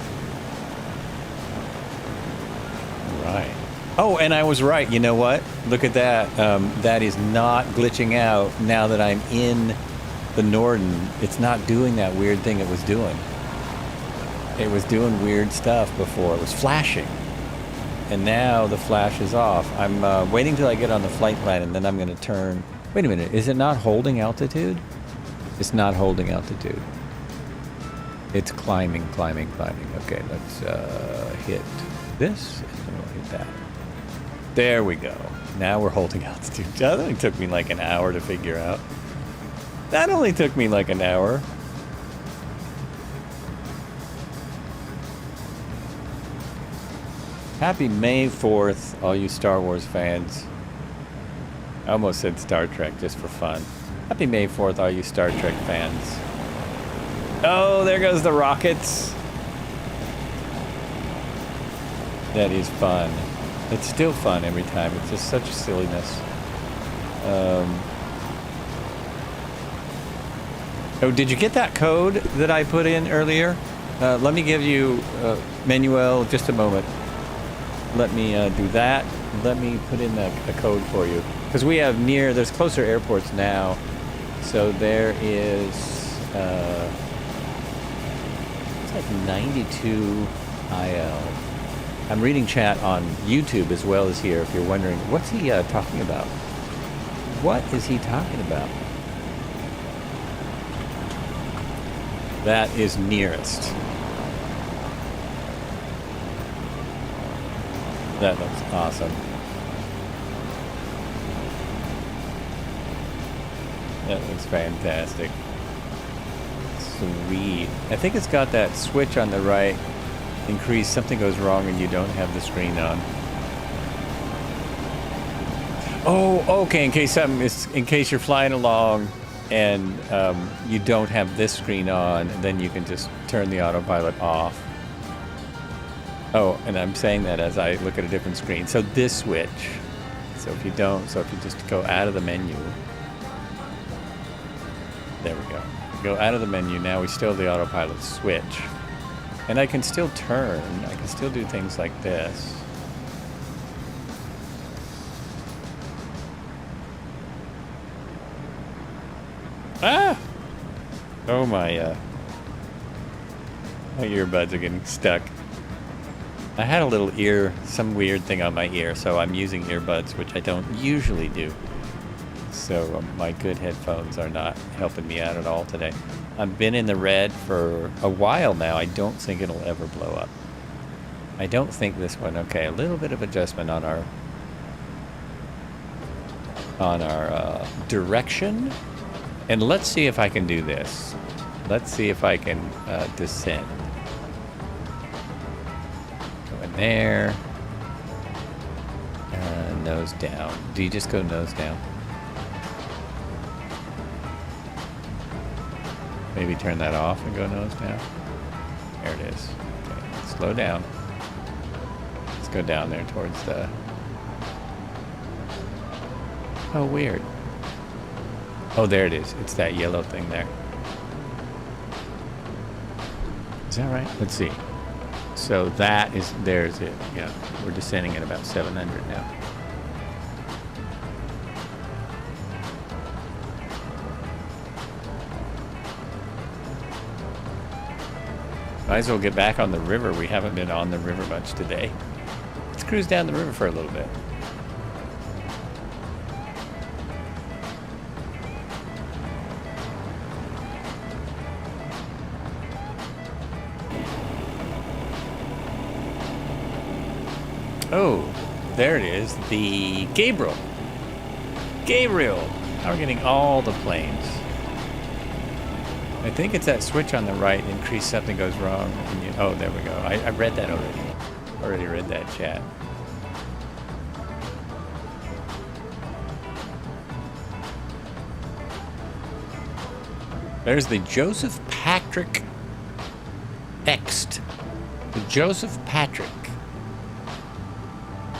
Right. Oh, and I was right. You know what? Look at that. That is not glitching out now that I'm in the Norden. It's not doing that weird thing it was doing. It was doing weird stuff before. It was flashing. And now the flash is off. I'm waiting till I get on the flight plan, and then I'm going to turn... Wait a minute. Is it not holding altitude? It's not holding altitude. It's climbing. Okay, let's hit this, and then we'll hit that. There we go. Now we're holding altitude. That only took me like an hour to figure out. That only took me like an hour. Happy May 4th, all you Star Wars fans. I almost said Star Trek just for fun. Happy May 4th, all you Star Trek fans. Oh, there goes the rockets. That is fun. It's still fun every time. It's just such silliness. Oh, did you get that code that I put in earlier? Let me give you, Manuel, just a moment. Let me do that. Let me put in a code for you. Because we have there's closer airports now. So there is, it's like 92 IL. I'm reading chat on YouTube as well as here, if you're wondering, what's he talking about? What is he talking about? That is nearest. That looks awesome. That looks fantastic. Sweet. I think it's got that switch on the right. Increase, something goes wrong and you don't have the screen on. Oh, okay, in case you're flying along and you don't have this screen on, then you can just turn the autopilot off. Oh, and I'm saying that as I look at a different screen. So this switch. So if you just go out of the menu. There we go. Go out of the menu. Now we still have the autopilot switch. And I can still turn. I can still do things like this. Ah! Oh, my earbuds are getting stuck. I had a little some weird thing on my ear, so I'm using earbuds, which I don't usually do. So my good headphones are not helping me out at all today. I've been in the red for a while now. I don't think it'll ever blow up. I don't think this one. Okay, a little bit of adjustment on our direction. And let's see if I can do this. Let's see if I can descend. Go in there. Nose down. Do you just go nose down? Maybe turn that off and go nose down. There it is. Okay, slow down. Let's go down there towards the... Oh, weird. Oh, there it is. It's that yellow thing there. Is that right? Let's see. So there's it. Yeah, we're descending at about 700 now. Might as well get back on the river. We haven't been on the river much today. Let's cruise down the river for a little bit. Oh, there it is. The Gabriel. Now we're getting all the planes. I think it's that switch on the right. Increase, something goes wrong. Oh, there we go. I read that already. Already read that chat. There's the Joseph Patrick Ext. The Joseph Patrick.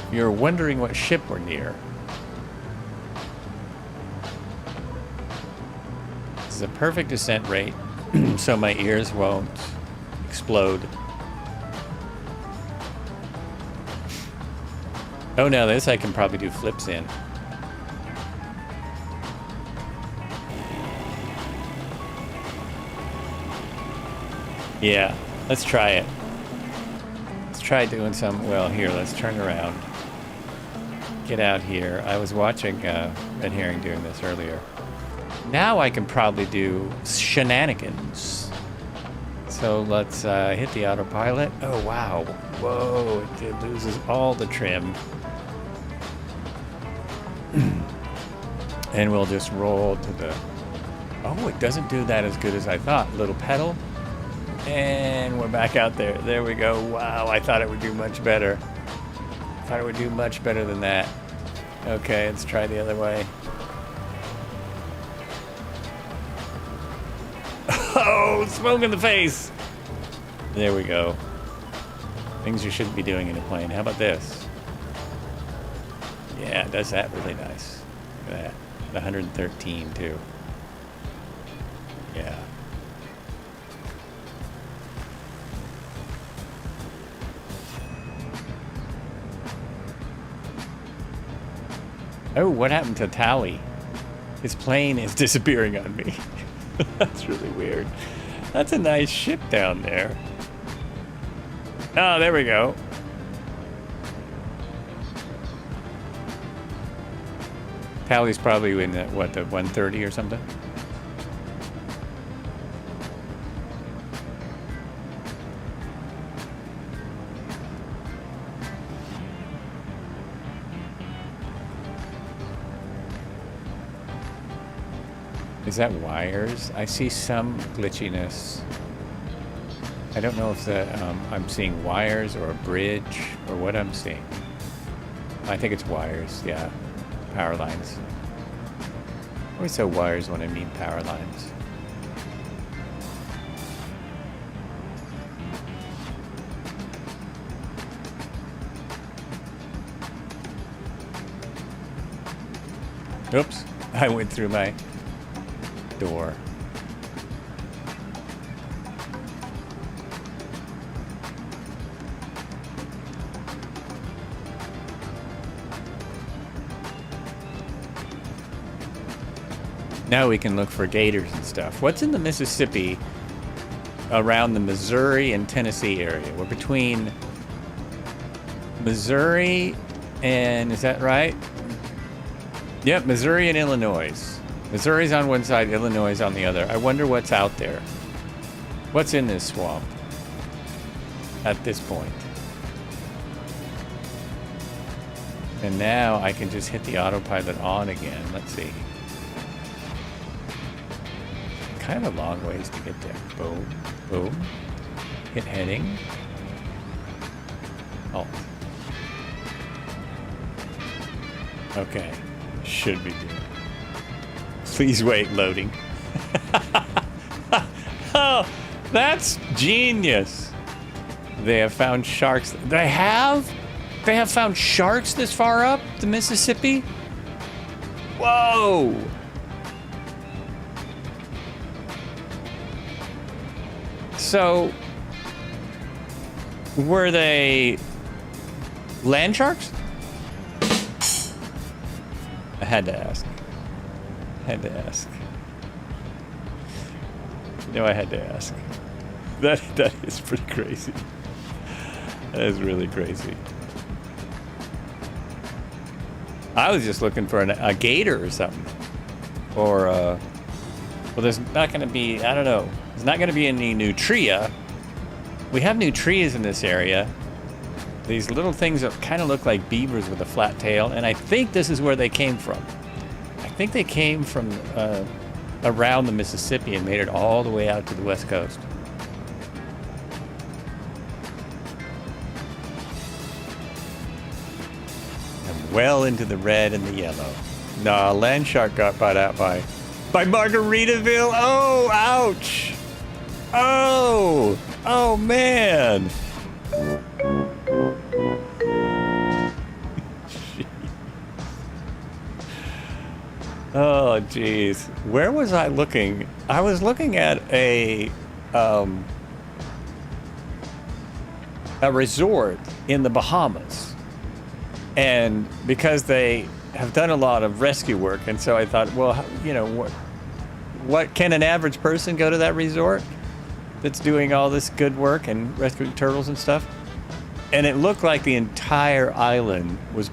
You're wondering what ship we're near. This is a perfect descent rate, so my ears won't explode. Oh, now this I can probably do flips in. Yeah, let's try it. Let's try doing some, well, here, let's turn around. Get out here. I was watching Red Herring doing this earlier. Now I can probably do shenanigans. So let's hit the autopilot. Oh, wow. Whoa, it loses all the trim. And we'll just roll to the... Oh, it doesn't do that as good as I thought. Little pedal. And we're back out there. There we go. Wow, I thought it would do much better. I thought it would do much better than that. Okay, let's try the other way. Oh, smoke in the face! There we go. Things you shouldn't be doing in a plane. How about this? Yeah, it does that really nice. Look at that. The 113 too. Yeah. Oh, what happened to Tally? His plane is disappearing on me. That's really weird. That's a nice ship down there. Oh, there we go. Tally's probably in the, what, the 130 or something? Is that wires? I see some glitchiness. I don't know if I'm seeing wires or a bridge or what I'm seeing. I think it's wires, yeah. Power lines. I always say wires when I mean power lines. Oops, I went through my door. Now we can look for gators and stuff. What's in the Mississippi around the Missouri and Tennessee area? We're between Missouri and, is that right? Yep, Missouri and Illinois. Missouri's on one side, Illinois is on the other. I wonder what's out there. What's in this swamp at this point? And now I can just hit the autopilot on again. Let's see. Kind of a long ways to get there. Boom, boom. Hit heading. Halt. Okay. Should be good. Please wait, loading. Oh, that's genius. They have found sharks. They have? They have found sharks this far up the Mississippi? Whoa. So, were they land sharks? I had to ask. Had to ask. No, I had to ask. That is pretty crazy. That is really crazy. I was just looking for a gator or something. Or, well, there's not going to be, I don't know. There's not going to be any nutria. We have nutrias in this area. These little things that kind of look like beavers with a flat tail, and I think this is where they came from. I think they came from around the Mississippi and made it all the way out to the west coast. And well into the red and the yellow. Nah, land shark got bought out by Margaritaville. Oh, ouch. Oh, oh man. Oh, geez. Where was I looking? I was looking at a resort in the Bahamas. And because they have done a lot of rescue work, and so I thought, well, you know, what can an average person go to that resort that's doing all this good work and rescuing turtles and stuff? And it looked like the entire island was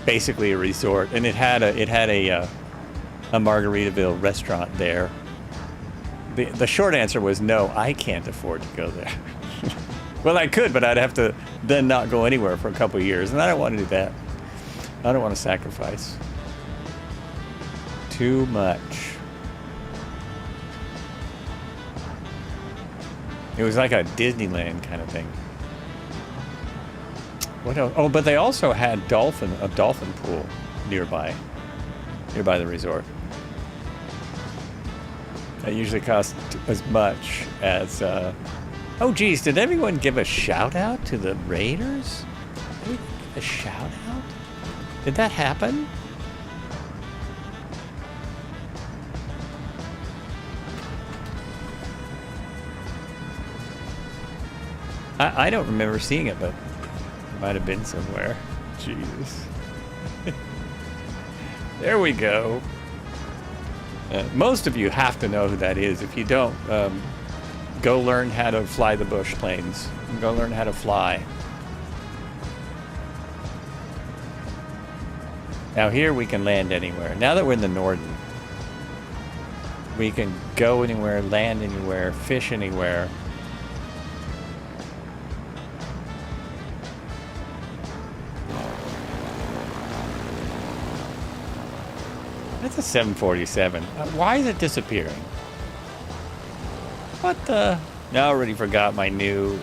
basically a resort, and it had a Margaritaville restaurant there. The short answer was no, I can't afford to go there. Well, I could, but I'd have to then not go anywhere for a couple of years, and I don't want to do that. I don't want to sacrifice too much. It was like a Disneyland kind of thing. What else? Oh, but they also had a dolphin pool nearby the resort. That usually costs as much as. Oh, geez, did everyone give a shout out to the Raiders? Did we give a shout out? Did that happen? I don't remember seeing it, but it might have been somewhere. Jesus. There we go. Most of you have to know who that is. If you don't, go learn how to fly the bush planes. Go learn how to fly. Now here we can land anywhere. Now that we're in the Norden, we can go anywhere, land anywhere, fish anywhere. That's a 747. Why is it disappearing? What the? Now I already forgot my new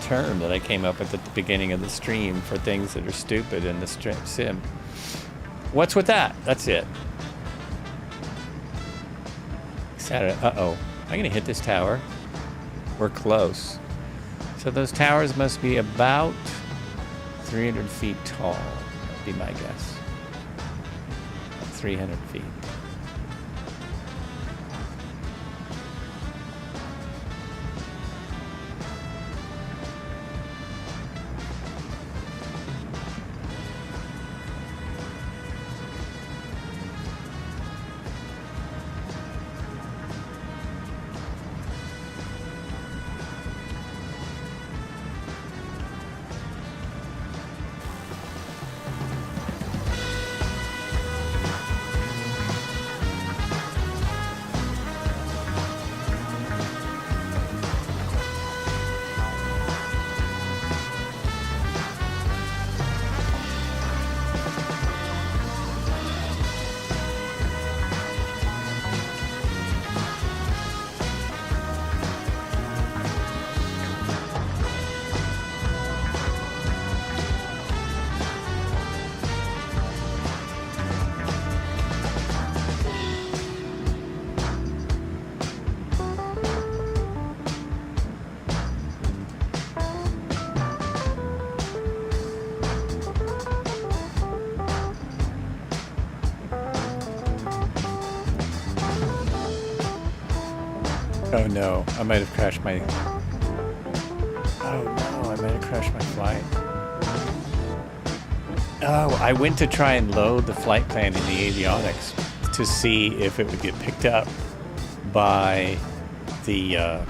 term that I came up with at the beginning of the stream for things that are stupid in the sim. What's with that? That's it. Saturday. Uh-oh. I'm gonna hit this tower. We're close. So those towers must be about 300 feet tall. That'd be my guess. 300 feet. Oh no, I might have crashed my... Oh no, I might have crashed my flight. Oh, I went to try and load the flight plan in the avionics to see if it would get picked up by the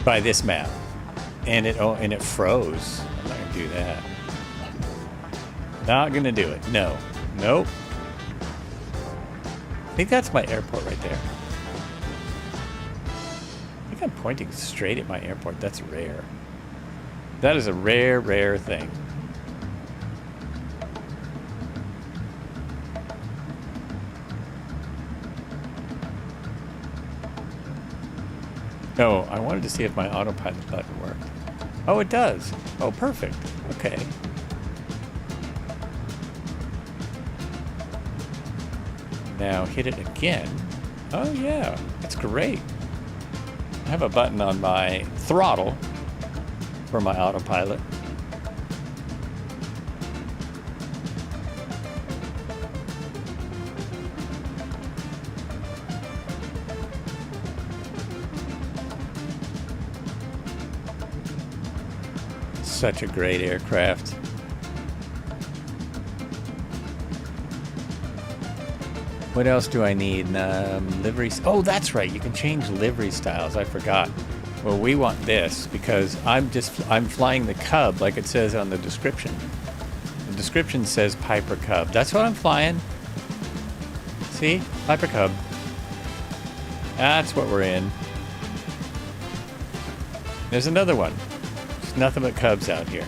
by this map, and it froze. I'm not gonna do that. Not gonna do it. No. Nope. I think that's my airport right there. I think I'm pointing straight at my airport. That's rare. That is a rare, rare thing. Oh, I wanted to see if my autopilot button worked. Oh, it does. Oh, perfect. Okay. Now hit it again. Oh yeah, that's great. I have a button on my throttle for my autopilot. Such a great aircraft. What else do I need? Liveries. Oh, that's right. You can change livery styles. I forgot. Well, we want this because I'm flying the Cub like it says on the description. The description says Piper Cub. That's what I'm flying. See? Piper Cub. That's what we're in. There's another one. There's nothing but Cubs out here.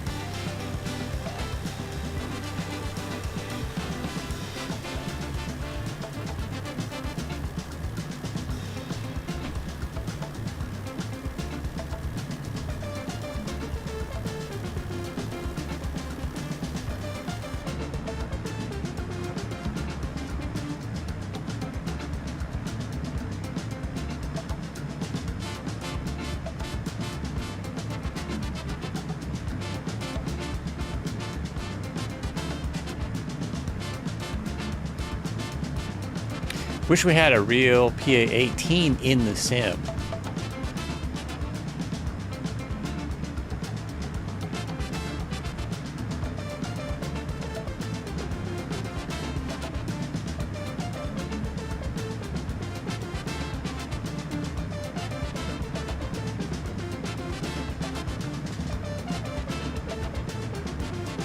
Wish we had a real PA-18 in the sim.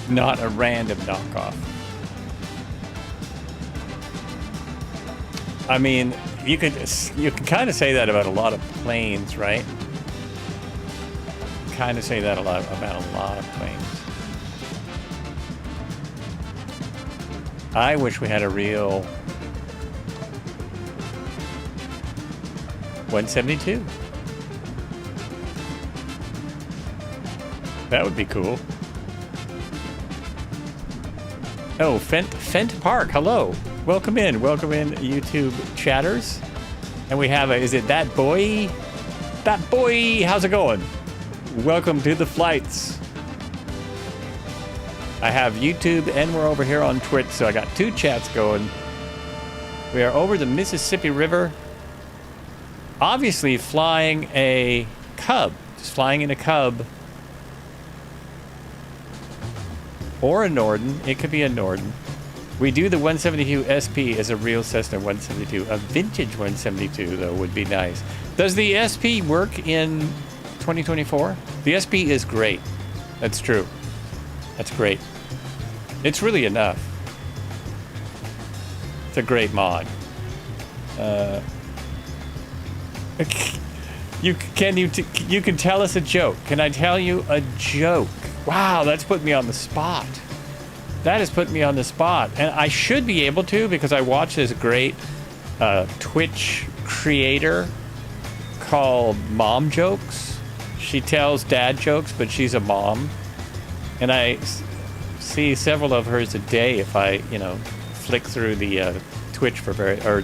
Not a random knockoff. I mean, you can kind of say that about a lot of planes, right? Kind of say that about a lot of planes. I wish we had a real 172. That would be cool. Oh, Fent Park, hello. Welcome in, YouTube chatters. And we have is it that boy? That boy, how's it going? Welcome to the flights. I have YouTube and we're over here on Twitch, so I got 2 chats going. We are over the Mississippi River. Obviously flying a Cub, just flying in a Cub. Or a Norden, it could be a Norden. We do the 172 SP as a real Cessna 172. A vintage 172, though, would be nice. Does the SP work in 2024? The SP is great. That's true. That's great. It's really enough. It's a great mod. You can tell us a joke. Can I tell you a joke? Wow, that's put me on the spot. That has put me on the spot. And I should be able to because I watch this great Twitch creator called Mom Jokes. She tells dad jokes, but she's a mom. And I see several of hers a day if I, flick through the Twitch for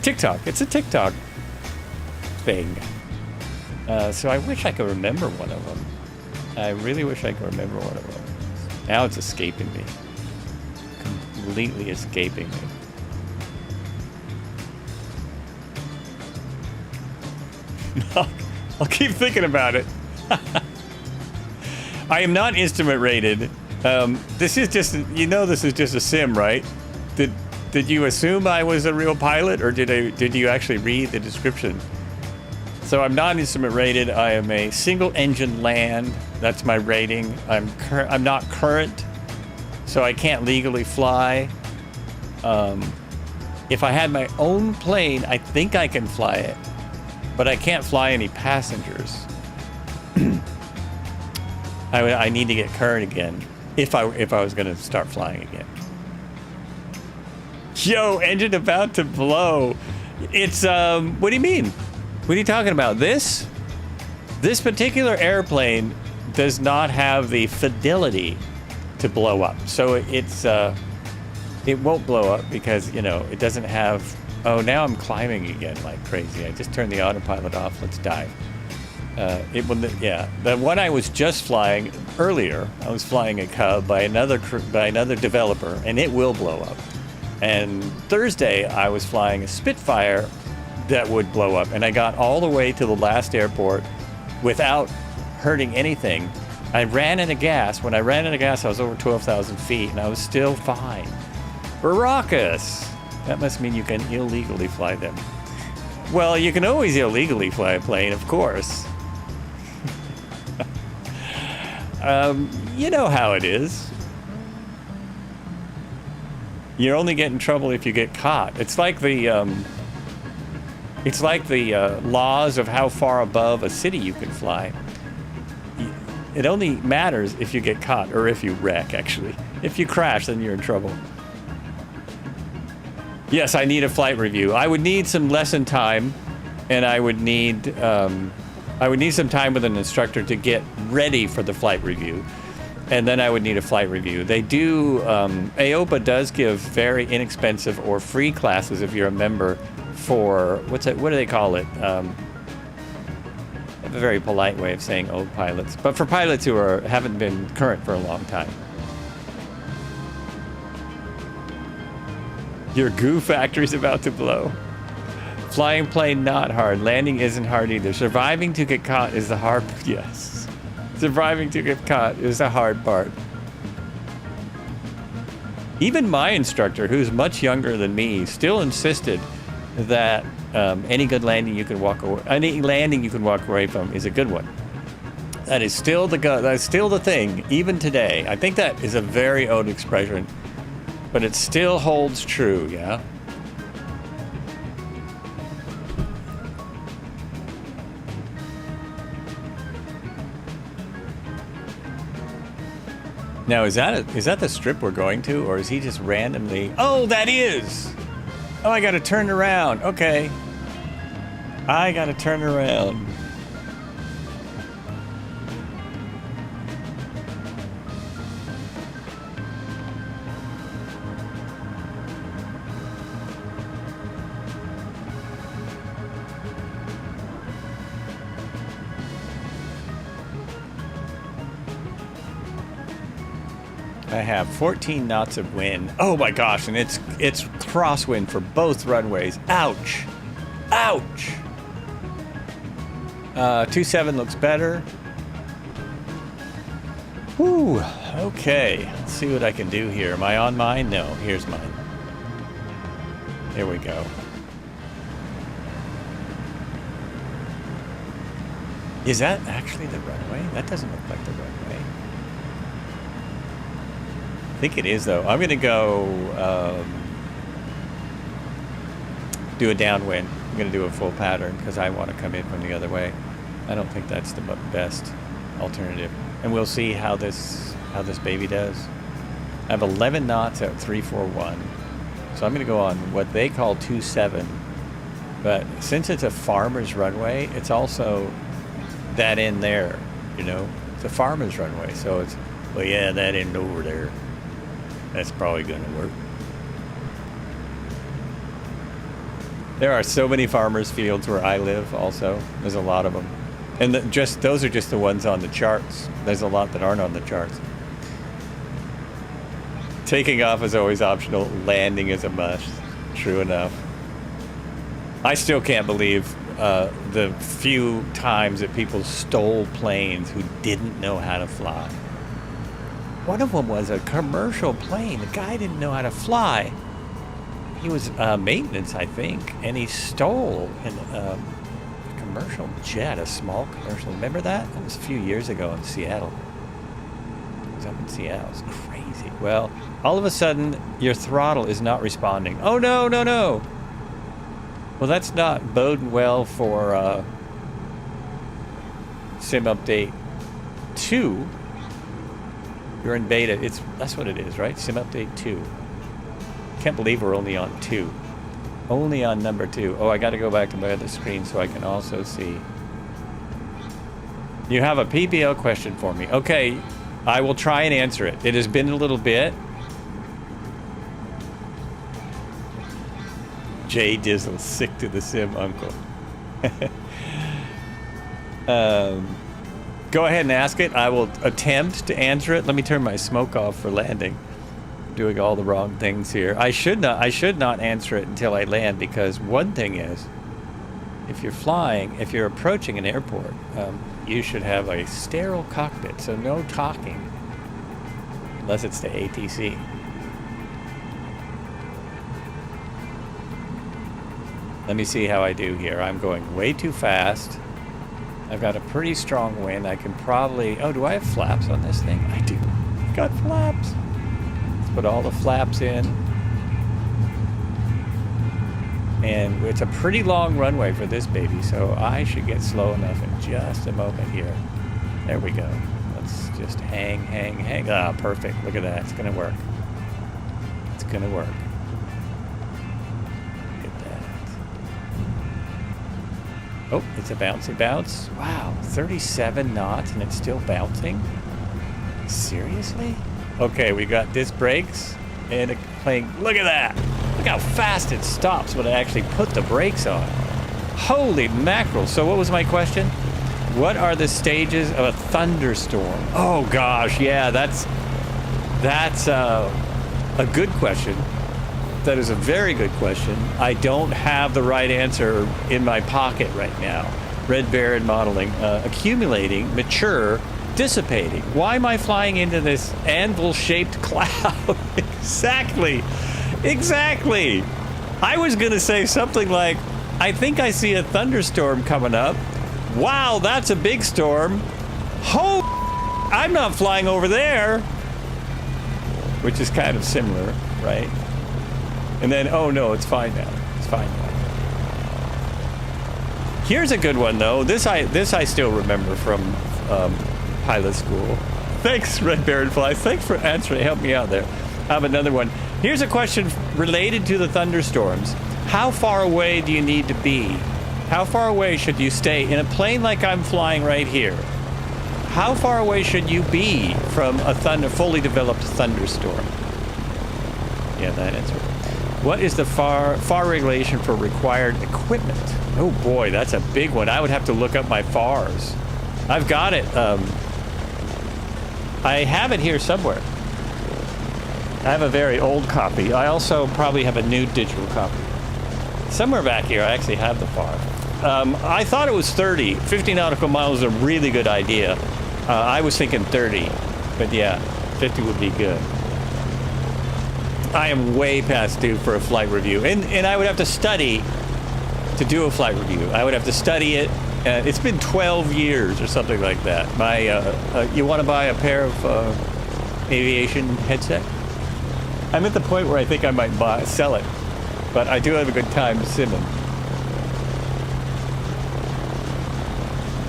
TikTok. It's a TikTok thing. So I wish I could remember one of them. I really wish I could remember one of them. Now it's escaping me. Completely escaping me. I'll keep thinking about it. I am not instrument rated. This is just, this is just a sim, right? Did you assume I was a real pilot, or did you actually read the description? So I'm not instrument rated. I am a single engine land. That's my rating. I'm not current, so I can't legally fly. If I had my own plane, I think I can fly it, but I can't fly any passengers. I need to get current again if I was going to start flying again. Yo, engine about to blow. It's what do you mean? What are you talking about? This particular airplane does not have the fidelity to blow up. So it won't blow up because, it doesn't have... Oh, now I'm climbing again like crazy. I just turned the autopilot off. Let's dive. The one I was just flying earlier, I was flying a Cub by another developer, and it will blow up. And Thursday, I was flying a Spitfire that would blow up, and I got all the way to the last airport without hurting anything. I ran out of gas. When I ran out of gas, I was over 12,000 feet, and I was still fine. Baracus! That must mean you can illegally fly them. Well, you can always illegally fly a plane, of course. You know how it is. You only get in trouble if you get caught. It's like the laws of how far above a city you can fly. It only matters if you get caught, or if you wreck, actually. If you crash, then you're in trouble. Yes, I need a flight review. I would need some lesson time, and I would need some time with an instructor to get ready for the flight review. And then I would need a flight review. They do, AOPA does give very inexpensive or free classes if you're a member for, what do they call it? A very polite way of saying old pilots. But for pilots who haven't been current for a long time. Your goo factory's about to blow. Flying plane not hard. Landing isn't hard either. Surviving to get caught is the hard, yes. Surviving to get caught is the hard part. Even my instructor, who's much younger than me, still insisted that any landing you can walk away from is a good one. That is still the thing, even today. I think that is a very old expression, but it still holds true, yeah? Now, is that the strip we're going to, or is he just randomly... Oh, that is! Oh, I gotta turn around. Okay. I gotta turn around. I have 14 knots of wind. Oh my gosh, and it's crosswind for both runways. Ouch. Ouch. 2.7 looks better. Whew. Okay. Let's see what I can do here. Am I on mine? No. Here's mine. There we go. Is that actually the runway? That doesn't look like the runway. I think it is, though. I'm going to go do a downwind. I'm going to do a full pattern because I want to come in from the other way. I don't think that's the best alternative. And we'll see how this baby does. I have 11 knots at 341. So I'm going to go on what they call 2.7. But since it's a farmer's runway, it's also that end there, you know? It's a farmer's runway, so it's, well, yeah, that end over there. That's probably going to work. There are so many farmers' fields where I live also. There's a lot of them. And those are just the ones on the charts. There's a lot that aren't on the charts. Taking off is always optional. Landing is a must. True enough. I still can't believe the few times that people stole planes who didn't know how to fly. One of them was a commercial plane. The guy didn't know how to fly. He was maintenance, I think, and he stole a commercial jet, a small commercial. Remember that? That was a few years ago in Seattle. It was up in Seattle. It was crazy. Well, all of a sudden, your throttle is not responding. Oh, no, no, no. Well, that's not boding well for Sim Update 2. You're in beta. That's what it is, right? Sim Update 2. Can't believe we're only on 2. Only on number 2. Oh, I got to go back to my other screen so I can also see. You have a PPL question for me. Okay, I will try and answer it. It has been a little bit. Jay Dizzle, sick to the sim uncle. Go ahead and ask it. I will attempt to answer it. Let me turn my smoke off for landing. I'm doing all the wrong things here. I should not answer it until I land, because one thing is, if you're approaching an airport, you should have a sterile cockpit, so no talking, unless it's the ATC. Let me see how I do here. I'm going way too fast. I've got a pretty strong wind. I can probably... Oh, do I have flaps on this thing? I do. I've got flaps. Let's put all the flaps in. And it's a pretty long runway for this baby, so I should get slow enough in just a moment here. There we go. Let's just hang. Ah, perfect. Look at that. It's going to work. It's going to work. Oh, it's a bouncy bounce. Wow, 37 knots and it's still bouncing? Seriously? Okay, we got disc brakes and a plane. Look at that! Look how fast it stops when I actually put the brakes on. Holy mackerel. So what was my question? What are the stages of a thunderstorm? Oh gosh, yeah, that's a good question. That is a very good question. I don't have the right answer in my pocket right now. Red Baron modeling, accumulating, mature, dissipating. Why am I flying into this anvil-shaped cloud? Exactly. I was gonna say something like, I think I see a thunderstorm coming up. Wow, that's a big storm. I'm not flying over there. Which is kind of similar, right? And then, oh no, it's fine now. It's fine now. Here's a good one though. This I still remember from pilot school. Thanks, Red Baron Flies. Thanks for answering. Help me out there. I have another one. Here's a question related to the thunderstorms. How far away do you need to be? How far away should you stay in a plane like I'm flying right here? How far away should you be from a fully developed thunderstorm? Yeah, that answer. What is the FAR regulation for required equipment? Oh boy, that's a big one. I would have to look up my FARs. I've got it. I have it here somewhere. I have a very old copy. I also probably have a new digital copy. Somewhere back here, I actually have the FAR. I thought it was 30. 50 nautical miles is a really good idea. I was thinking 30, but yeah, 50 would be good. I am way past due for a flight review, and I would have to study to do a flight review. I would have to study it. It's been 12 years or something like that. You want to buy a pair of aviation headset? I'm at the point where I think I might sell it, but I do have a good time simming.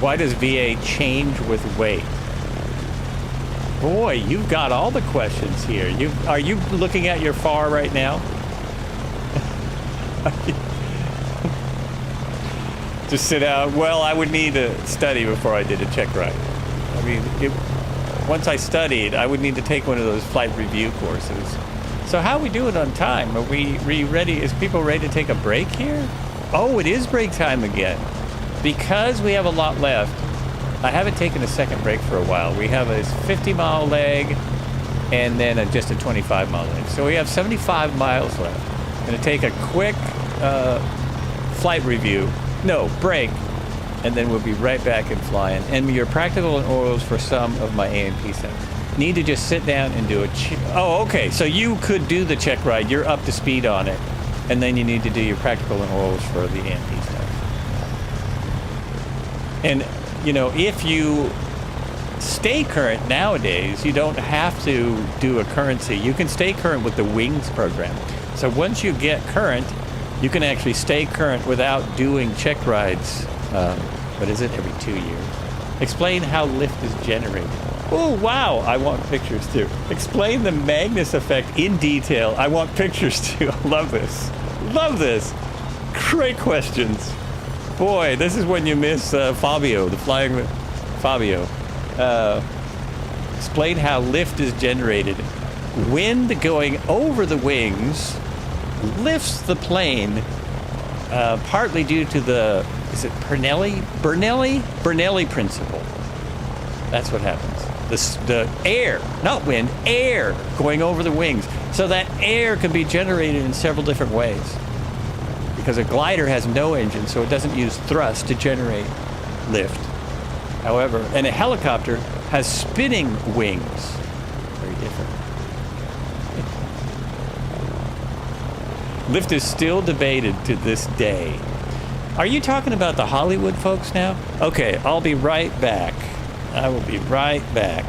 Why does VA change with weight? Boy, you've got all the questions here. Are you looking at your FAR right now? Just sit down. Well, I would need to study before I did a check ride. I mean, once I studied, I would need to take one of those flight review courses. So how are we doing on time? Are we ready? Is people ready to take a break here? Oh, it is break time again. Because we have a lot left, I haven't taken a second break for a while. We have a 50-mile leg and then just a 25-mile leg. So we have 75 miles left. I'm going to take a quick flight review. No, break. And then we'll be right back and flying. And your practical and orals for some of my A&P sets. Need to just sit down and do a oh, okay. So you could do the check ride. You're up to speed on it. And then you need to do your practical and orals for the A&P stuff. And, you know, if you stay current nowadays, you don't have to do a currency. You can stay current with the Wings program. So once you get current, you can actually stay current without doing check rides. What is it? Every 2 years. Explain how lift is generated. Oh, wow. I want pictures too. Explain the Magnus effect in detail. I want pictures too. Love this. Love this. Great questions. Boy, this is when you miss Fabio, the flying Fabio. Explain how lift is generated. Wind going over the wings lifts the plane, partly due to the, is it Bernoulli principle. That's what happens. The air, not wind, air going over the wings. So that air can be generated in several different ways. Because a glider has no engine, so it doesn't use thrust to generate lift. However, and a helicopter has spinning wings. Very different. Lift is still debated to this day. Are you talking about the Hollywood folks now? Okay, I'll be right back. I will be right back.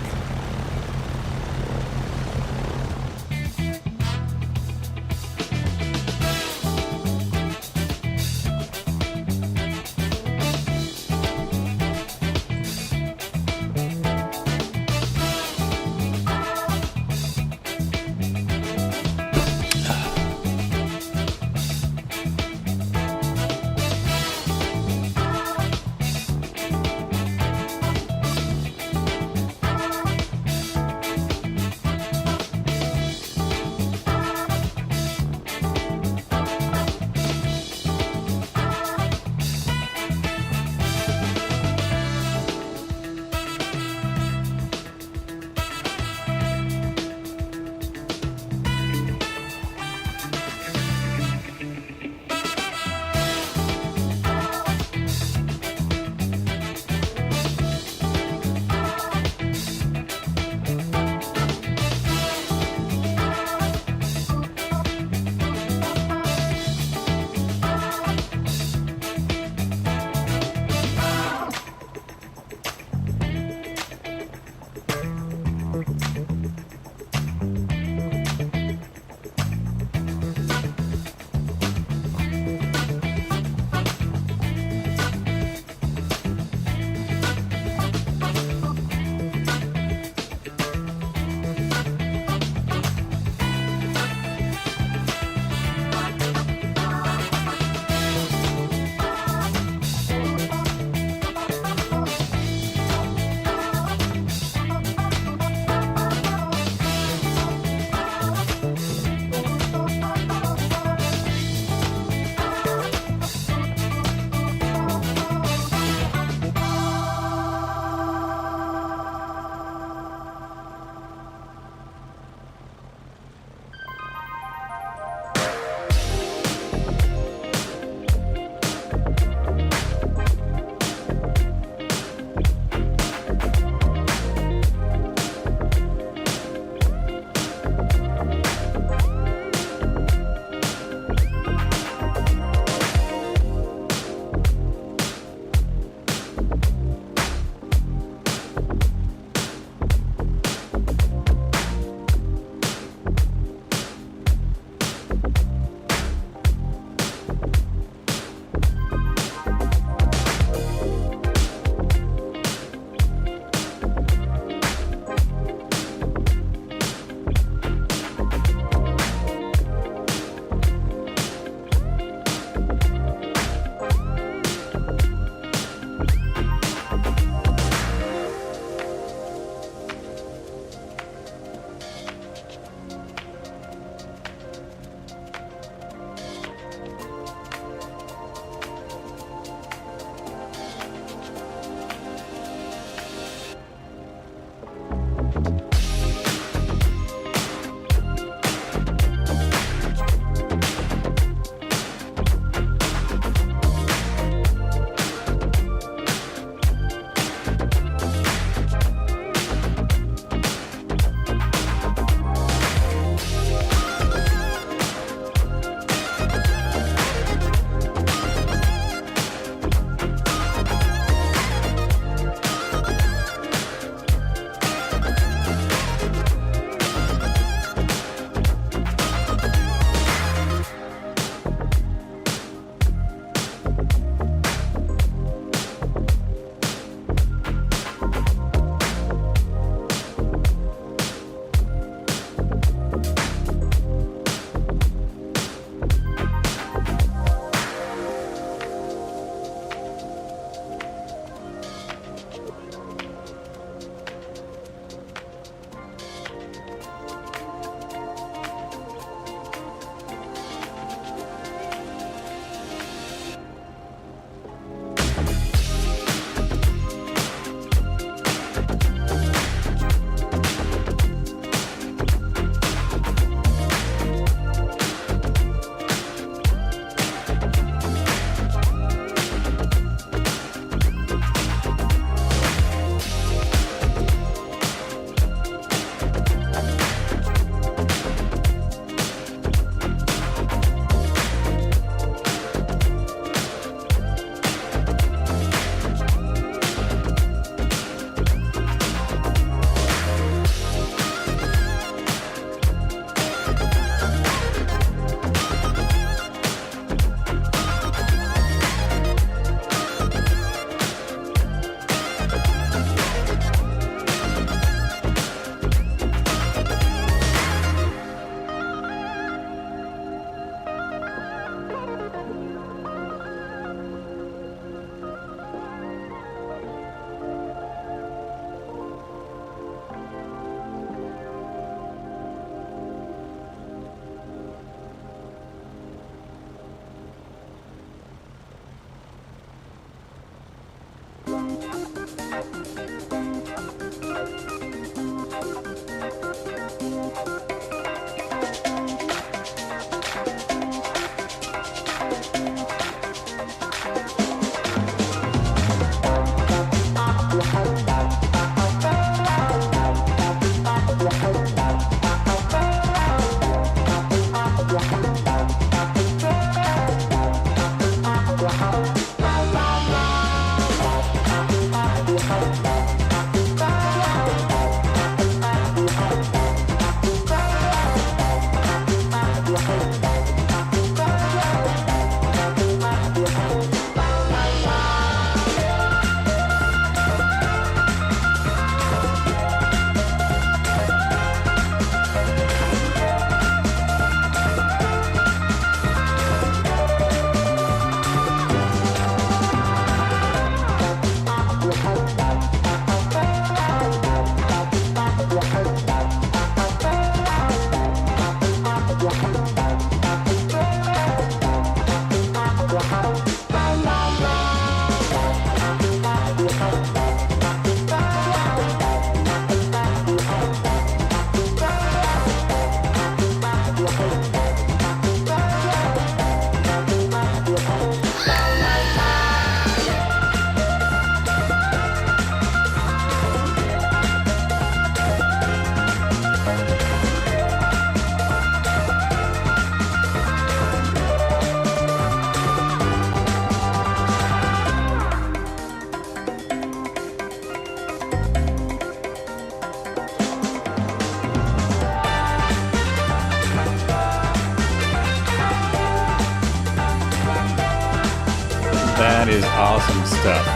That is awesome stuff.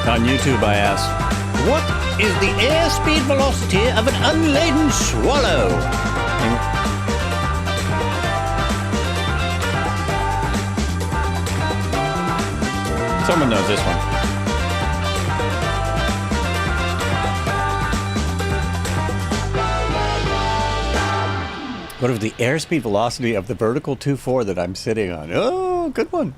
On YouTube, I asked, what is the airspeed velocity of an unladen swallow? Someone knows this one. What is the airspeed velocity of the vertical 2.4 that I'm sitting on? Oh, good one.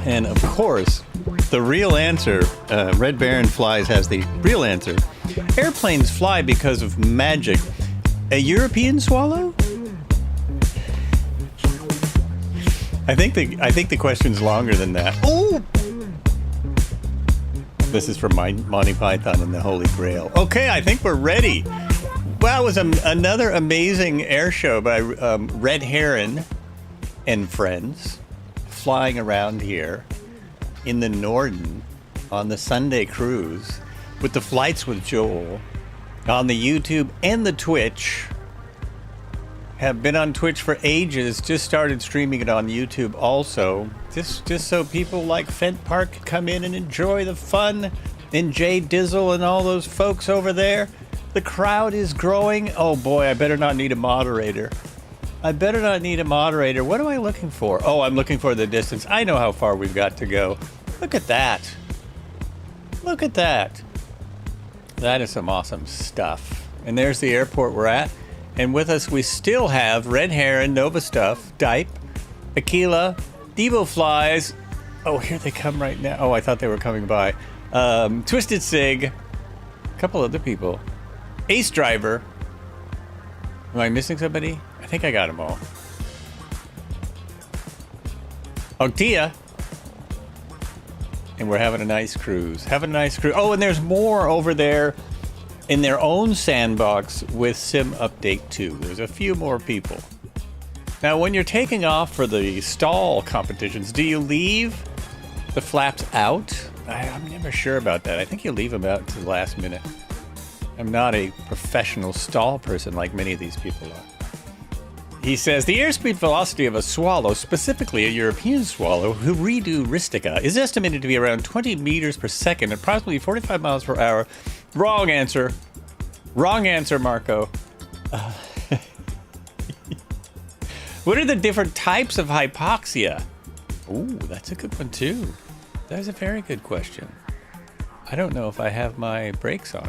And of course, the real answer, Red Baron Flies has the real answer. Airplanes fly because of magic. A European swallow? I think the question's longer than that. Ooh! This is from Monty Python and the Holy Grail. Okay, I think we're ready. Well, it was another amazing air show by Red Heron and friends, flying around here in the Norden on the Sunday cruise with the Flights with Joel on the YouTube and the Twitch. Have been on Twitch for ages, just started streaming it on YouTube also, just so people like Fent Park can come in and enjoy the fun, and Jay Dizzle and all those folks over there. The crowd is growing. Oh boy, I better not need a moderator. What am I looking for? Oh, I'm looking for the distance. I know how far we've got to go. Look at that. Look at that. That is some awesome stuff. And there's the airport we're at. And with us, we still have Red Heron, Nova Stuff, Dipe, Aquila, Devo Flies. Oh, here they come right now. Oh, I thought they were coming by. Twisted Sig, a couple other people. Ace Driver. Am I missing somebody? I think I got them all. Octia. And we're having a nice cruise. Oh, and there's more over there in their own sandbox with Sim Update 2. There's a few more people. Now, when you're taking off for the stall competitions, do you leave the flaps out? I'm never sure about that. I think you leave them out to the last minute. I'm not a professional stall person like many of these people are. He says, the airspeed velocity of a swallow, specifically a European swallow, who redo Ristica, is estimated to be around 20 meters per second, approximately 45 miles per hour. Wrong answer. Wrong answer, Marco. What are the different types of hypoxia? Ooh, that's a good one, too. That's a very good question. I don't know if I have my brakes on.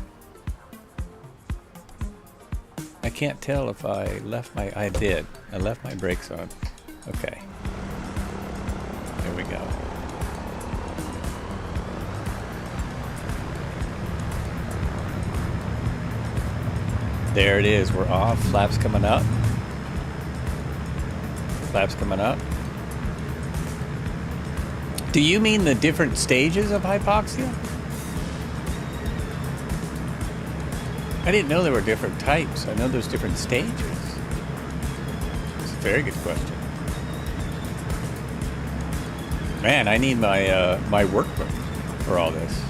I can't tell if I left my... I did. I left my brakes on. Okay. There we go. There it is. We're off. Flaps coming up. Flaps coming up. Do you mean the different stages of hypoxia? I didn't know there were different types. I know there's different stages. It's a very good question. Man, I need my my workbook for all this.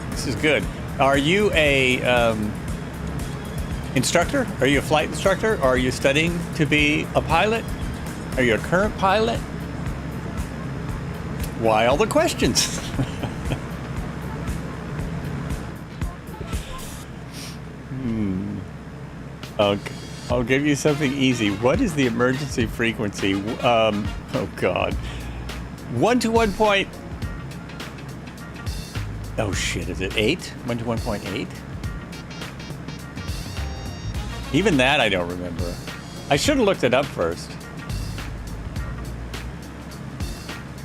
This is good. Are you a instructor? Are you a flight instructor? Or are you studying to be a pilot? Are you a current pilot? Why all the questions? I'll give you something easy. What is the emergency frequency? Oh God. 1 to 1 point. Oh shit, is it 8? 1 to 1.8? Even that I don't remember. I should have looked it up first.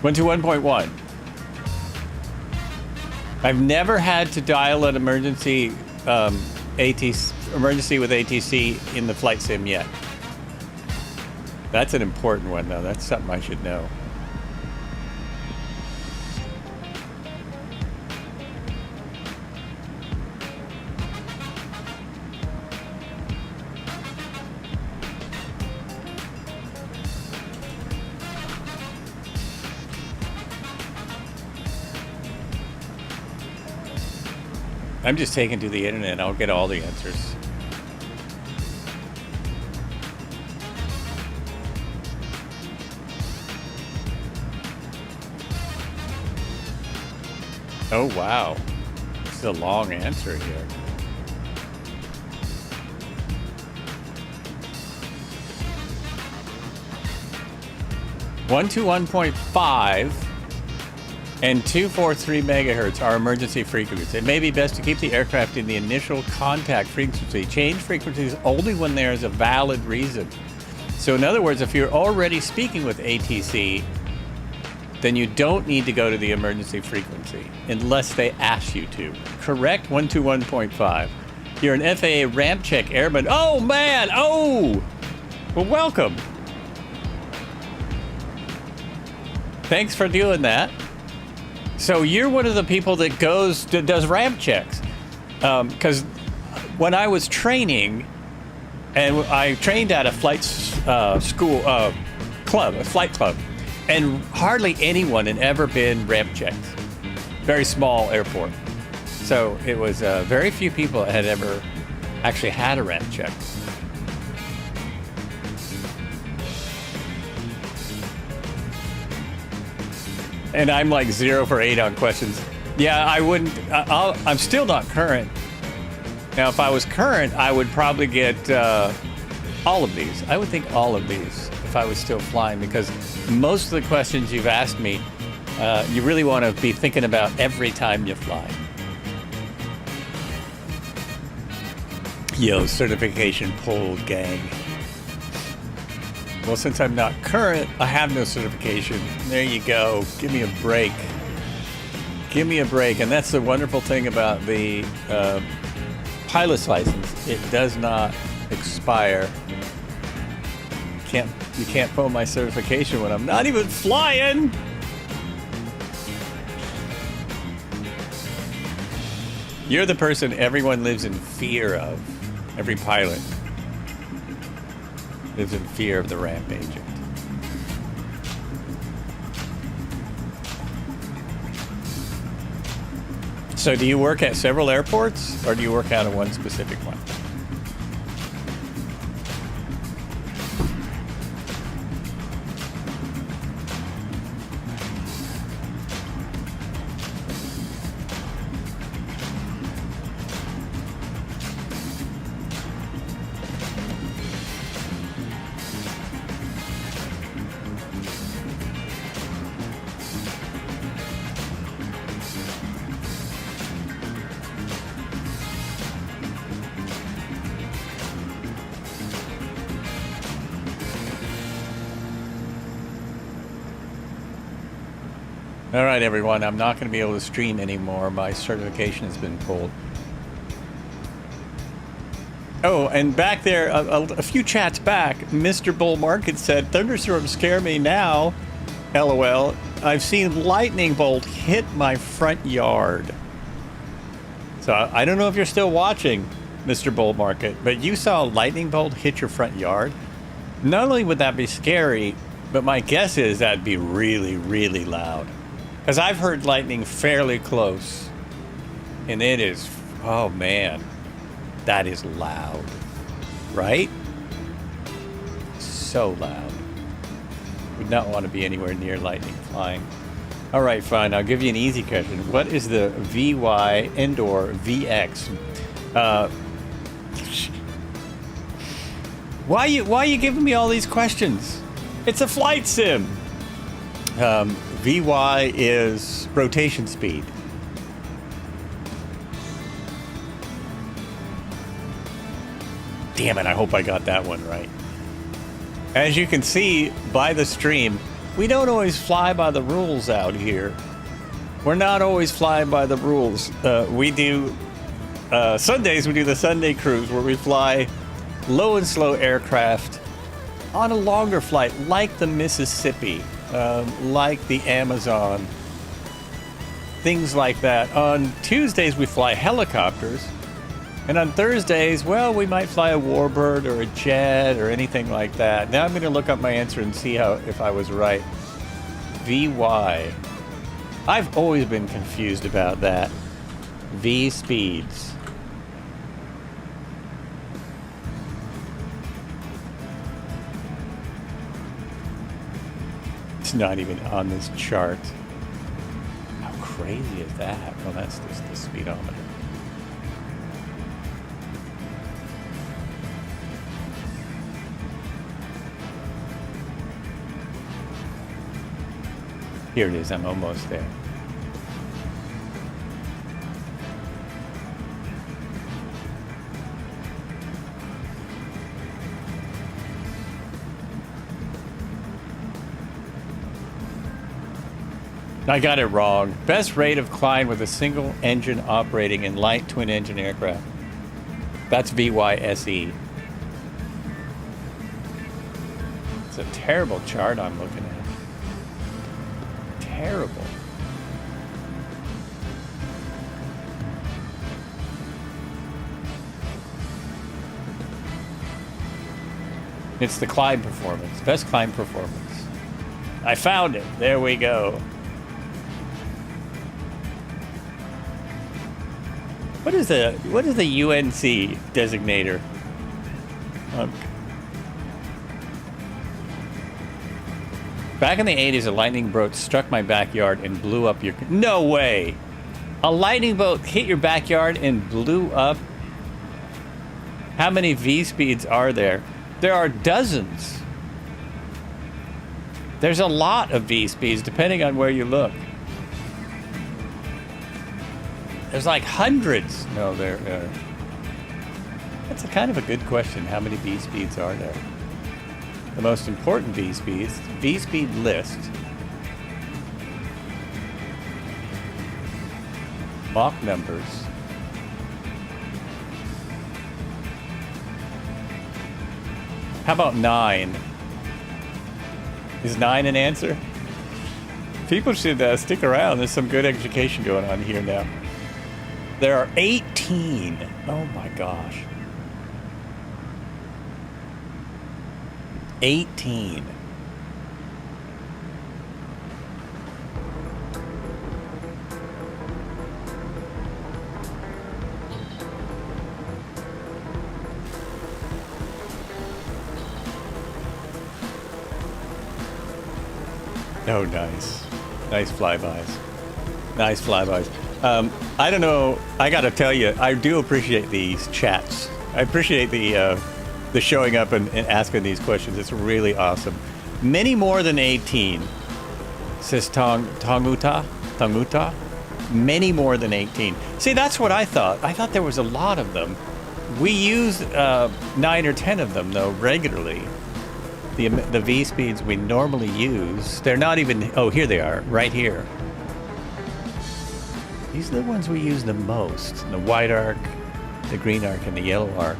1 to 1.1. I've never had to dial an emergency emergency with ATC in the flight sim yet. That's an important one, though. That's something I should know. I'm just taking to the internet. I'll get all the answers. Oh, wow. This is a long answer here. One to 1.5 and 243 megahertz are emergency frequencies. It may be best to keep the aircraft in the initial contact frequency. Change frequencies only when there is a valid reason. So in other words, if you're already speaking with ATC, then you don't need to go to the emergency frequency unless they ask you to. Correct? 121.5. You're an FAA ramp check airman. Oh, man. Oh, well, welcome. Thanks for doing that. So you're one of the people that does ramp checks. Because when I was training, and I trained at a flight school club, a flight club, and hardly anyone had ever been ramp checked. Very small airport. So it was very few people that had ever actually had a ramp check. And I'm like 0 for 8 on questions. Yeah, I wouldn't. I'm still not current. Now, if I was current, I would probably get all of these. I would think all of these if I was still flying, because most of the questions you've asked me, you really want to be thinking about every time you fly. Yo, certification pulled, gang. Well, since I'm not current, I have no certification. There you go. Give me a break. Give me a break. And that's the wonderful thing about the pilot's license. It does not expire. You can't pull my certification when I'm not even flying. You're the person everyone lives in fear of. Every pilot lives in fear of the ramp agent. So do you work at several airports, or do you work out of one specific one? All right, everyone, I'm not going to be able to stream anymore. My certification has been pulled. Oh, and back there, a few chats back, Mr. Bull Market said, "Thunderstorms scare me now. LOL. I've seen lightning bolt hit my front yard." So I don't know if you're still watching, Mr. Bull Market, but you saw a lightning bolt hit your front yard. Not only would that be scary, but my guess is that'd be really, really loud. Because I've heard lightning fairly close, and it is, oh man, that is loud, right? So loud. Would not want to be anywhere near lightning flying. All right, fine, I'll give you an easy question. What is the VY and/or VX? Why are you giving me all these questions? It's a flight sim. VY is rotation speed. Damn it, I hope I got that one right. As you can see by the stream, we don't always fly by the rules out here. We're not always flying by the rules. We do, Sundays we do the Sunday cruise where we fly low and slow aircraft on a longer flight like the Mississippi. Like the Amazon, things like that. On Tuesdays, we fly helicopters. And on Thursdays, well, we might fly a warbird or a jet or anything like that. Now I'm going to look up my answer and see if I was right. VY. I've always been confused about that. V speeds. It's not even on this chart. How crazy is that? Well, that's just the speedometer. Here it is, I'm almost there. I got it wrong. Best rate of climb with a single engine operating in light twin engine aircraft. That's VYSE. It's a terrible chart I'm looking at. Terrible. It's the climb performance. Best climb performance. I found it. There we go. What is the UNC designator? Back in the 80s, a lightning bolt struck my backyard and blew up your... No way! A lightning bolt hit your backyard and blew up? How many V-speeds are there? There are dozens. There's a lot of V-speeds, depending on where you look. There's like hundreds. No, there are. That's a kind of a good question. How many V-speeds are there? The most important V-speeds, V-speed list. Mach numbers. How about 9? Is 9 an answer? People should stick around. There's some good education going on here now. There are 18. Oh my gosh. 18. Oh, nice. Nice flybys. Nice flybys. I don't know. I got to tell you, I do appreciate these chats. I appreciate the showing up and asking these questions. It's really awesome. Many more than 18, says Tonguta. Many more than 18. See, that's what I thought. I thought there was a lot of them. We use 9 or 10 of them, though, regularly. The V speeds we normally use, they're not even... Oh, here they are, right here. These are the ones we use the most. The white arc, the green arc, and the yellow arc.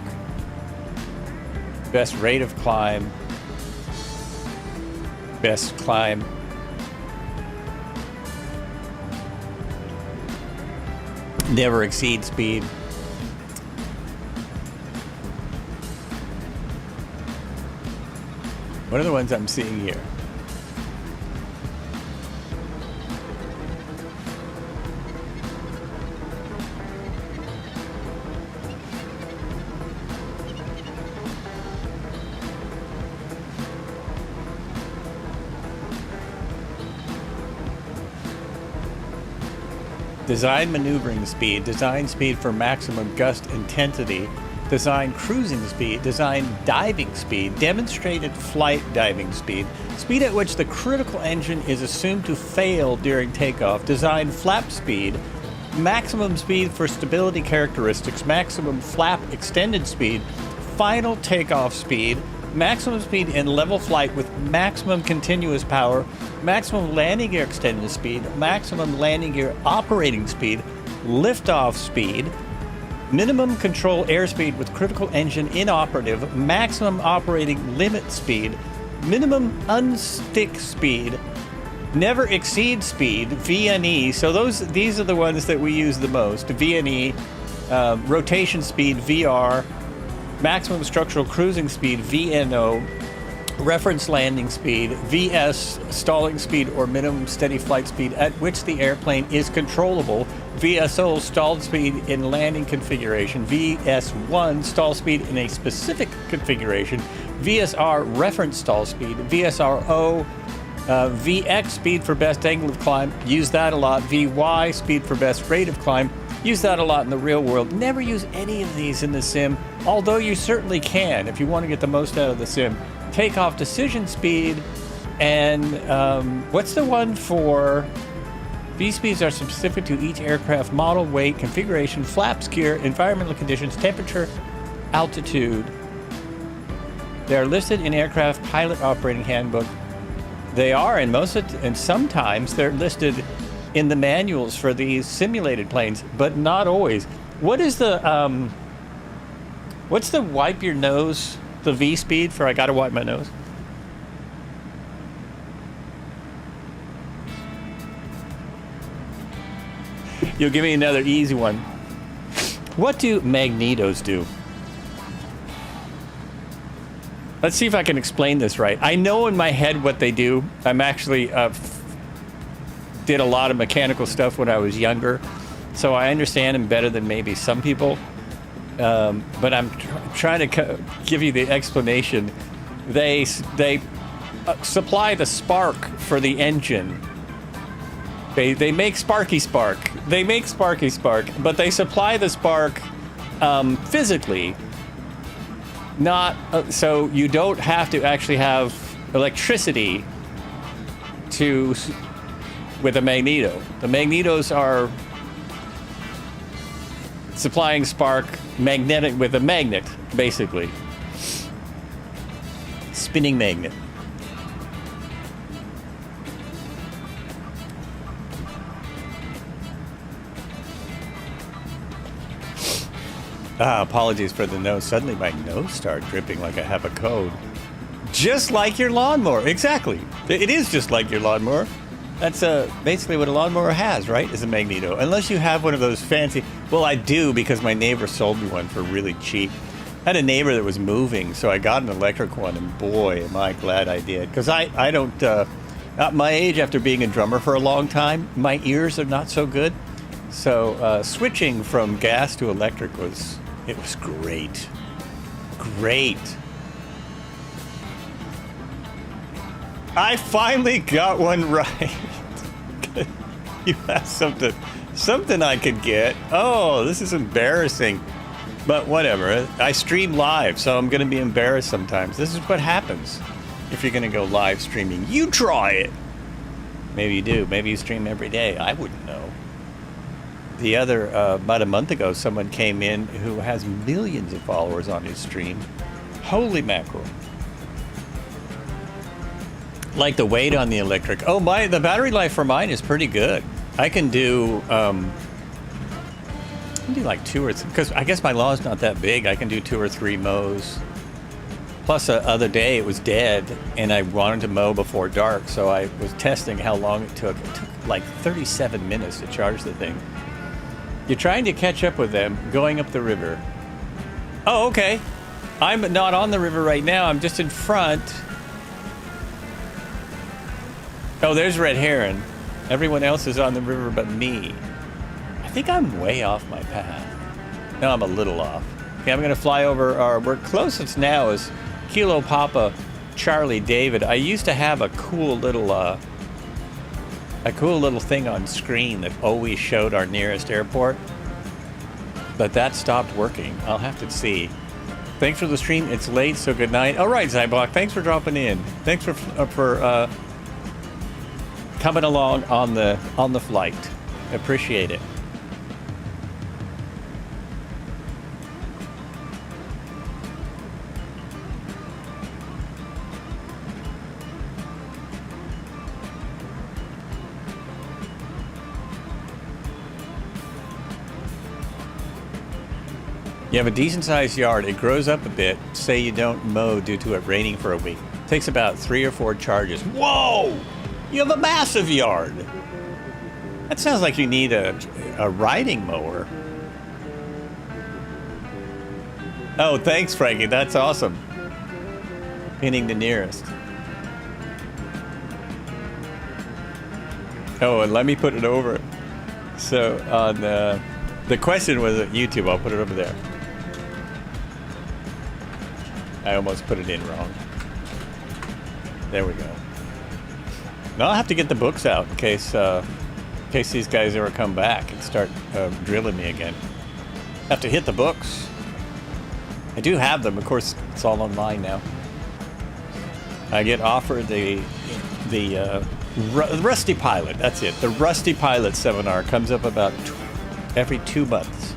Best rate of climb. Best climb. Never exceed speed. What are the ones I'm seeing here? Design maneuvering speed, design speed for maximum gust intensity, design cruising speed, design diving speed, demonstrated flight diving speed, speed at which the critical engine is assumed to fail during takeoff, design flap speed, maximum speed for stability characteristics, maximum flap extended speed, final takeoff speed, maximum speed in level flight with maximum continuous power, maximum landing gear extended speed, maximum landing gear operating speed, liftoff speed, minimum control airspeed with critical engine inoperative, maximum operating limit speed, minimum unstick speed, never exceed speed, VNE. So these are the ones that we use the most. VNE, rotation speed, VR, maximum structural cruising speed, VNO, reference landing speed, VS, stalling speed or minimum steady flight speed at which the airplane is controllable, VSO stall speed in landing configuration, VS1 stall speed in a specific configuration, VSR reference stall speed, VSRO VX speed for best angle of climb, use that a lot, VY speed for best rate of climb, use that a lot in the real world. Never use any of these in the sim, although you certainly can if you want to get the most out of the sim. Takeoff decision speed, and what's the one for V-speeds are specific to each aircraft model, weight, configuration, flaps, gear, environmental conditions, temperature, altitude. They are listed in Aircraft Pilot Operating Handbook. They are, and sometimes they're listed in the manuals for these simulated planes, but not always. What is the what's the wipe your nose, the V speed for I gotta wipe my nose? You'll give me another easy one. What do magnetos do? Let's see if I can explain this right. I know in my head what they do. I'm actually did a lot of mechanical stuff when I was younger, so I understand them better than maybe some people. But I'm trying to give you the explanation. They supply the spark for the engine. They make Sparky Spark. They make Sparky Spark, but they supply the spark physically. Not so you don't have to actually have electricity with a magneto. The magnetos are supplying spark magnetic with a magnet, basically. Spinning magnet. Apologies for the nose. Suddenly my nose started dripping like I have a code. Just like your lawnmower. Exactly. It is just like your lawnmower. That's basically what a lawnmower has, right? Is a magneto. Unless you have one of those fancy... Well, I do because my neighbor sold me one for really cheap. I had a neighbor that was moving, so I got an electric one, and boy, am I glad I did. Because I don't... at my age, after being a drummer for a long time, my ears are not so good. So switching from gas to electric was... It was great. Great. I finally got one right. You have something I could get. Oh, this is embarrassing. But whatever. I stream live, so I'm going to be embarrassed sometimes. This is what happens if you're going to go live streaming. You try it. Maybe you do. Maybe you stream every day. I wouldn't know. The other, about a month ago, someone came in who has millions of followers on his stream. Holy mackerel. Like the weight on the electric. Oh, the battery life for mine is pretty good. I can do like 2 or 3, because I guess my law's not that big. I can do 2 or 3 mows. Plus, the other day it was dead, and I wanted to mow before dark, so I was testing how long it took. It took like 37 minutes to charge the thing. You're trying to catch up with them going up the river. Oh, okay. I'm not on the river right now. I'm just in front. Oh, there's Red Heron. Everyone else is on the river but me. I think I'm way off my path. No, I'm a little off. Okay, I'm going to fly over. We're closest now is Kilo Papa Charlie David. I used to have a cool little thing on screen that always showed our nearest airport, but that stopped working. I'll have to see. Thanks for the stream. It's late, so good night. All right, Zyblock, thanks for dropping in. Thanks for coming along on the flight. Appreciate it. You have a decent-sized yard. It grows up a bit. Say you don't mow due to it raining for a week. Takes about 3 or 4 charges. Whoa! You have a massive yard. That sounds like you need a riding mower. Oh, thanks, Frankie. That's awesome. Pinning the nearest. Oh, and let me put it over. So on the question was at YouTube. I'll put it over there. I almost put it in wrong. There we go. Now I'll have to get the books out in case these guys ever come back and start drilling me again. Have to hit the books. I do have them. Of course, it's all online now. I get offered the Rusty Pilot. That's it. The Rusty Pilot seminar comes up about every 2 months.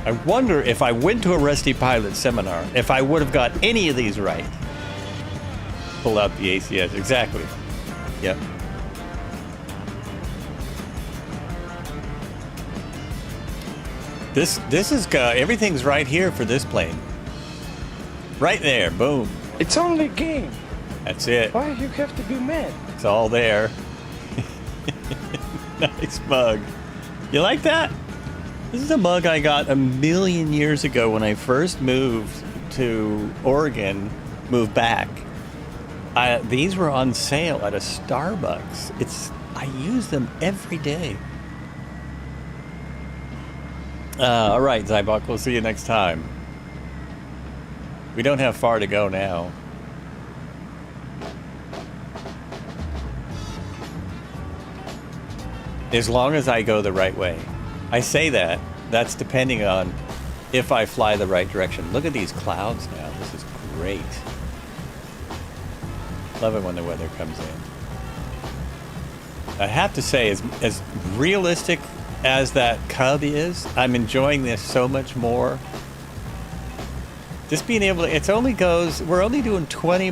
I wonder if I went to a Rusty Pilot seminar, if I would have got any of these right. Pull out the ACS. Exactly. Yep. This is everything's right here for this plane. Right there. Boom. It's only a game. That's it. Why you have to be mad? It's all there. Nice mug. You like that? This is a mug I got 1,000,000 years ago when I first moved to Oregon, moved back. These were on sale at a Starbucks. I use them every day. All right, Zybok, we'll see you next time. We don't have far to go now. As long as I go the right way. I say that. That's depending on if I fly the right direction. Look at these clouds now. This is great. Love it when the weather comes in. I have to say, as realistic as that Cub is, I'm enjoying this so much more. Just being able to, we're only doing 20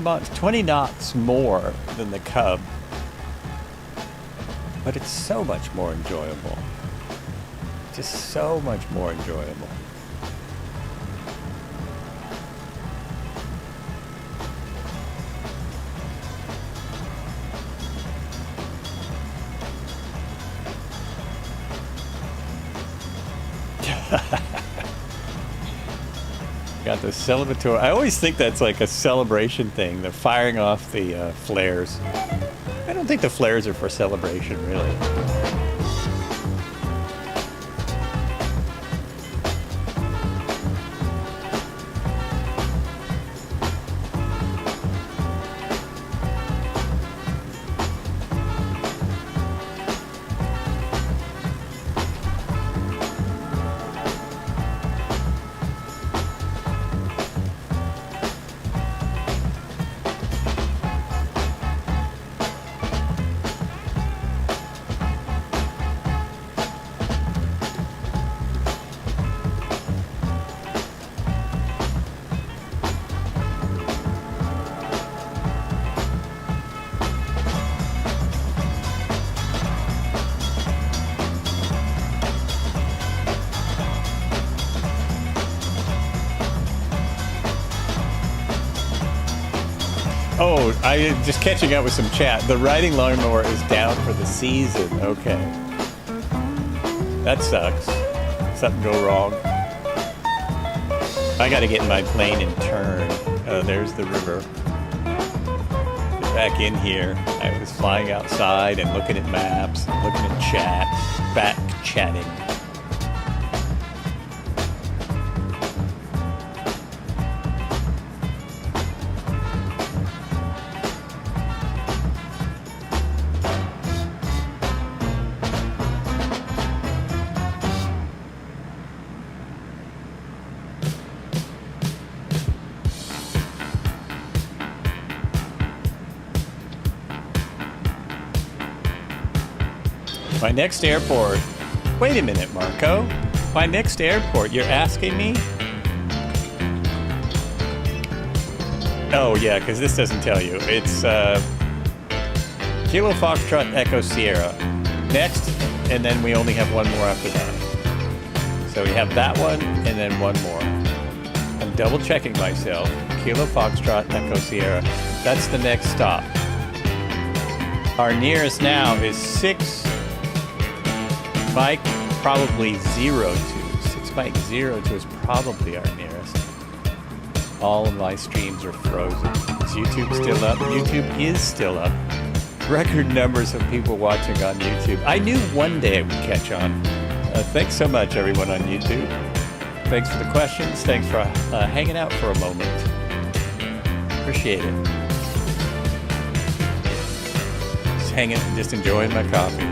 knots more than the Cub. But it's so much more enjoyable. Just so much more enjoyable. Got the celebratory. I always think that's like a celebration thing, the firing off the flares. I don't think the flares are for celebration, really. Oh, I just catching up with some chat. The riding lawnmower is down for the season. Okay. That sucks. Something go wrong. I gotta get in my plane and turn. There's the river. Get back in here. I was flying outside and looking at maps, and looking at chat, back chatting. My next airport. Wait a minute, Marco. My next airport, you're asking me? Oh, yeah, because this doesn't tell you. It's Kilo Foxtrot Echo Sierra. Next, and then we only have one more after that. So we have that one, and then one more. I'm double checking myself. Kilo Foxtrot Echo Sierra. That's the next stop. Our nearest now is 6 Mike, probably 02. 6 Mike 02 is probably our nearest. All of my streams are frozen. Is YouTube still up? YouTube is still up. record numbers of people watching on YouTube. I knew one day it would catch on. Thanks so much, everyone on YouTube. Thanks for the questions. Thanks for hanging out for a moment. Appreciate it. Just hanging, just enjoying my coffee.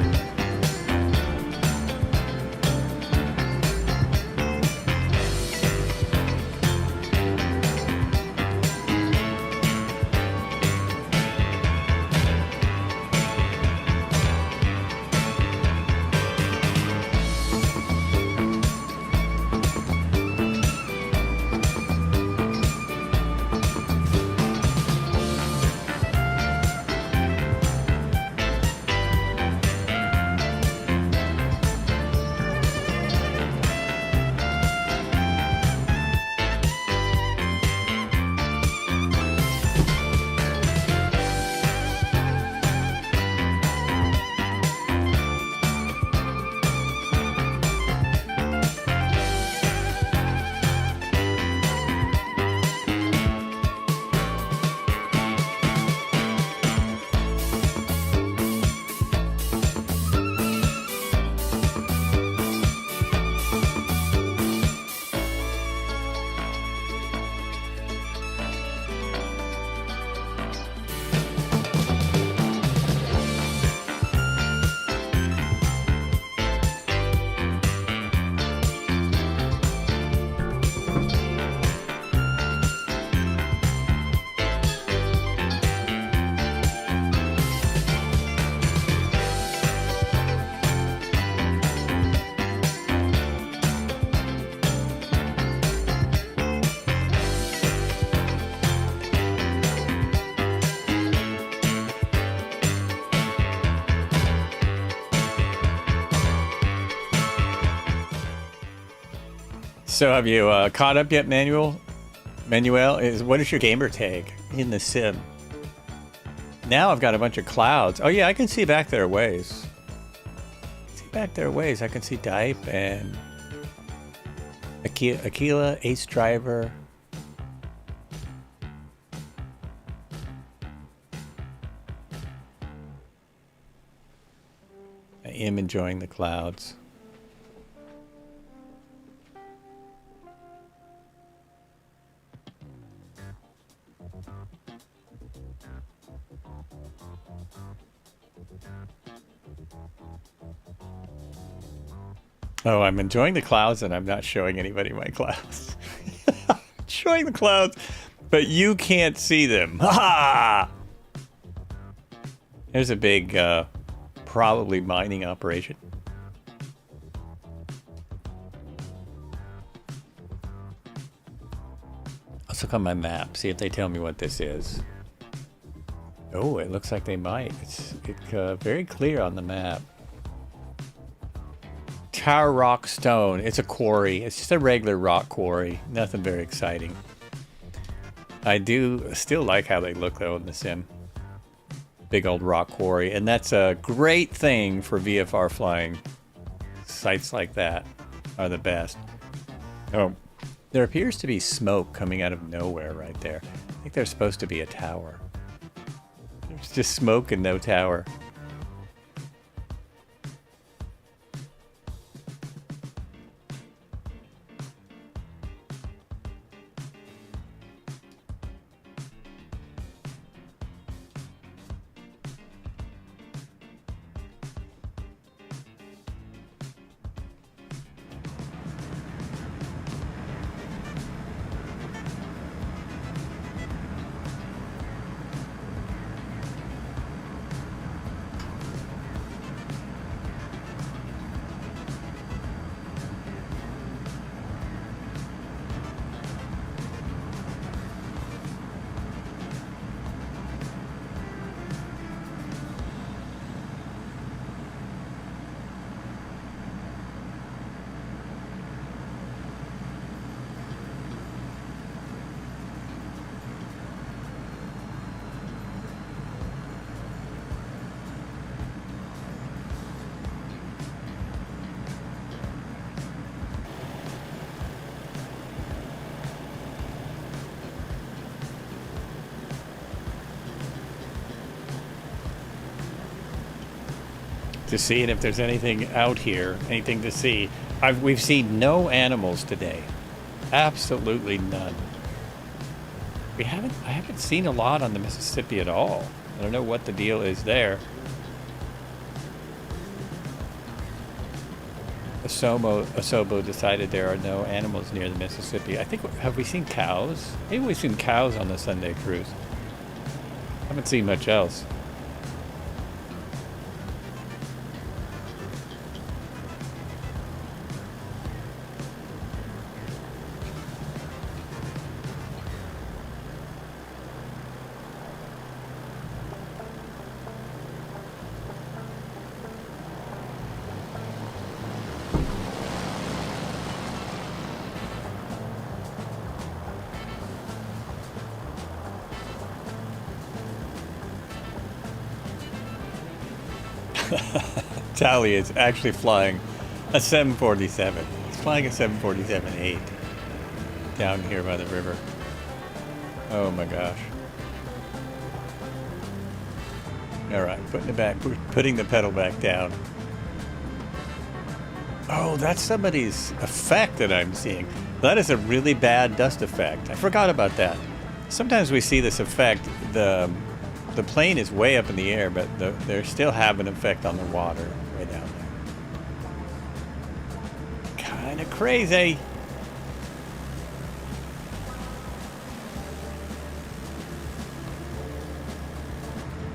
So have you caught up yet, Manuel? What is your gamer tag in the sim? Now I've got a bunch of clouds. Oh yeah, I can see back there a ways. I can see Dipe and Aquila, Ace Driver. I am enjoying the clouds. Oh, I'm enjoying the clouds and I'm not showing anybody my clouds. Showing the clouds, but you can't see them. Ha ha! There's a big, probably mining operation. Let's look on my map, see if they tell me what this is. Oh, it looks like they might. It's very clear on the map. Tower Rock Stone. It's a quarry. It's just a regular rock quarry. Nothing very exciting. I do still like how they look though in the sim. Big old rock quarry. And that's a great thing for VFR flying. Sites like that are the best. Oh, there appears to be smoke coming out of nowhere right there. I think there's supposed to be a tower. There's just smoke and no tower. to see if there's anything out here, anything to see. We've seen no animals today. Absolutely none. I haven't seen a lot on the Mississippi at all. I don't know what the deal is there. Asobo decided there are no animals near the Mississippi. Have we seen cows? Maybe we've seen cows on the Sunday cruise. Haven't seen much else. Tally is actually flying a 747. He's flying a 747-8 down here by the river. Oh my gosh. All right, putting the pedal back down. Oh, that's somebody's effect that I'm seeing. That is a really bad dust effect. I forgot about that. Sometimes we see this effect. The plane is way up in the air, but they still have an effect on the water way down there. Kind of crazy.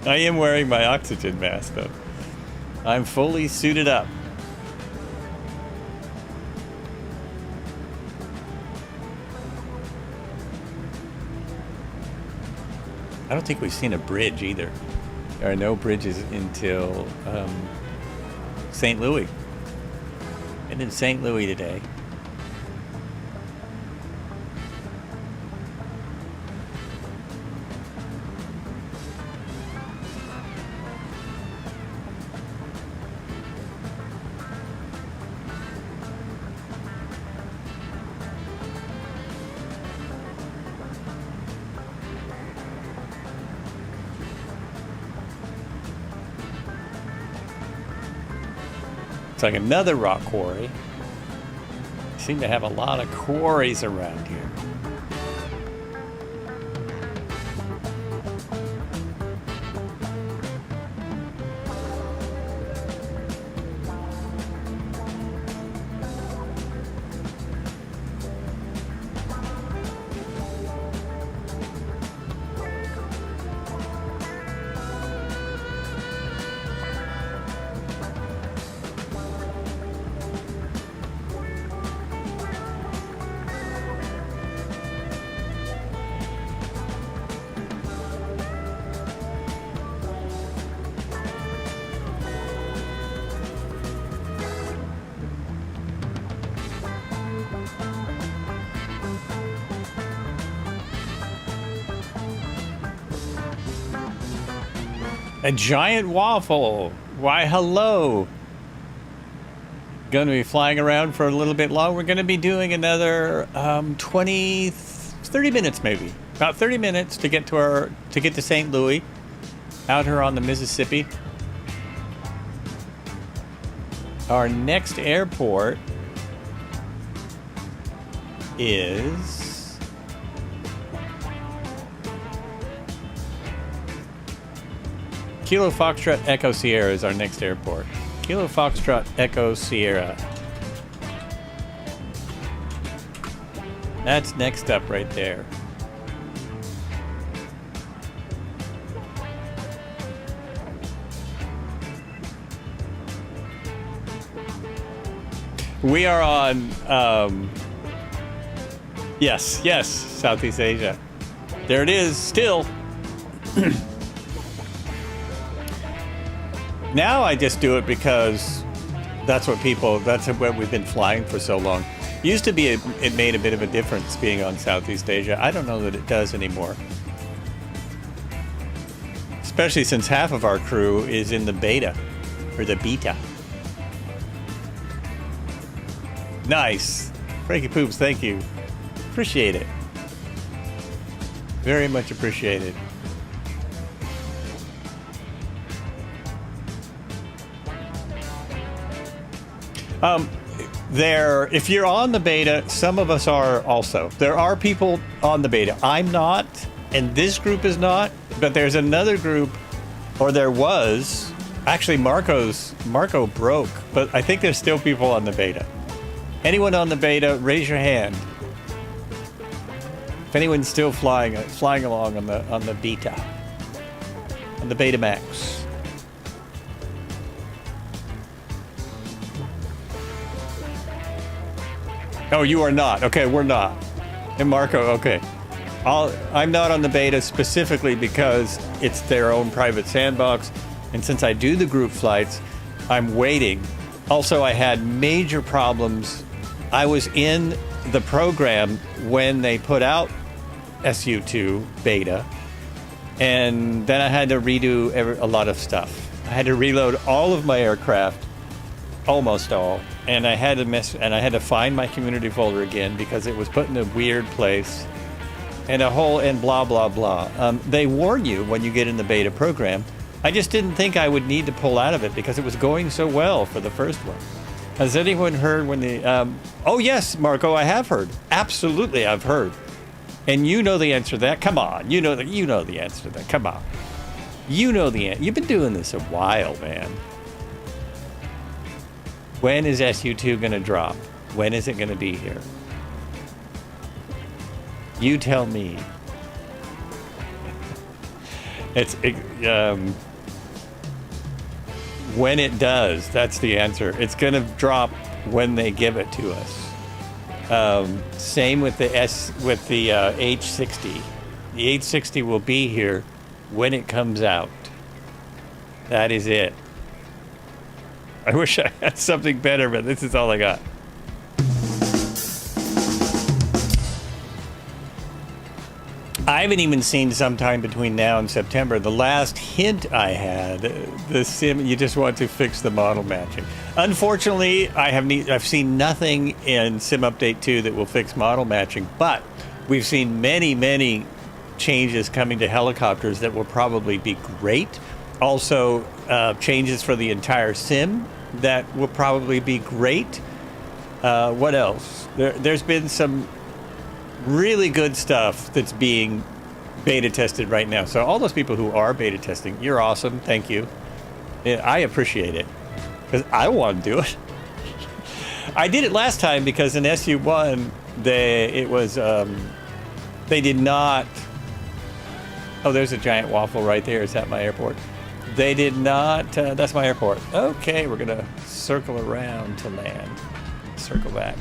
I am wearing my oxygen mask, though. I'm fully suited up. I don't think we've seen a bridge either. There are no bridges until St. Louis. And in St. Louis today. It's like another rock quarry. Seem to have a lot of quarries around here. A giant waffle. Why, hello. Going to be flying around for a little bit long. We're going to be doing another 30 minutes maybe. About 30 minutes to get to St. Louis, out here on the Mississippi. Our next airport is Kilo Foxtrot Echo Sierra is our next airport. Kilo Foxtrot Echo Sierra. That's next up right there. We are on, yes, Southeast Asia. There it is, still. Now I just do it because that's what we've been flying for so long. Used to be it made a bit of a difference being on Southeast Asia. I don't know that it does anymore. Especially since half of our crew is in the beta, or the beta. Nice. Frankie Poops, thank you. Appreciate it. Very much If you're on the beta, some of us are also. There are people on the beta. I'm not, and this group is not, but there's another group, or there was. Actually, Marco broke, but I think there's still people on the beta. Anyone on the beta, raise your hand. If anyone's still flying along on the beta, on the beta max. Oh, you are not. Okay, we're not. And Marco, okay. I'm not on the beta specifically because it's their own private sandbox. And since I do the group flights, I'm waiting. Also, I had major problems. I was in the program when they put out SU2 beta, and then I had to redo a lot of stuff. I had to reload all of my aircraft, almost all, and I had to find my community folder again because it was put in a weird place, and blah blah blah. They warn you when you get in the beta program. I just didn't think I would need to pull out of it because it was going so well for the first one. Has anyone heard when the... oh, yes, Marco, I have heard. Absolutely, I've heard. And you know the answer to that. Come on. You know the answer to that. Come on. You know the answer. You've been doing this a while, man. When is SU2 going to drop? When is it going to be here? You tell me. When it does, that's the answer. It's going to drop when they give it to us. Same with the H60. The H60 will be here when it comes out. That is it. I wish I had something better, but this is all I got. I haven't even seen sometime between now and September. The last hint I had, the sim, you just want to fix the model matching. Unfortunately, I've seen nothing in Sim Update 2 that will fix model matching, but we've seen many changes coming to helicopters that will probably be great. Also, changes for the entire sim that will probably be great. What else? There's been some really good stuff that's being beta tested right now. So all those people who are beta testing, you're awesome. Thank you. I appreciate it because I want to do it. I did it last time because in SU1 they did not. Oh, there's a giant waffle right there. Is that my airport? They did not. That's my airport. Okay, we're gonna circle around to land. Circle back.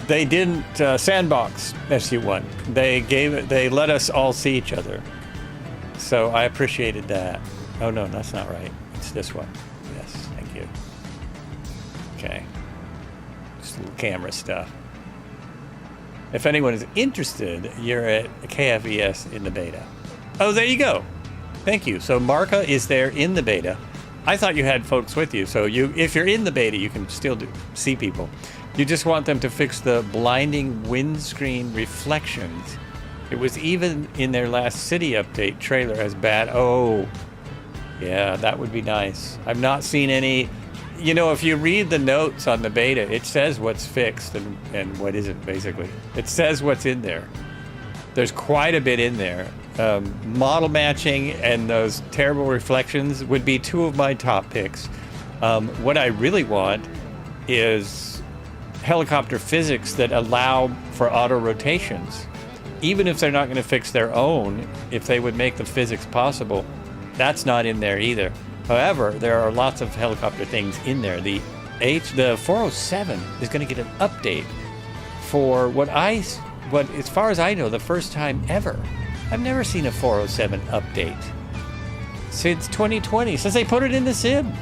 They didn't sandbox SU1. They let us all see each other. So I appreciated that. Oh no, that's not right. It's this one. Yes, thank you. Okay. Just little camera stuff. If anyone is interested, you're at KFES in the beta. Oh, there you go. Thank you. So Marka is there in the beta. I thought you had folks with you. So if you're in the beta, you can still see people. You just want them to fix the blinding windscreen reflections. It was even in their last city update trailer as bad. Oh, yeah, that would be nice. I've not seen any. You know, if you read the notes on the beta, it says what's fixed and what isn't, basically. It says what's in there. There's quite a bit in there. Model matching and those terrible reflections would be two of my top picks. What I really want is helicopter physics that allow for auto rotations. Even if they're not going to fix their own, if they would make the physics possible, that's not in there either. However, there are lots of helicopter things in there. The 407 is going to get an update for what as far as I know, the first time ever. I've never seen a 407 update since 2020, since they put it in the sim.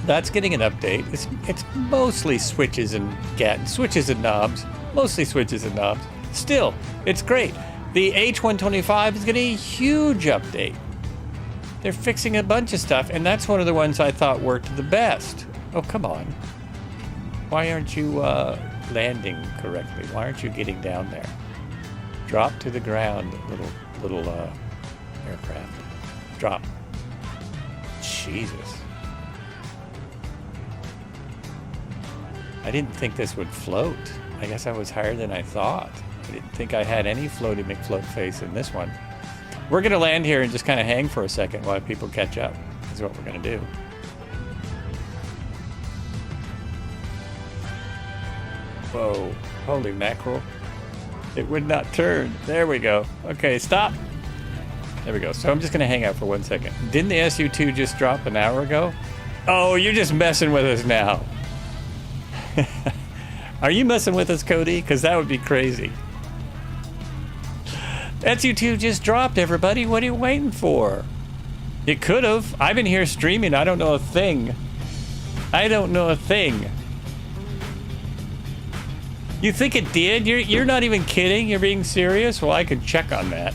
That's getting an update. It's mostly switches and knobs. Mostly switches and knobs. Still, it's great. The H125 is getting a huge update. They're fixing a bunch of stuff, and that's one of the ones I thought worked the best. Oh, come on. Why aren't you landing correctly? Why aren't you getting down there? Drop to the ground, little aircraft. Drop. Jesus. I didn't think this would float. I guess I was higher than I thought. I didn't think I had any floaty McFloat face in this one. We're going to land here and just kind of hang for a second while people catch up. Is what we're going to do. Whoa, holy mackerel. It would not turn. There we go. Okay, stop. There we go. So I'm just going to hang out for 1 second. Didn't the SU2 just drop an hour ago? Oh, you're just messing with us now. Are you messing with us, Cody? Because that would be crazy. SU2 just dropped, everybody. What are you waiting for? It could have. I've been here streaming. I don't know a thing. I don't know a thing. You think it did? You're not even kidding? You're being serious? Well, I can check on that.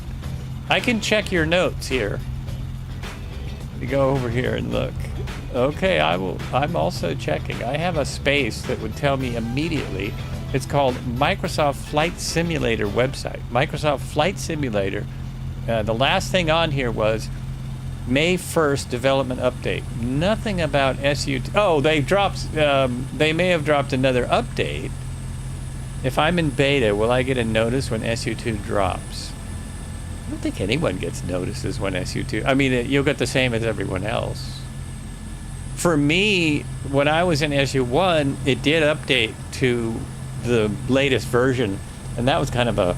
I can check your notes here. Let me go over here and look. Okay, I will. I'm also checking. I have a space that would tell me immediately. It's called Microsoft Flight Simulator website. Microsoft Flight Simulator. The last thing on here was May 1st development update. Nothing about SU2. Oh, they dropped. They may have dropped another update. If I'm in beta, will I get a notice when SU2 drops? I don't think anyone gets notices when SU2. I mean, you'll get the same as everyone else. For me, when I was in SU1, it did update to the latest version, and that was kind of a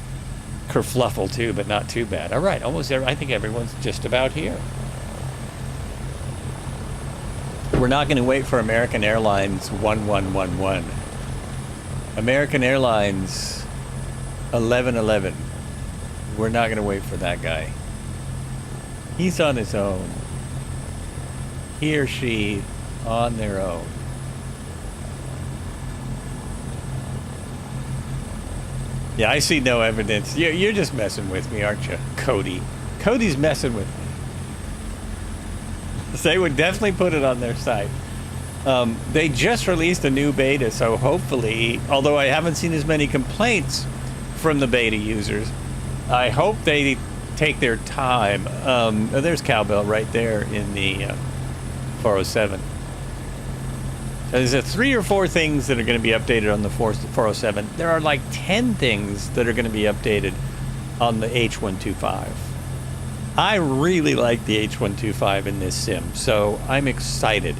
kerfluffle too, but not too bad. All right, almost I think everyone's just about here. We're not going to wait for American Airlines 1111. American Airlines 1111. We're not going to wait for that guy. He's on his own. He or she on their own. Yeah, I see no evidence. You're just messing with me, aren't you, Cody? Cody's messing with me. They would definitely put it on their site. They just released a new beta, so hopefully, although I haven't seen as many complaints from the beta users, I hope they take their time. There's Cowbell right there in the 407. There's 3 or 4 things that are going to be updated on the 407. There are like 10 things that are going to be updated on the H125. I really like the H125 in this sim, so I'm excited.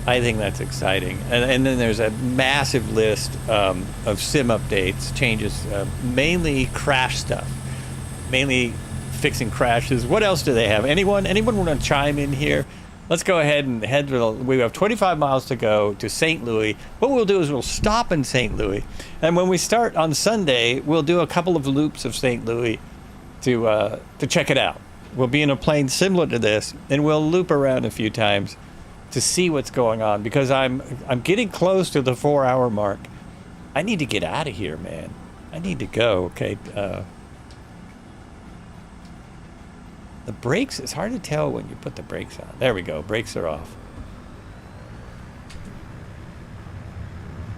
I think that's exciting. And then there's a massive list of sim updates, changes, mainly crash stuff, mainly fixing crashes. What else do they have? Anyone want to chime in here? Let's go ahead and head to we have 25 miles to go to St. Louis. What we'll do is we'll stop in St. Louis. And when we start on Sunday, we'll do a couple of loops of St. Louis to check it out. We'll be in a plane similar to this, and we'll loop around a few times to see what's going on, because I'm getting close to the 4-hour mark. I need to get out of here, man. I need to go. Okay. The brakes, it's hard to tell when you put the brakes on. There we go. Brakes are off.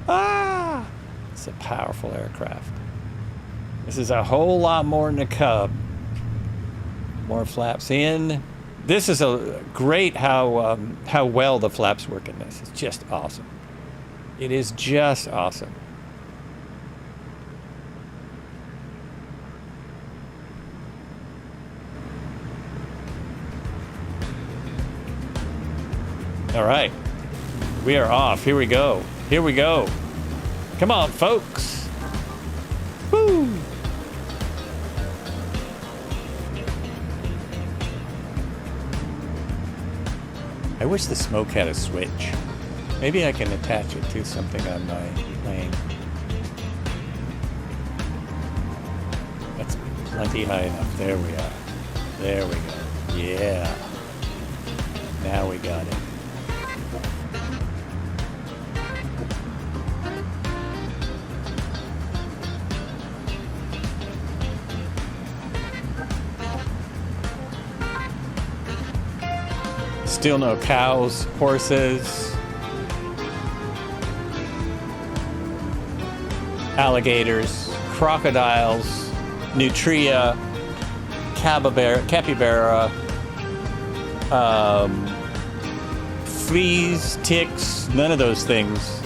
Ah! It's a powerful aircraft. This is a whole lot more than a Cub. More flaps in. This is a great how well the flaps work in this. It's just awesome. It is just awesome. All right, we are off. Here we go. Here we go. Come on, folks. Woo! I wish the smoke had a switch. Maybe I can attach it to something on my plane. That's plenty high enough. There we are. There we go. Yeah. Now we got it. Still no cows, horses, alligators, crocodiles, nutria, capybara, fleas, ticks, none of those things.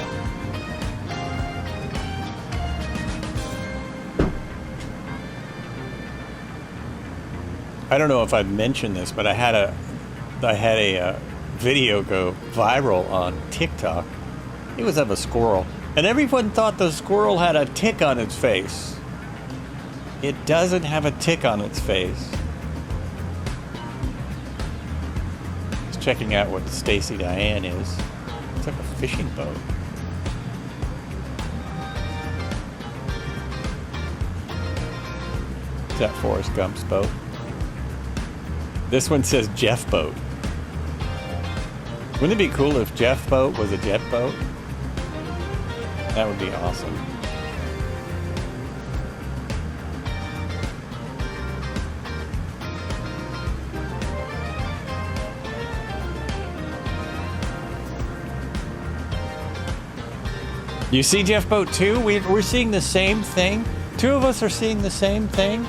I don't know if I've mentioned this, but I had a video go viral on TikTok. It was of a squirrel, and everyone thought the squirrel had a tick on its face. It doesn't have a tick on its face. Just checking out what Stacy Diane is. It's like a fishing boat. Is that Forrest Gump's boat? This one says Jeff boat. Wouldn't it be cool if Jeff boat was a jet boat? That would be awesome. You see Jeff boat too? We're seeing the same thing. Two of us are seeing the same thing.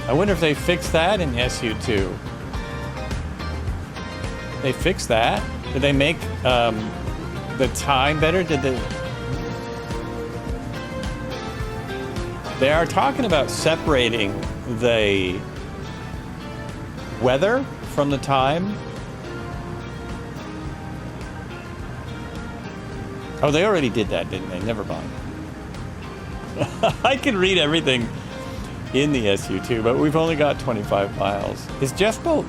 I wonder if they fixed that in SU2. They fixed that? Did they make the time better? They are talking about separating the weather from the time. Oh, they already did that, didn't they? Never mind. I can read everything in the SU2, but we've only got 25 miles. Is Jeff boat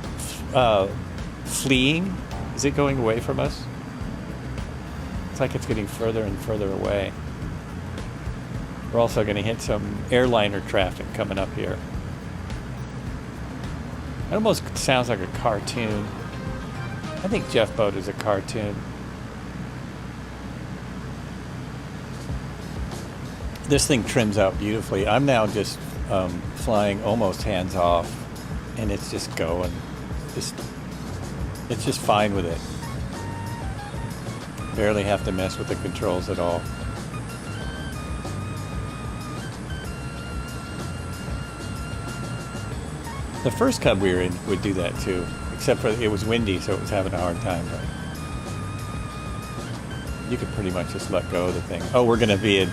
fleeing? Is it going away from us? It's like it's getting further and further away. We're also going to hit some airliner traffic coming up here. It almost sounds like a cartoon. I think Jeff boat is a cartoon. This thing trims out beautifully. I'm now just flying almost hands off, and it's just going. It's just fine with it. Barely have to mess with the controls at all. The first Cub we were in would do that too, except for it was windy, so it was having a hard time. But you could pretty much just let go of the thing. Oh, we're going to be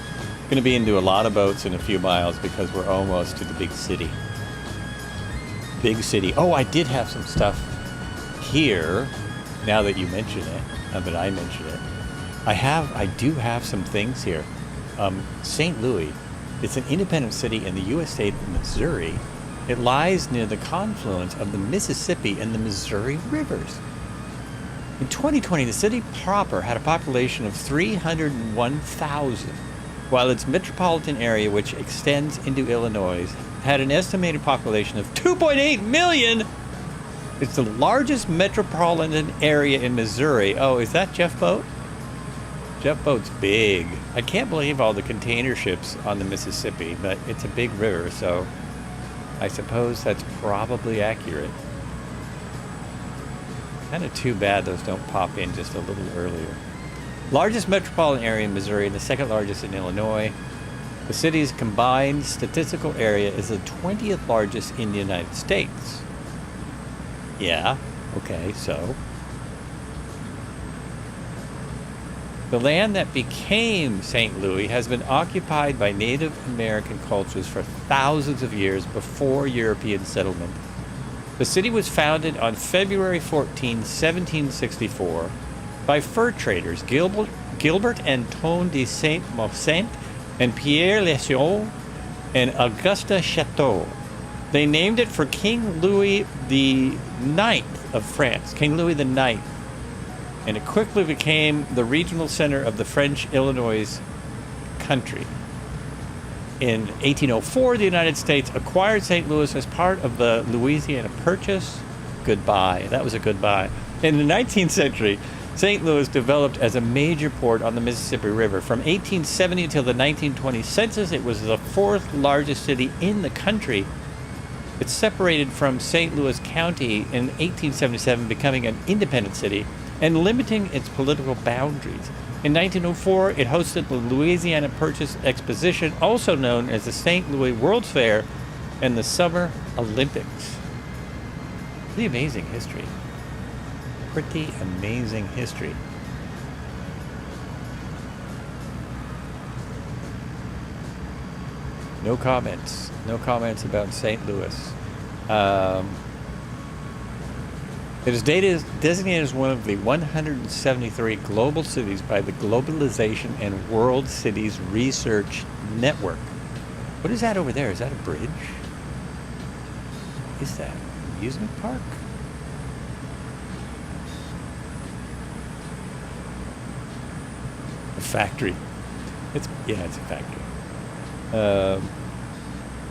into a lot of boats in a few miles because we're almost to the big city. Big city. Oh, I did have some stuff here. Now that you mention it, that I mention it, I do have some things here. St. Louis. It's an independent city in the U.S. state of Missouri. It lies near the confluence of the Mississippi and the Missouri rivers. In 2020, the city proper had a population of 301,000, while its metropolitan area, which extends into Illinois, had an estimated population of 2.8 million. It's the largest metropolitan area in Missouri. Oh, is that Jeff boat? Jeff boat's big. I can't believe all the container ships on the Mississippi, but it's a big river, so I suppose that's probably accurate. Kind of too bad those don't pop in just a little earlier. Largest metropolitan area in Missouri and the second largest in Illinois. The city's combined statistical area is the 20th largest in the United States. Yeah, okay, so. The land that became St. Louis has been occupied by Native American cultures for thousands of years before European settlement. The city was founded on February 14, 1764, by fur traders Gilbert Antoine de Saint-Maurice and Pierre Lesion and Augusta Chateau. They named it for King Louis the Ninth of France, King Louis the Ninth, and it quickly became the regional center of the French Illinois country. In 1804, the United States acquired St. Louis as part of the Louisiana Purchase. Goodbye. That was a goodbye. In the 19th century, St. Louis developed as a major port on the Mississippi River. From 1870 until the 1920 census, it was the fourth largest city in the country. It separated from St. Louis County in 1877, becoming an independent city and limiting its political boundaries. In 1904, it hosted the Louisiana Purchase Exposition, also known as the St. Louis World's Fair and the Summer Olympics. Pretty amazing history. Pretty amazing history. No comments. No comments about St. Louis. It is designated as one of the 173 global cities by the Globalization and World Cities Research Network. What is that over there? Is that a bridge? Is that an amusement park? A factory. It's a factory. The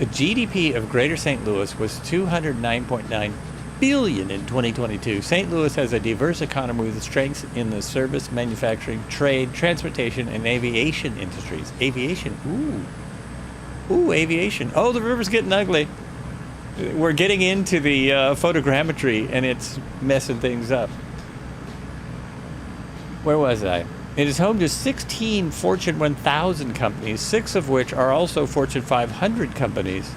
GDP of Greater St. Louis was $209.9 billion in 2022. St. Louis has a diverse economy with strengths in the service, manufacturing, trade, transportation, and aviation industries. Aviation, ooh, aviation. Oh, the river's getting ugly. We're getting into the photogrammetry, and it's messing things up. Where was I? It is home to 16 Fortune 1000 companies, 6 of which are also Fortune 500 companies.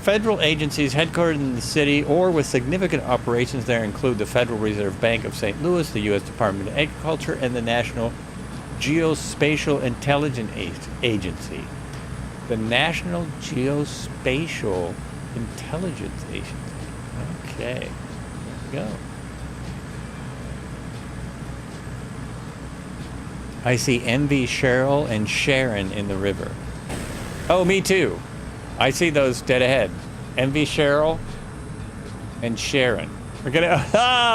Federal agencies headquartered in the city or with significant operations there include the Federal Reserve Bank of St. Louis, the U.S. Department of Agriculture, and the National Geospatial Intelligence Agency. The National Geospatial Intelligence Agency. Okay, there we go. I see MV Cheryl and Sharon in the river. Oh, me too. I see those dead ahead. MV Cheryl and Sharon. We're gonna.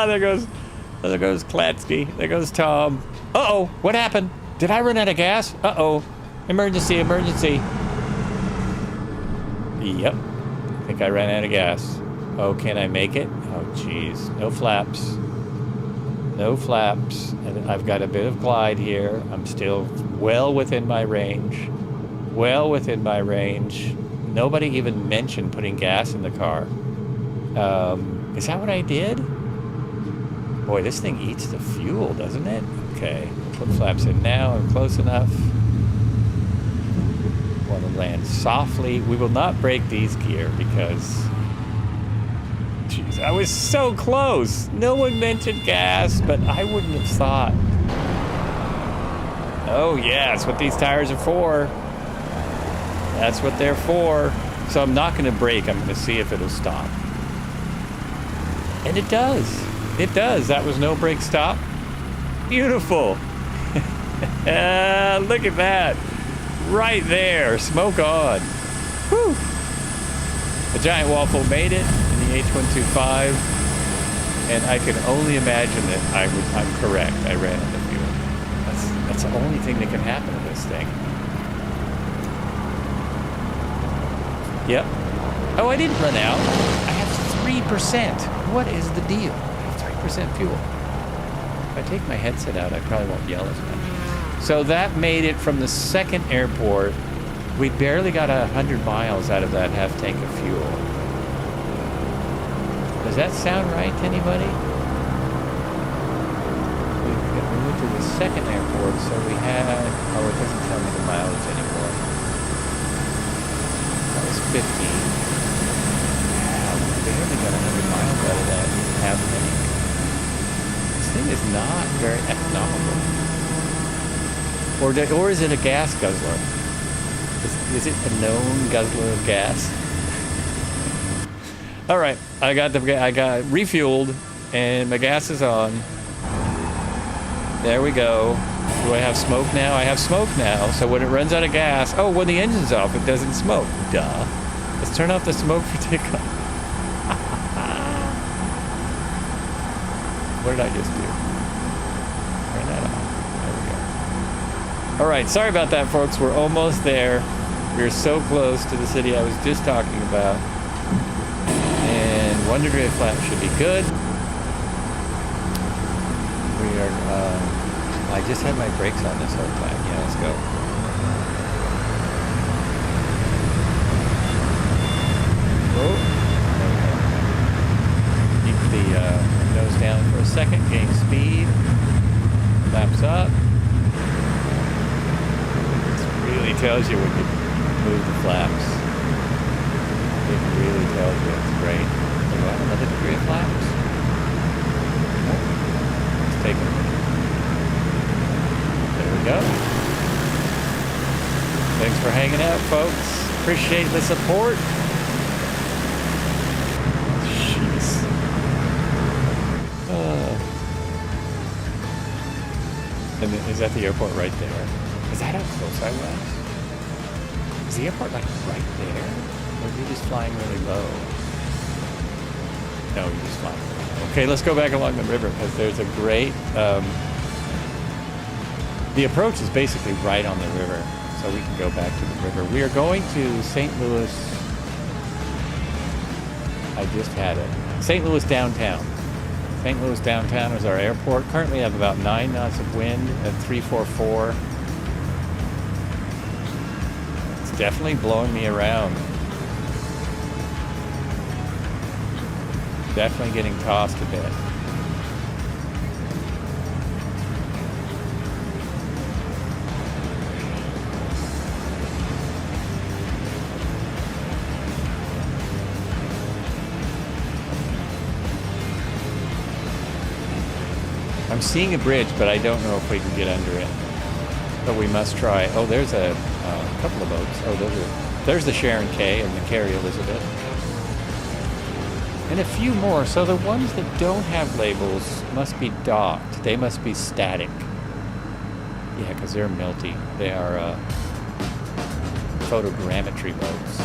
There goes Klatsky. There goes Tom. Uh-oh, what happened? Did I run out of gas? Uh-oh, emergency. Yep. I think I ran out of gas. Oh, can I make it? Oh, jeez. No flaps. And I've got a bit of glide here. I'm still well within my range. Nobody even mentioned putting gas in the car. Is that what I did? Boy, this thing eats the fuel, doesn't it? Okay, put flaps in now. I'm close enough. Want to land softly. We will not break these gear because... Jeez, I was so close. No one mentioned gas, but I wouldn't have thought. Oh, yeah, that's what these tires are for. That's what they're for. So I'm not going to brake. I'm going to see if it'll stop. And it does. It does. That was no brake stop. Beautiful. Look at that. Right there. Smoke on. Whew. The Giant Waffle made it in the H125. And I can only imagine that I'm correct. I ran out of fuel. That's the only thing that can happen to this thing. Yep. Oh, I didn't run out. I have 3%. What is the deal? I have 3% fuel. If I take my headset out, I probably won't yell as much. So that made it from the second airport. We barely got 100 miles out of that half tank of fuel. Does that sound right to anybody? We went to the second airport, so we had... Oh, it doesn't tell me the mileage anymore. 50. Wow, we barely got 100 miles out of that half tank. This thing is not very economical. Or is it a gas guzzler? Is it a known guzzler of gas? All right, I got refueled, and my gas is on. There we go. Do I have smoke now? I have smoke now. So when it runs out of gas, oh, when the engine's off, it doesn't smoke. Duh. Let's turn off the smoke for takeoff. What did I just do? Turn that off. There we go. All right, sorry about that, folks. We're almost there. We're so close to the city I was just talking about. And 1 degree of flat should be good. We are... I just had my brakes on this whole time. Yeah, let's go. Oh, there we go. Keep the nose down for a second, gain speed. Flaps up. This really tells you when you move the flaps. It really tells you. It's great. Do I have another degree of flaps? Nope. Let's take them. There we go. Thanks for hanging out, folks. Appreciate the support. Is that the airport right there? Is that how close I was? Is the airport like right there? Or are you just flying really low? No, you're just flying really low. Okay, let's go back along the river because there's a great... the approach is basically right on the river, so we can go back to the river. We are going to St. Louis. I just had it. St. Louis downtown. St. Louis downtown is our airport. Currently have about 9 knots of wind at 344. It's definitely blowing me around. Definitely getting tossed a bit. I'm seeing a bridge, but I don't know if we can get under it. But we must try. Oh, there's a couple of boats. Oh, there's the Sharon K and the Carrie Elizabeth. And a few more. So the ones that don't have labels must be docked. They must be static. Yeah, because they're melty. They are photogrammetry boats.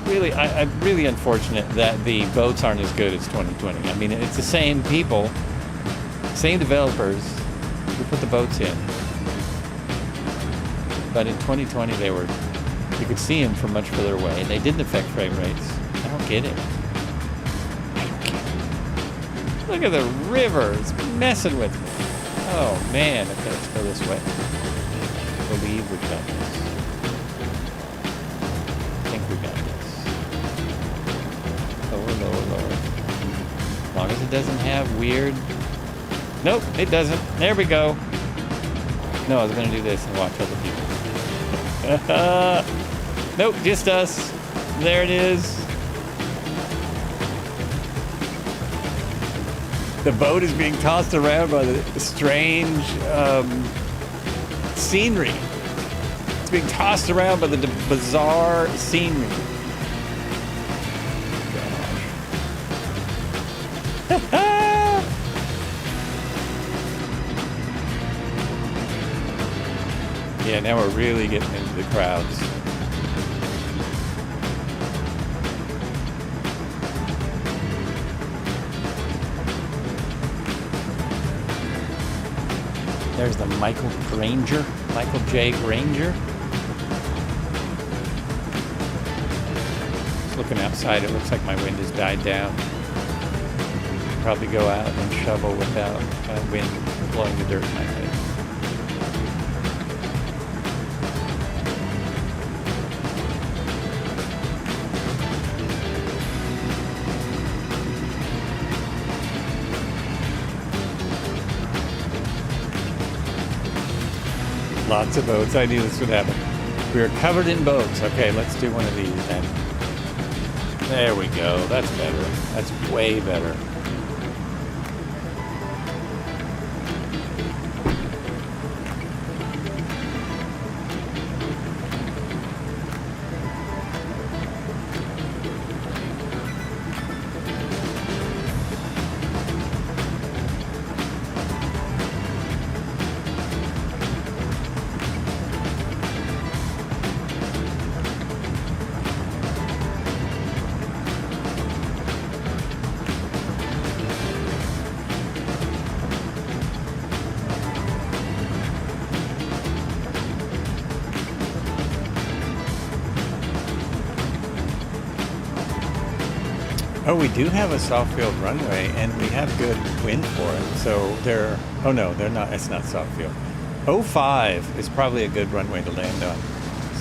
Really, I'm really unfortunate that the boats aren't as good as 2020. I mean, it's the same people, same developers who put the boats in. But in 2020, you could see them from much further away, and they didn't affect frame rates. I don't get it. Look at the river. It's messing with me. Oh, man. Okay, let's go this way. I believe we've got this. I think we got this. Lower, lower, lower. As long as it doesn't have weird... Nope, it doesn't. There we go. No, I was going to do this and watch other people. Nope, just us. There it is. The boat is being tossed around by the strange scenery. It's being tossed around by the bizarre scenery. Yeah, now we're really getting into the crowds. There's the Michael J. Granger. Just looking outside, it looks like my wind has died down. Probably go out and shovel without wind blowing the dirt in my face. Lots of boats. I knew this would happen. We are covered in boats. Okay, let's do one of these then. There we go. That's better. That's way better. Oh, we do have a soft field runway, and we have good wind for it. So they're... Oh, no, they're not. It's not soft field. 05 is probably a good runway to land on.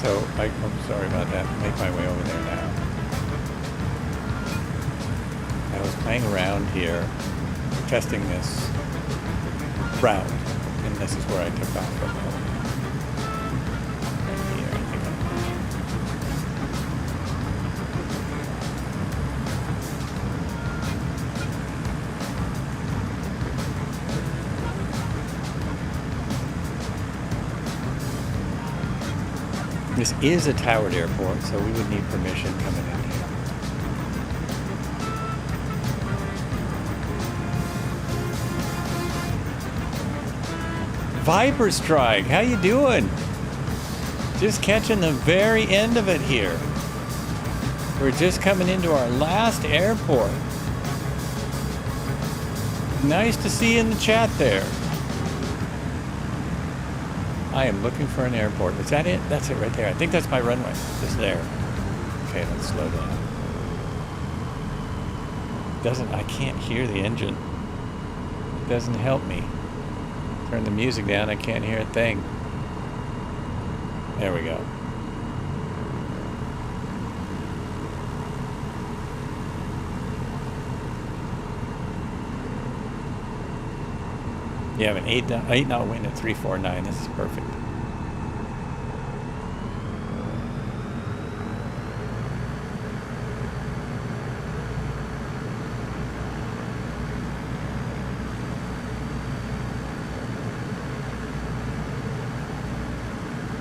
So I'm sorry about that. Make my way over there now. I was playing around here, testing this route, and this is where I took off from. Here, I think This is a towered airport, so we would need permission coming in here. Viper Strike, how you doing? Just catching the very end of it here. We're just coming into our last airport. Nice to see you in the chat there. I am looking for an airport. Is that it? That's it right there. I think that's my runway. Just there. Okay, let's slow down. I can't hear the engine. It doesn't help me. Turn the music down, I can't hear a thing. There we go. You have an 8 knot wind at 349. This is perfect.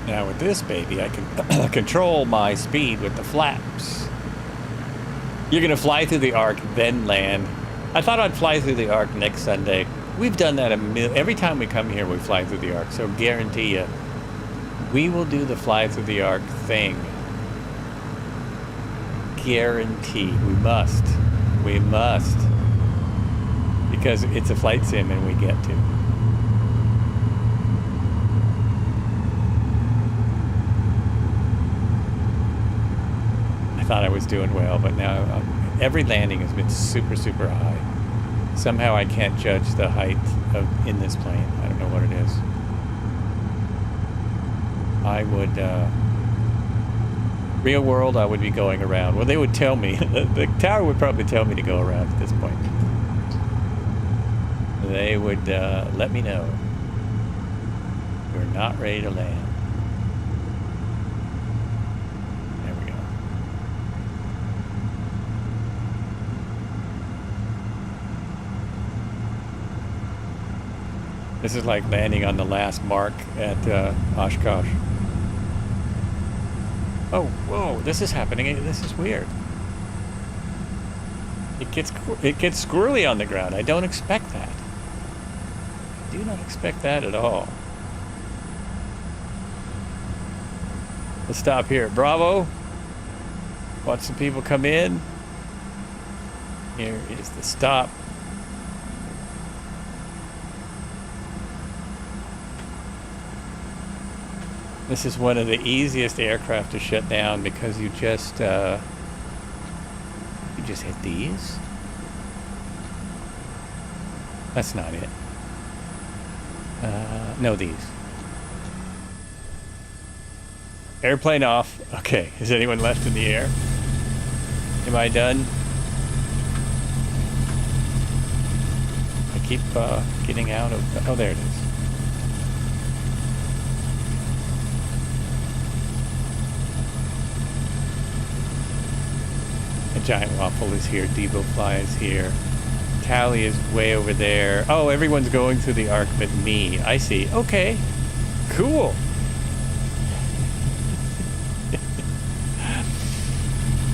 Now with this baby, I can control my speed with the flaps. You're gonna fly through the arc, then land. I thought I'd fly through the arc next Sunday. We've done that every time we come here, we fly through the arc. So guarantee you, we will do the fly through the arc thing. Guarantee. We must. We must. Because it's a flight sim and we get to. I thought I was doing well, but now every landing has been super, super high. Somehow I can't judge the height in this plane. I don't know what it is. I would, real world, I would be going around. Well, they would tell me. The tower would probably tell me to go around at this point. They would let me know. We're not ready to land. There we go. This is like landing on the last mark at Oshkosh. Oh, whoa, this is happening. This is weird. It gets squirrely on the ground. I don't expect that. I do not expect that at all. Let's stop here. Bravo. Watch some people come in. Here is the stop. This is one of the easiest aircraft to shut down because you just hit these. That's not it. No, these. Airplane off. Okay, is anyone left in the air? Am I done? I keep getting out of... Oh, there it is. A giant waffle is here. Devo Fly is here. Tally is way over there. Oh, everyone's going through the arc but me. I see. Okay. Cool.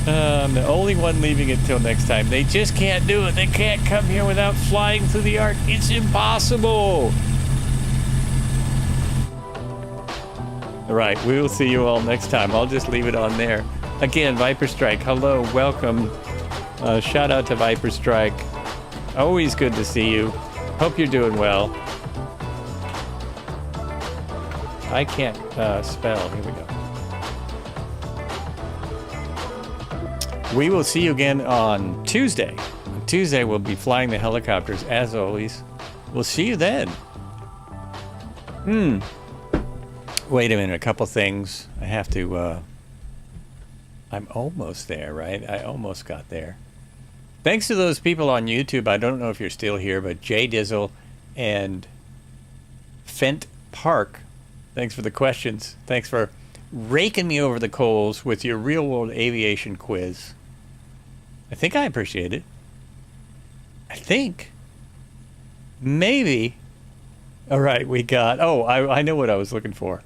I'm the only one leaving it till next time. They just can't do it. They can't come here without flying through the arc. It's impossible. All right, we will see you all next time. I'll just leave it on there. Again, Viper Strike, hello, welcome. Shout out to Viper Strike. Always good to see you. Hope you're doing well. I can't spell. Here we go. We will see you again on Tuesday. On Tuesday, we'll be flying the helicopters, as always. We'll see you then. Wait a minute, a couple things. I have to... I'm almost there, right? I almost got there. Thanks to those people on YouTube. I don't know if you're still here, but Jay Dizzle and Fent Park, thanks for the questions. Thanks for raking me over the coals with your real-world aviation quiz. I think I appreciate it. I think. Maybe. All right, we got... Oh, I know what I was looking for.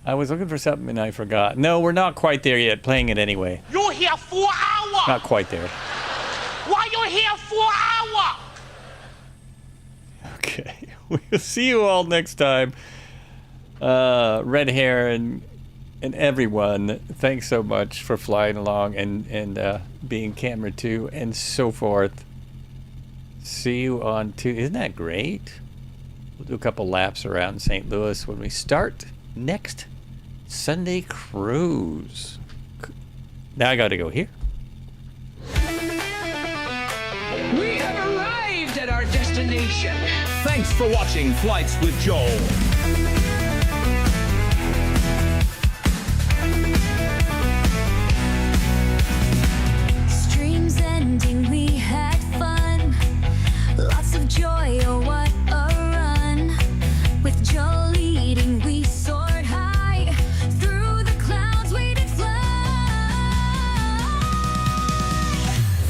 I was looking for something and I forgot. No, we're not quite there yet. Playing it anyway. You're here 4 hours. Not quite there. Why you here 4 hours? Okay. We'll see you all next time. Red Hair and everyone, thanks so much for flying along and being camera 2 and so forth. See you on Tuesday. Isn't that great? We'll do a couple laps around St. Louis when we start next Sunday cruise. Now I got to go here. We have arrived at our destination. Thanks for watching Flights with Joel. Streams ending, we had fun. Lots of joy, oh what a run. With Joe leading, we soared high. Through the clouds we did fly.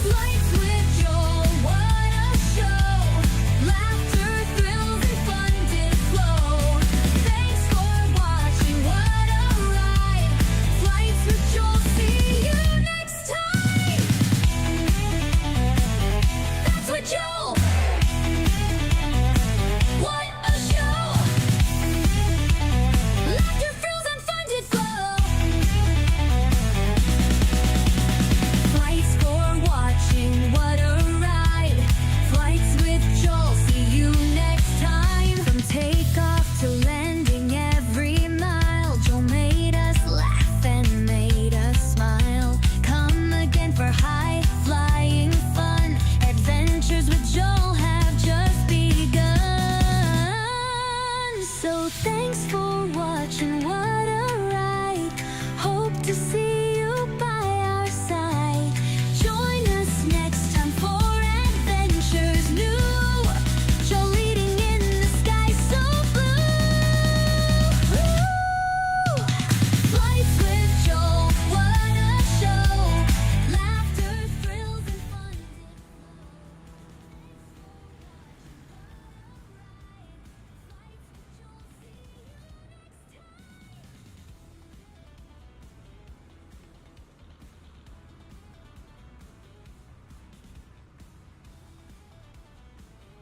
Flights with Joel, what a show. Laughter, thrills, and fun did flow. Thanks for watching, what a ride. Flights with Joel, see you next time. That's with Joel. What a show! Laughter, thrills, and fun did flow. Flights for watching, what a ride. Flights with Joel, see you next time. From takeoff to landing, every mile, Joel made us laugh and made us smile. Come again for high flying fun. Adventures with Joel have just begun. So thanks for watching, what a ride. Hope to see you by our side. Join us next time for adventures new. Joel leading in the sky so blue. Flights with Joel, what a show. Laughter, thrills, and fun.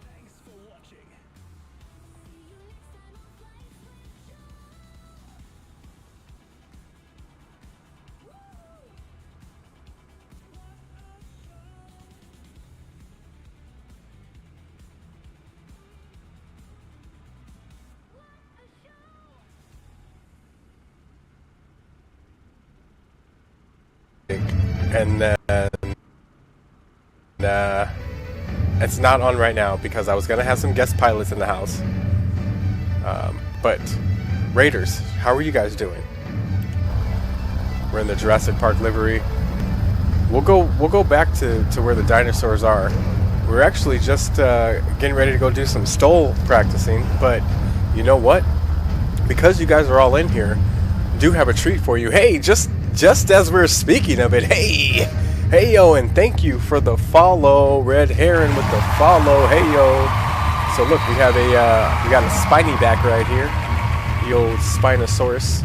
Thanks for watching. And then it's not on right now because I was gonna have some guest pilots in the house. But Raiders, how are you guys doing? We're in the Jurassic Park livery. We'll go back to where the dinosaurs are. We're actually just getting ready to go do some stole practicing, but you know what? Because you guys are all in here, I do have a treat for you. Hey, just as we're speaking of it, hey yo, and thank you for the follow, Red Heron with the follow, hey yo. So look, we got a spiny back right here, the old Spinosaurus.